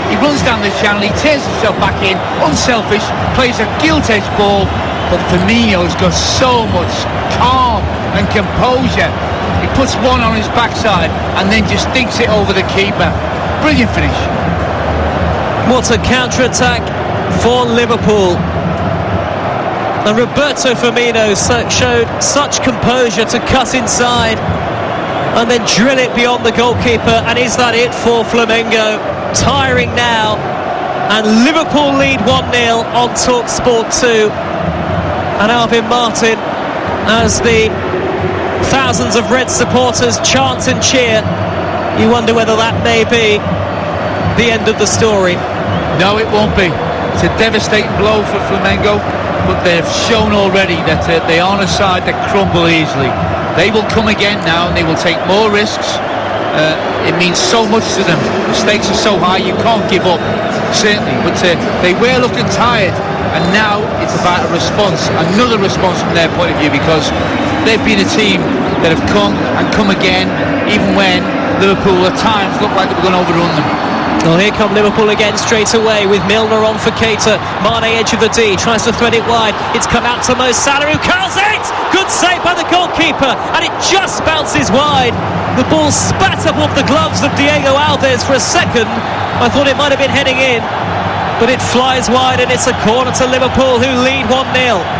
He runs down the channel, he tears himself back in, unselfish, plays a gilt-edged ball, but Firmino's got so much calm and composure. He puts one on his backside and then just dinks it over the keeper. Brilliant finish. What a counter-attack for Liverpool. And Roberto Firmino showed such composure to cut inside and then drill it beyond the goalkeeper. And is that it for Flamengo? Tiring now, and Liverpool lead 1-0 on TalkSport 2. And Alvin Martin, as the thousands of Red supporters chant and cheer, you wonder whether that may be the end of the story. No, it won't be. It's a devastating blow for Flamengo, but they've shown already that they aren't a side that crumble easily. They will come again now, and they will take more risks. It means so much to them. The stakes are so high, you can't give up, certainly. But they were looking tired, and now it's about a response, another response from their point of view, because they've been a team that have come and come again, even when Liverpool at times looked like they were going to overrun them. Well, here come Liverpool again straight away with Milner on for Keita. Mane edge of the D, tries to thread it wide. It's come out to Mo Salah, who curls it! Good save by the goalkeeper, and it just bounces wide. The ball spat up off the gloves of Diego Alves for a second. I thought it might have been heading in, but it flies wide, and it's a corner to Liverpool, who lead 1-0.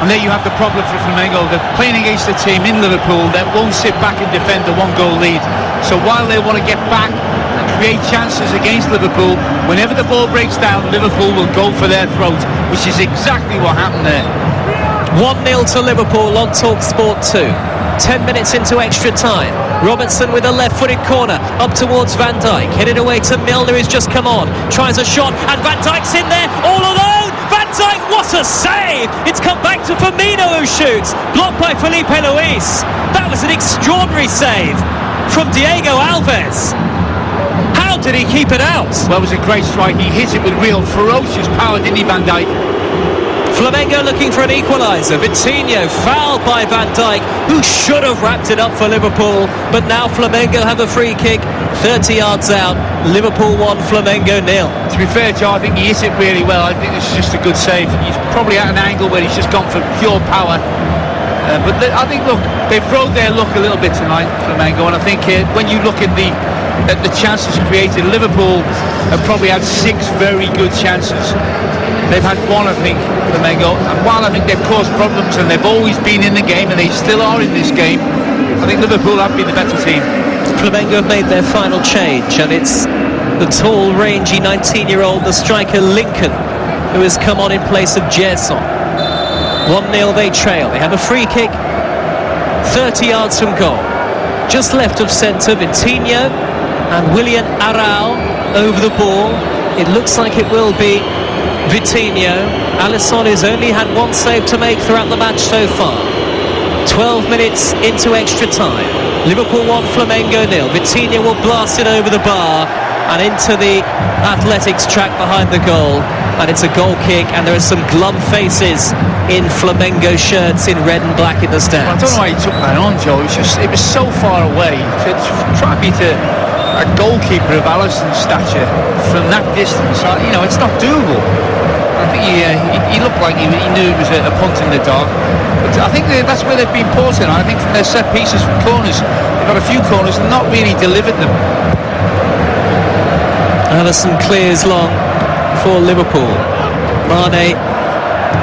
And there you have the problem for Flamengo. They're playing against a team in Liverpool that won't sit back and defend a one-goal lead. So while they want to get back and create chances against Liverpool, whenever the ball breaks down, Liverpool will go for their throat, which is exactly what happened there. 1-0 to Liverpool on TalkSport 2. 10 minutes into extra time. Robertson with a left-footed corner up towards Van Dijk, headed away to Milner, who's just come on, tries a shot, and Van Dijk's in there all alone. Van Dijk, what a save! It's come back to Firmino, who shoots, blocked by Felipe Luis. That was an extraordinary save from Diego Alves. How did he keep it out? Well, it was a great strike. He hit it with real ferocious power, didn't he, Van Dijk? Flamengo looking for an equaliser. Vitinho fouled by Van Dijk, who should have wrapped it up for Liverpool, but now Flamengo have a free kick 30 yards out. Liverpool 1, Flamengo 0. To be fair, Joe, I think he hit it really well. I think this is just a good save. He's probably at an angle where he's just gone for pure power. But I think, look, they've rode their luck a little bit tonight, Flamengo, and I think when you look at the chances created, Liverpool have probably had 6 very good chances. They've had 1, I think, Flamengo, and while I think they've caused problems and they've always been in the game, and they still are in this game, I think Liverpool have been the better team. Flamengo have made their final change, and it's the tall, rangy 19-year-old, the striker Lincoln, who has come on in place of Gerson. 1-0 they trail. They have a free kick 30 yards from goal. Just left of centre, Vitinho and William Arau over the ball. It looks like it will be Vitinho. Alisson has only had 1 save to make throughout the match so far. 12 minutes into extra time. Liverpool 1, Flamengo 0. Vitinho will blast it over the bar and into the athletics track behind the goal, and it's a goal kick, and there are some glum faces in Flamengo shirts in red and black in the stands. I don't know why he took that on, Joe. It was so far away to try and beat a goalkeeper of Alisson's stature from that distance. You know, it's not doable. I think he looked like he knew it was a punt in the dark. But I think that's where they've been poor tonight. I think from their set pieces from corners, they've got a few corners and not really delivered them. Alisson clears long for Liverpool. Mane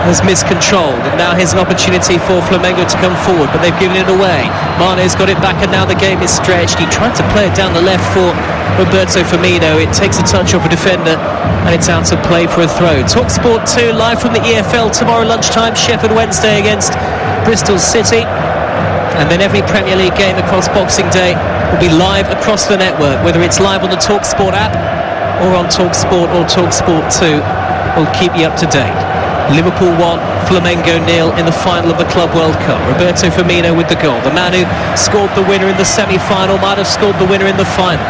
has miscontrolled, and now here's an opportunity for Flamengo to come forward, but they've given it away. Mane's got it back, and now the game is stretched. He tried to play it down the left for Roberto Firmino. It takes a touch off a defender, and it's out of play for a throw. TalkSport 2 live from the EFL tomorrow lunchtime. Sheffield Wednesday against Bristol City, and then every Premier League game across Boxing Day will be live across the network, whether it's live on the TalkSport app or on TalkSport or TalkSport 2. We'll keep you up to date. Liverpool 1, Flamengo 0 in the final of the Club World Cup. Roberto Firmino with the goal. The man who scored the winner in the semi-final might have scored the winner in the final,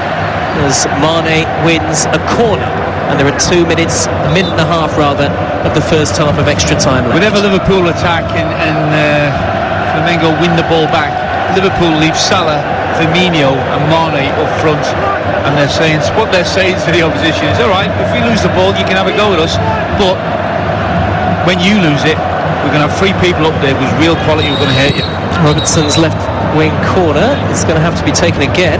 as Mane wins a corner, and there are 2 minutes, a minute and a half rather, of the first half of extra time left. Whenever Liverpool attack and Flamengo win the ball back, Liverpool leave Salah, Firmino and Mane up front, and what they're saying to the opposition is, all right, if we lose the ball you can have a go at us, but when you lose it, we're going to have 3 people up there with real quality who are going to hurt you. Robertson's left wing corner is going to have to be taken again.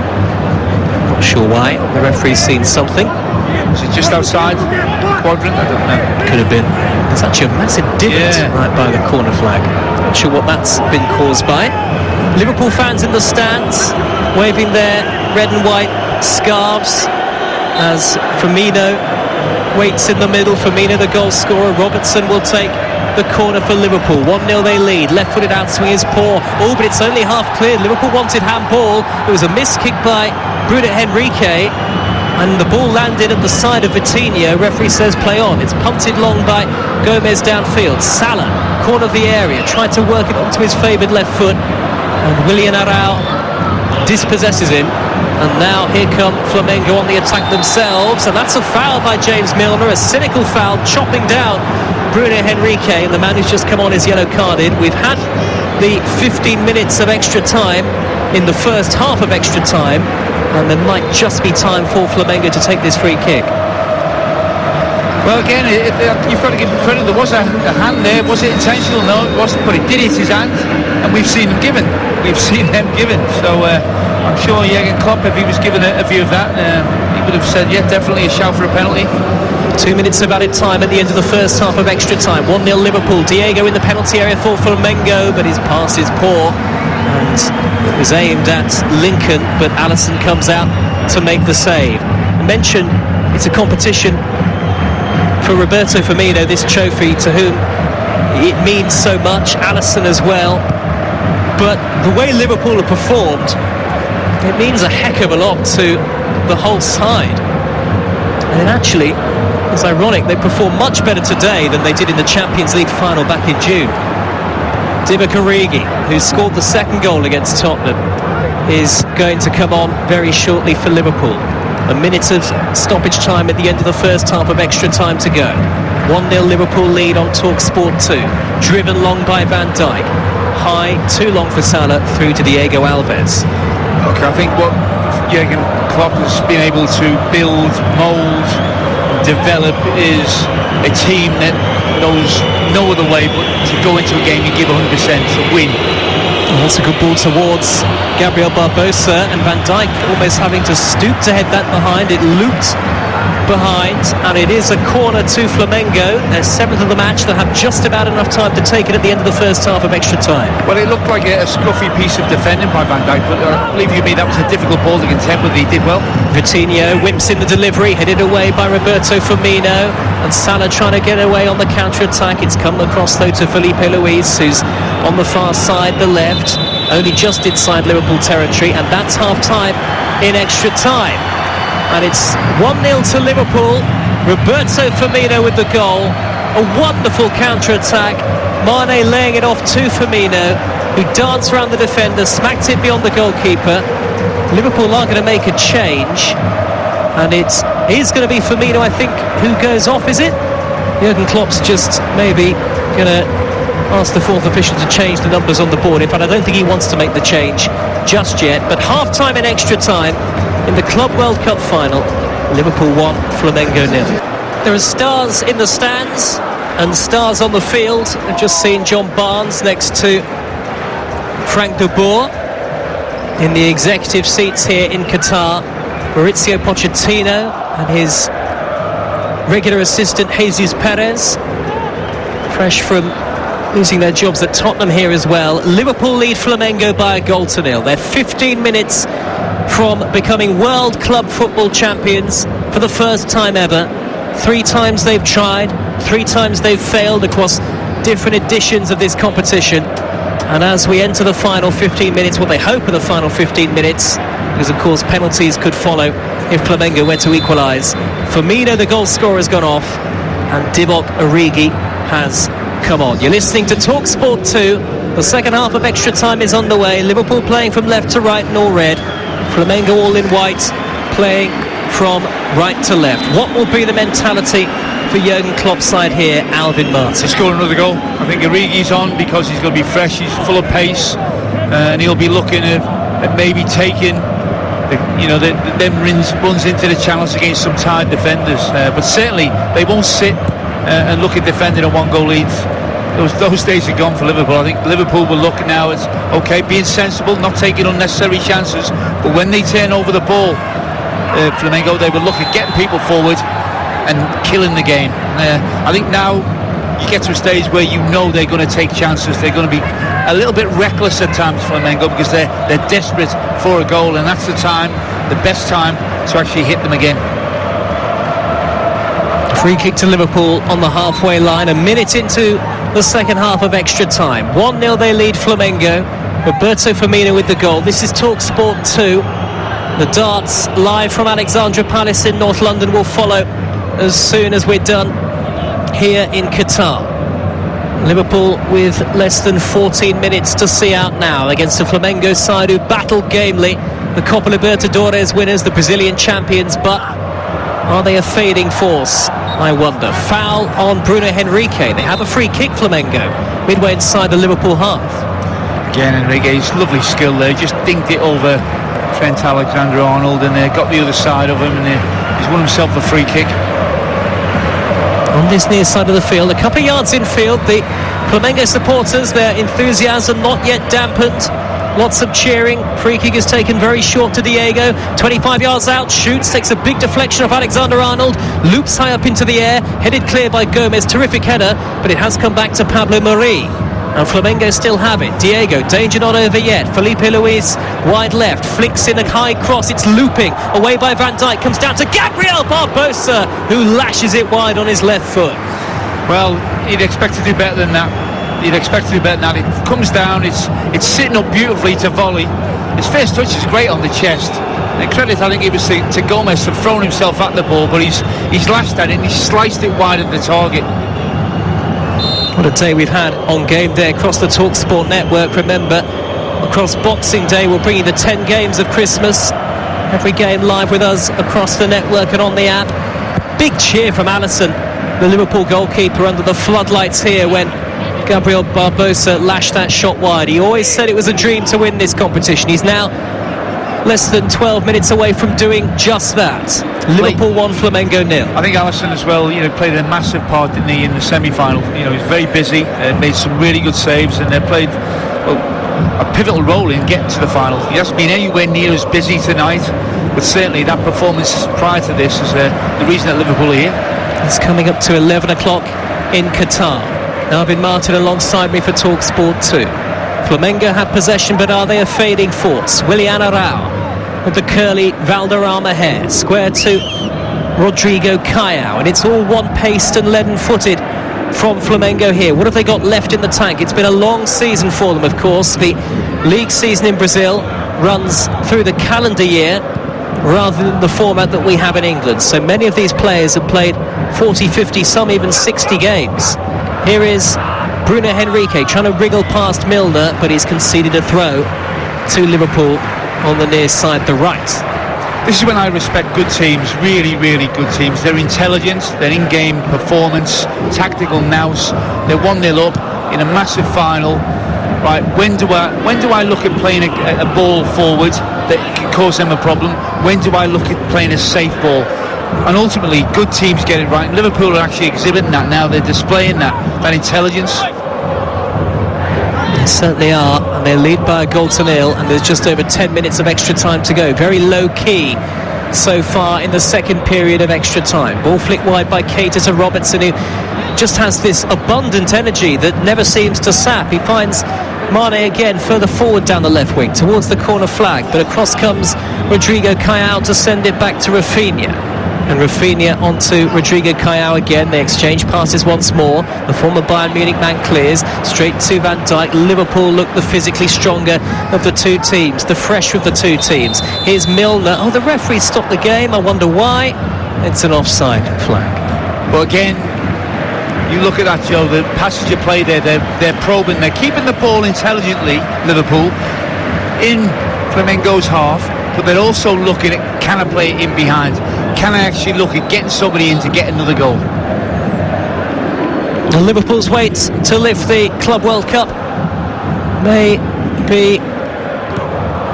Not sure why. The referee's seen something. Is it just outside the quadrant? I don't know. Could have been. There's actually a massive divot right by the corner flag. Not sure what that's been caused by. Liverpool fans in the stands waving their red and white scarves as Firmino waits in the middle. Firmino, the goal scorer. Robertson will take the corner for Liverpool. 1-0 they lead. Left-footed outswing is poor. Oh, but it's only half cleared. Liverpool wanted handball. It was a missed kick by Bruno Henrique. and the ball landed at the side of Vitinho. Referee says play on. It's punted long by Gomez downfield. Salah, corner of the area, tried to work it onto his favoured left foot, and Willian Arau dispossesses him. And now here come Flamengo on the attack themselves, and that's a foul by James Milner, a cynical foul, chopping down Bruno Henrique, and the man who's just come on is yellow carded. We've had the 15 minutes of extra time in the first half of extra time, and there might just be time for Flamengo to take this free kick. Well, again, you've got to give him credit. There was a hand there. Was it intentional? No, it wasn't, but it did hit his hand, and we've seen them given. So I'm sure Jurgen Klopp, if he was given a view of that, he would have said, yeah, definitely a shout for a penalty. 2 minutes of added time at the end of the first half of extra time. 1-0 Liverpool. Diego in the penalty area for Flamengo, but his pass is poor, and it was aimed at Lincoln, but Alisson comes out to make the save. I mentioned it's a competition for Roberto Firmino, this trophy, to whom it means so much. Alisson as well. But the way Liverpool have performed, it means a heck of a lot to the whole side. And actually, it's ironic, they performed much better today than they did in the Champions League final back in June. Divock Origi, who scored the second goal against Tottenham, is going to come on very shortly for Liverpool. A minute of stoppage time at the end of the first half of extra time to go. 1-0 Liverpool lead on TalkSport 2. Driven long by Van Dijk. High, too long for Salah, through to Diego Alves. Okay, I think what Jurgen Klopp has been able to build, mould, develop is a team that knows no other way but to go into a game and give 100% to win. And that's a good ball towards Gabriel Barbosa, and Van Dijk almost having to stoop to head that behind. It looped behind, and it is a corner to Flamengo, their 7th of the match. They'll have just about enough time to take it at the end of the first half of extra time. Well, it looked like a scruffy piece of defending by Van Dijk, but I believe you mean that was a difficult ball to contend with. He did well. Vitinho whips in the delivery, headed away by Roberto Firmino, and Salah trying to get away on the counter-attack. It's come across though to Felipe Luis, who's on the far side, the left, only just inside Liverpool territory, and that's half-time in extra time. And it's 1-0 to Liverpool. Roberto Firmino with the goal. A wonderful counter-attack. Mane laying it off to Firmino, who danced around the defender, smacked it beyond the goalkeeper. Liverpool are going to make a change, and it is going to be Firmino, I think, who goes off, is it? Jurgen Klopp's just maybe going to ask the fourth official to change the numbers on the board. In fact, I don't think he wants to make the change just yet. But half-time in extra time in the Club World Cup final, Liverpool 1, Flamengo 0. There are stars in the stands and stars on the field. I've just seen John Barnes next to Frank de Boer in the executive seats here in Qatar. Maurizio Pochettino and his regular assistant Jesus Perez, fresh from losing their jobs at Tottenham, here as well. Liverpool lead Flamengo by a goal to 0. They're 15 minutes from becoming World Club Football Champions for the first time ever. 3 times they've tried, 3 times they've failed across different editions of this competition. And as we enter the final 15 minutes, what they hope are the final 15 minutes, because of course penalties could follow if Flamengo were to equalise. Firmino, the goal scorer, has gone off, and Divock Origi has come on. You're listening to TalkSport 2. The second half of extra time is underway. Liverpool playing from left to right in all red. Flamengo all in white, playing from right to left. What will be the mentality for Jurgen Klopp's side here, Alvin Martin? He's scoring another goal. I think Origi's on because he's going to be fresh, he's full of pace, and he'll be looking at maybe taking them runs into the channels against some tired defenders. But certainly they won't sit and look at defending a 1-goal lead. Those days are gone for Liverpool. I think Liverpool will look now as, okay, being sensible, not taking unnecessary chances, but when they turn over the ball, Flamengo, they will look at getting people forward and killing the game. I think now you get to a stage where you know they're going to take chances. They're going to be a little bit reckless at times, Flamengo, because they're desperate for a goal, and that's the best time to actually hit them again. Free kick to Liverpool on the halfway line, a minute into the second half of extra time. 1-0 they lead Flamengo. Roberto Firmino with the goal. This is TalkSport 2. The darts live from Alexandra Palace in North London will follow as soon as we're done here in Qatar. Liverpool with less than 14 minutes to see out now against the Flamengo side who battled gamely, the Copa Libertadores winners, the Brazilian champions, but are they a fading force? I wonder. Foul on Bruno Henrique. They have a free kick, Flamengo, midway inside the Liverpool half. Again, Henrique's lovely skill there, just dinked it over Trent Alexander-Arnold and got the other side of him, and he's won himself a free kick. On this near side of the field, a couple of yards infield, the Flamengo supporters, their enthusiasm not yet dampened. Lots of cheering. Free kick is taken very short to Diego. 25 yards out, shoots, takes a big deflection off Alexander-Arnold, loops high up into the air, headed clear by Gomez. Terrific header, but it has come back to Pablo Mari. And Flamengo still have it. Diego, danger not over yet. Felipe Luis, wide left, flicks in a high cross. It's looping away by Van Dijk. Comes down to Gabriel Barbosa, who lashes it wide on his left foot. Well, you'd expect to do better than that. It comes down, it's sitting up beautifully to volley. His first touch is great on the chest. And credit, I think it was to Gomez for throwing himself at the ball, but he's lashed at it and he's sliced it wide at the target. What a day we've had on Game Day across the TalkSport network. Remember, across Boxing Day we'll bring you the 10 games of Christmas. Every game live with us across the network and on the app. Big cheer from Alisson, the Liverpool goalkeeper, under the floodlights here when Gabriel Barbosa lashed that shot wide. He always said it was a dream to win this competition. He's now less than 12 minutes away from doing just that. Liverpool 1, Flamengo 0. I think Alisson as well, played a massive part, didn't he, in the semi-final. He's very busy, made some really good saves, and they played a pivotal role in getting to the final. He hasn't been anywhere near as busy tonight, but certainly that performance prior to this is the reason that Liverpool are here. It's coming up to 11 o'clock in Qatar. Alvin Martin alongside me for TalkSport 2. Flamengo have possession, but are they a fading force? Willian Arau with the curly Valderrama hair, square to Rodrigo Caio, and it's all one-paced and leaden-footed from Flamengo here. What have they got left in the tank? It's been a long season for them, of course. The league season in Brazil runs through the calendar year rather than the format that we have in England. So many of these players have played 40, 50, some even 60 games. Here is Bruno Henrique trying to wriggle past Milner, but he's conceded a throw to Liverpool on the near side, the right. This is when I respect good teams, really, really good teams. Their intelligence, their in-game performance, tactical nous. They're 1-0 up in a massive final. Right, when do I look at playing a ball forward that can cause them a problem? When do I look at playing a safe ball? And ultimately, good teams get it right. And Liverpool are actually exhibiting that now. They're displaying that intelligence. They certainly are, and they lead by a goal to 0, and there's just over 10 minutes of extra time to go. Very low key so far in the second period of extra time. Ball flicked wide by Keita to Robertson, who just has this abundant energy that never seems to sap. He finds Mane again further forward down the left wing towards the corner flag, but across comes Rodrigo Caio to send it back to Rafinha. And Rafinha onto Rodrigo Caio again. They exchange passes once more. The former Bayern Munich man clears straight to Van Dijk. Liverpool look the physically stronger of the two teams, the fresher of the two teams. Here's Milner. Oh, the referee stopped the game. I wonder why. It's an offside flag. But again, you look at that, Joe, the passage of play there, they're probing, they're keeping the ball intelligently, Liverpool, in Flamengo's half, but they're also looking at, can I play it in behind? Can I actually look at getting somebody in to get another goal? And Liverpool's wait to lift the Club World Cup may be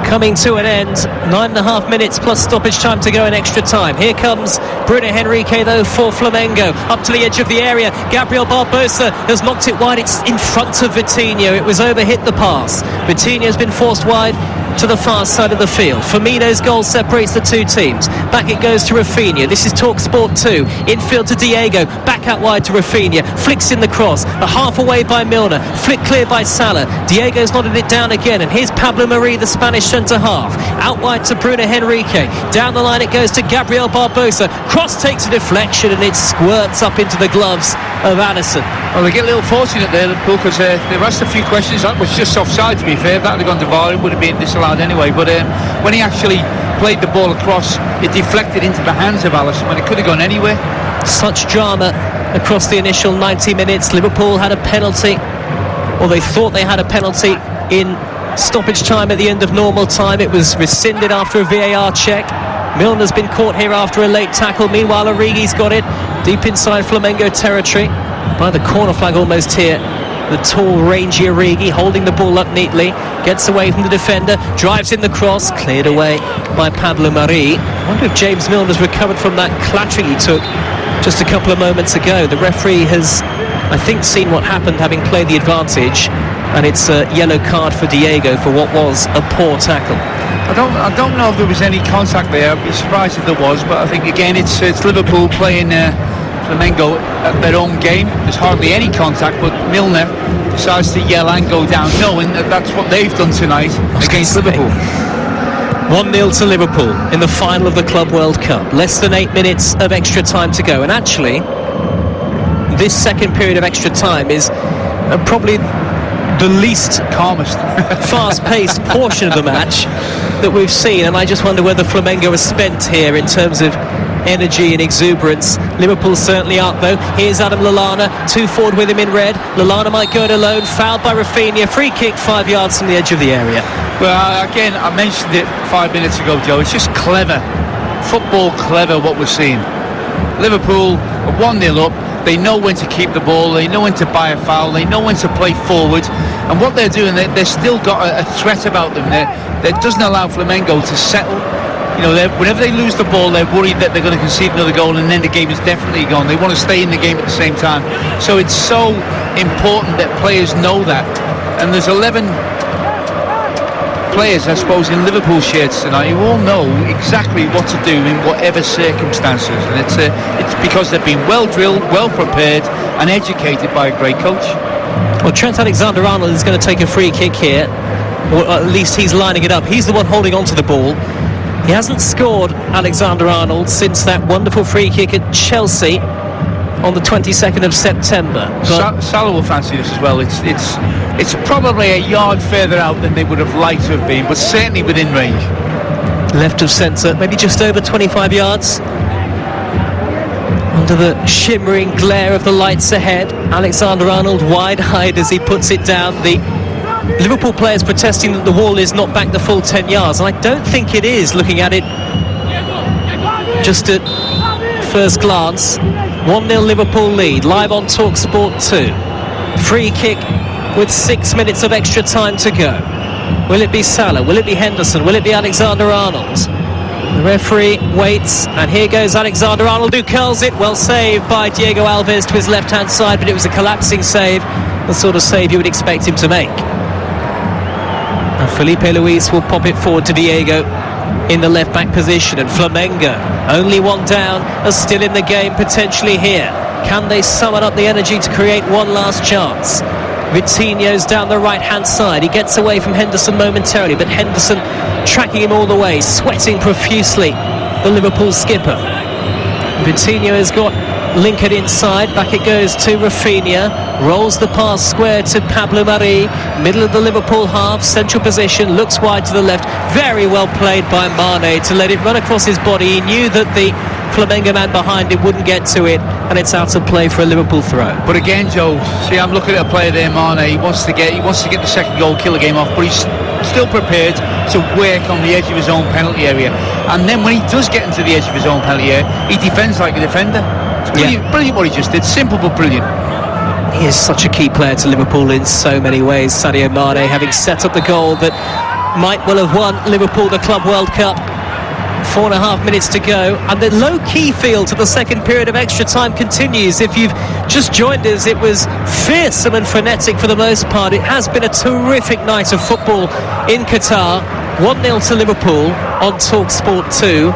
coming to an end. 9.5 minutes plus stoppage time to go in extra time. Here comes Bruno Henrique though for Flamengo, up to the edge of the area. Gabriel Barbosa has knocked it wide. It's in front of Vitinho. It was overhit the pass. Vitinho's been forced wide to the far side of the field. Firmino's goal separates the two teams. Back it goes to Rafinha. This is TalkSport 2. Infield to Diego. Back out wide to Rafinha. Flicks in the cross. A half away by Milner. Flick clear by Salah. Diego's nodded it down again. And here's Pablo Mari, the Spanish centre-half. Out wide to Bruno Henrique. Down the line it goes to Gabriel Barbosa. Cross takes a deflection and it squirts up into the gloves of Addison. Well, they get a little fortunate there, Liverpool, because they've asked a few questions. That was just offside, to be fair. If that had gone to VAR, it would have been disallowed anyway. But when he actually played the ball across, it deflected into the hands of Alisson when it could have gone anywhere. Such drama across the initial 90 minutes. Liverpool had a penalty, or they thought they had a penalty in stoppage time at the end of normal time. It was rescinded after a VAR check. Milner's been caught here after a late tackle. Meanwhile, Origi's got it deep inside Flamengo territory by the corner flag almost here. The tall, rangy Origi holding the ball up neatly, gets away from the defender, drives in the cross, cleared away by Pablo Mari. I wonder if James Milner's recovered from that clattering he took just a couple of moments ago. The referee has, I think, seen what happened, having played the advantage, and it's a yellow card for Diego for what was a poor tackle. I don't know if there was any contact there. I'd be surprised if there was, but I think again it's Liverpool playing Flamengo at their own game. There's hardly any contact, but Milner decides to yell and go down, knowing that that's what they've done tonight against Liverpool. 1-0 to Liverpool in the final of the Club World Cup. Less than 8 minutes of extra time to go, and actually this second period of extra time is probably the least calmest, fast-paced portion of the match that we've seen, and I just wonder whether Flamengo has spent here in terms of energy and exuberance. Liverpool certainly aren't, though. Here's Adam Lallana, two forward with him in red. Lallana might go it alone, fouled by Rafinha, free kick 5 yards from the edge of the area. Well, again, I mentioned it 5 minutes ago, Joe. It's just clever, football clever what we're seeing. Liverpool are 1-0 up. They know when to keep the ball, they know when to buy a foul, they know when to play forward, and what they're doing, they've still got a threat about them that doesn't allow Flamengo to settle. You know, whenever they lose the ball, they're worried that they're going to concede another goal, and then the game is definitely gone. They want to stay in the game at the same time. So it's so important that players know that, and there's 11 players, I suppose, in Liverpool shirts tonight who all know exactly what to do in whatever circumstances, and it's because they've been well drilled, well prepared and educated by a great coach. Well, Trent Alexander-Arnold is going to take a free kick here, or at least he's lining it up. He's the one holding on to the ball. He hasn't scored, Alexander-Arnold, since that wonderful free kick at Chelsea on the 22nd of September. Salah will fancy this as well. It's probably a yard further out than they would have liked to have been, but certainly within range. Left of centre, maybe just over 25 yards. Under the shimmering glare of the lights ahead, Alexander-Arnold wide-eyed as he puts it down. The Liverpool players protesting that the wall is not back the full 10 yards, and I don't think it is, looking at it just at first glance. 1-0 Liverpool lead, live on TalkSport 2. Free kick with 6 minutes of extra time to go. Will it be Salah? Will it be Henderson? Will it be Alexander-Arnold? The referee waits, and here goes Alexander-Arnold, who curls it. Well saved by Diego Alves to his left-hand side, but it was a collapsing save, the sort of save you would expect him to make. And Felipe Luis will pop it forward to Diego in the left-back position, and Flamengo, only one down, are still in the game potentially here. Can they summon up the energy to create one last chance? Vitinho's down the right-hand side. He gets away from Henderson momentarily, but Henderson tracking him all the way, sweating profusely, the Liverpool skipper. Vitinho has got Lincoln inside, back it goes to Rafinha, rolls the pass square to Pablo Mari, middle of the Liverpool half, central position, looks wide to the left, very well played by Mane to let it run across his body. He knew that the Flamengo man behind him wouldn't get to it, and it's out of play for a Liverpool throw. But again, Joe, see, I'm looking at a player there, Mane. He wants to get the second goal, kill the game off, but he's still prepared to work on the edge of his own penalty area. And then when he does get into the edge of his own penalty area, he defends like a defender. It's brilliant, brilliant what he just did. Simple but brilliant. He is such a key player to Liverpool in so many ways. Sadio Mane having set up the goal that might well have won Liverpool the Club World Cup. 4.5 minutes to go, and the low-key feel to the second period of extra time continues. If you've just joined us, it was fearsome and frenetic for the most part. It has been a terrific night of football in Qatar. 1-0 to Liverpool on TalkSport 2,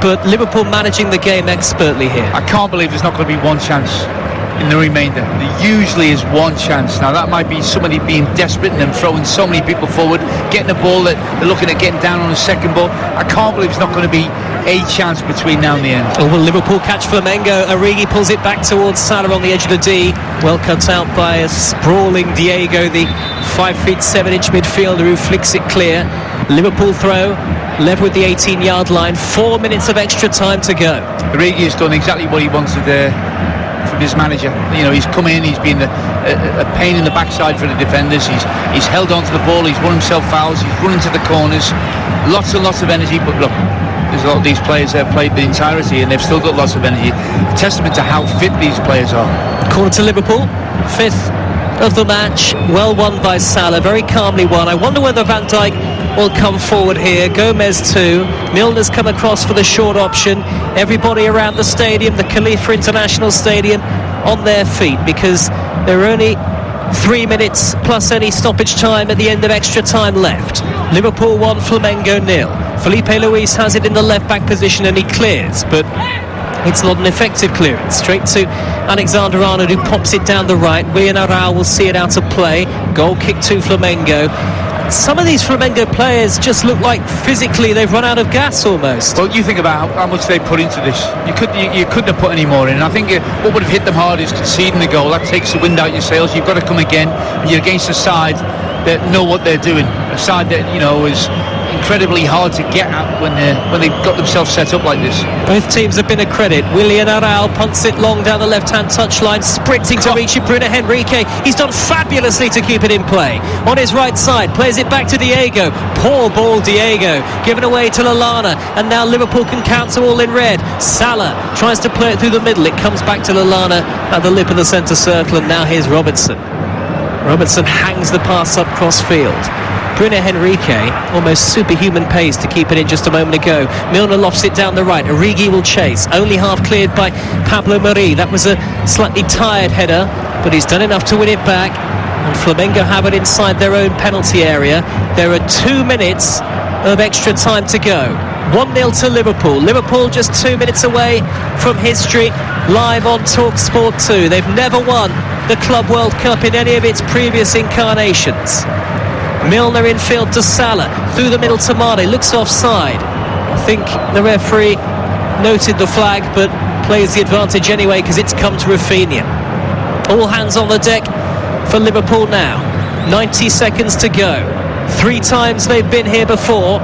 but Liverpool managing the game expertly here. I can't believe there's not going to be one chance. in the remainder. There usually is one chance. Now that might be somebody being desperate and then throwing so many people forward, getting a ball that they're looking at getting down on a second ball. I can't believe it's not going to be a chance between now and the end. Oh, will Liverpool catch Flamengo? Origi pulls it back towards Salah on the edge of the D. Well cut out by a sprawling Diego, the 5'7" midfielder who flicks it clear. Liverpool throw, left with the 18-yard line. 4 minutes of extra time to go. Origi has done exactly what he wanted from his manager. You know, he's come in, he's been a pain in the backside for the defenders. He's held on to the ball, he's won himself fouls, he's run into the corners. Lots and lots of energy, but look, there's a lot of these players that have played the entirety and they've still got lots of energy. A testament to how fit these players are. Corner to Liverpool, fifth of the match, well won by Salah, very calmly won. I wonder whether Van Dijk will come forward here. Gomez too. Milner's come across for the short option. Everybody around the stadium, the Khalifa International Stadium, on their feet, because there are only 3 minutes plus any stoppage time at the end of extra time left. Liverpool 1, Flamengo 0. Felipe Luis has it in the left back position and he clears, but it's not an effective clearance. Straight to Alexander-Arnold, who pops it down the right. Willian Arrau will see it out of play. Goal kick to Flamengo. Some of these Flamengo players just look like physically they've run out of gas almost. Well, you think about how much they put into this. You couldn't have put any more in. I think what would have hit them hard is conceding the goal. That takes the wind out your sails. You've got to come again. You're against a side that know what they're doing. A side that, you know, is incredibly hard to get at when they've got themselves set up like this. Both teams have been a credit. Willian Arrau punts it long down the left-hand touchline, sprinting to reach it. Bruno Henrique, he's done fabulously to keep it in play. On his right side, plays it back to Diego. Poor ball, Diego, given away to Lallana, and now Liverpool can counter all in red. Salah tries to play it through the middle. It comes back to Lallana at the lip of the centre circle, and now here's Robertson. Robertson hangs the pass up cross field. Bruno Henrique, almost superhuman pace to keep it in just a moment ago. Milner lofts it down the right. Origi will chase. Only half cleared by Pablo Mari. That was a slightly tired header, but he's done enough to win it back. And Flamengo have it inside their own penalty area. There are 2 minutes of extra time to go. 1-0 to Liverpool. Liverpool just 2 minutes away from history. Live on TalkSport 2. They've never won the Club World Cup in any of its previous incarnations. Milner in field to Salah, through the middle to Mane, looks offside. I think the referee noted the flag but plays the advantage anyway because it's come to Rafinha. All hands on the deck for Liverpool now. 90 seconds to go. 3 times they've been here before.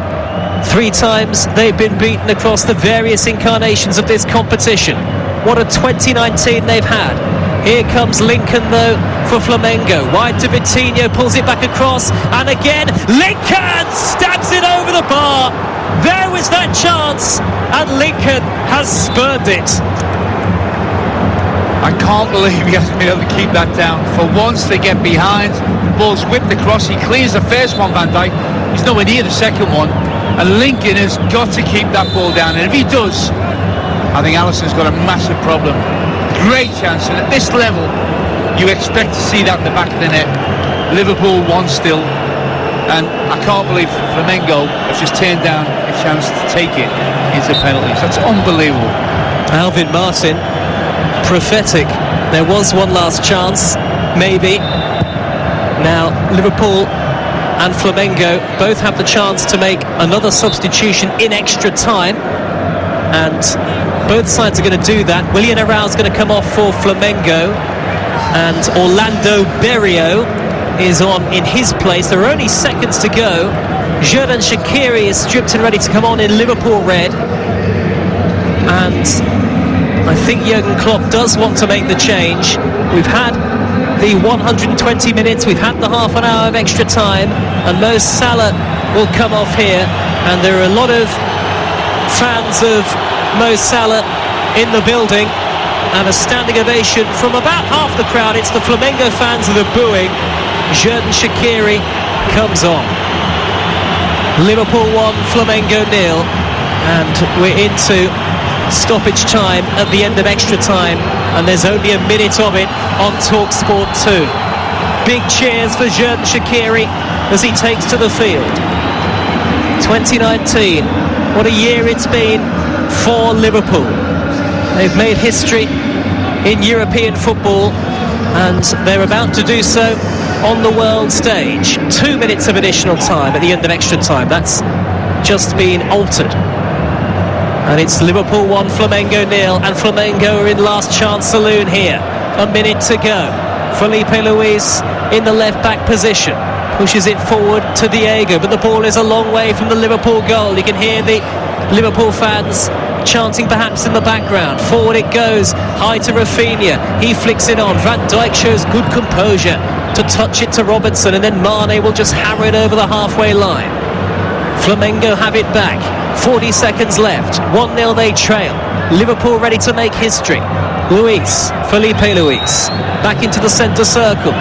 3 times they've been beaten across the various incarnations of this competition. What a 2019 they've had. Here comes Lincoln though for Flamengo. Wide to Vitinho, pulls it back across, and again Lincoln stabs it over the bar. There was that chance, and Lincoln has spurned it. I can't believe he hasn't been able to keep that down. For once they get behind, the ball's whipped across, he clears the first one, Van Dijk, he's nowhere near the second one, and Lincoln has got to keep that ball down, and if he does, I think Alisson's got a massive problem. Great chance, and at this level you expect to see that in the back of the net. Liverpool 1 still, and I can't believe Flamengo have just turned down a chance to take it into penalties. That's unbelievable. Alvin Martin, prophetic. There was one last chance, maybe. Now Liverpool and Flamengo both have the chance to make another substitution in extra time, and both sides are going to do that. Willian Arrau is going to come off for Flamengo, and Orlando Berrio is on in his place. There are only seconds to go. Xherdan Shaqiri is stripped and ready to come on in Liverpool red, and I think Jurgen Klopp does want to make the change. We've had the 120 minutes, we've had the half an hour of extra time, and Mo Salah will come off here, and there are a lot of fans of Mo Salah in the building, and a standing ovation from about half the crowd. It's the Flamengo fans that are booing. Xherdan Shaqiri comes on. Liverpool 1, Flamengo 0, and we're into stoppage time at the end of extra time, and there's only a minute of it on TalkSport 2. Big cheers for Xherdan Shaqiri as he takes to the field. 2019, what a year it's been for Liverpool. They've made history in European football, and they're about to do so on the world stage. 2 minutes of additional time at the end of extra time. That's just been altered. And it's Liverpool 1, Flamengo 0, and Flamengo are in last chance saloon here. A minute to go. Felipe Luis in the left back position, pushes it forward to Diego, but the ball is a long way from the Liverpool goal. You can hear the Liverpool fans chanting perhaps in the background. Forward it goes, high to Rafinha, he flicks it on. Van Dijk shows good composure to touch it to Robertson, and then Mane will just hammer it over the halfway line. Flamengo have it back, 40 seconds left, 1-0 they trail. Liverpool ready to make history. Felipe Luis, back into the centre circle.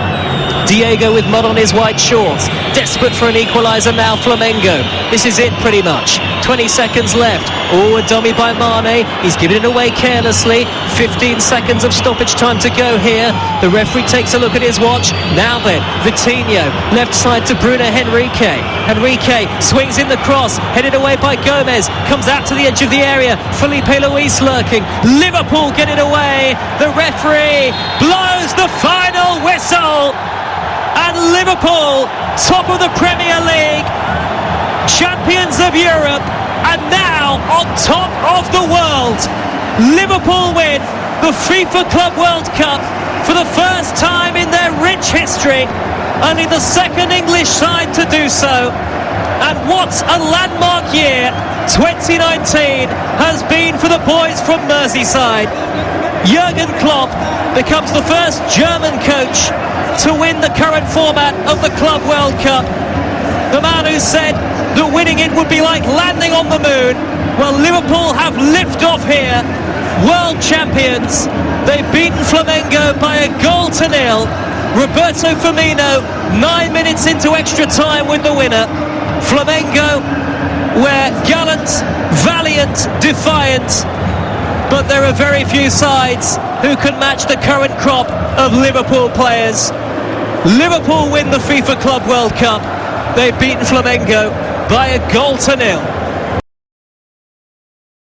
Diego with mud on his white shorts, desperate for an equaliser now. Flamengo, this is it pretty much. 20 seconds left. Oh, a dummy by Mane, he's giving it away carelessly. 15 seconds of stoppage time to go here. The referee takes a look at his watch. Now then, Vitinho, left side to Bruno Henrique. Henrique swings in the cross, headed away by Gomez, comes out to the edge of the area. Felipe Luis lurking. Liverpool get it away. The referee blows the final whistle. And Liverpool, top of the Premier League, champions of Europe, and now on top of the world. Liverpool win the FIFA Club World Cup for the first time in their rich history, only the second English side to do so. And what a landmark year 2019 has been for the boys from Merseyside. Jurgen Klopp becomes the first German coach to win the current format of the Club World Cup. The man who said that winning it would be like landing on the moon. Well, Liverpool have liftoff here, world champions. They've beaten Flamengo by a goal to nil. Roberto Firmino, 9 minutes into extra time with the winner. Flamengo were gallant, valiant, defiant, but there are very few sides who can match the current crop of Liverpool players. Liverpool win the FIFA Club World Cup. They've beaten Flamengo by a goal to nil.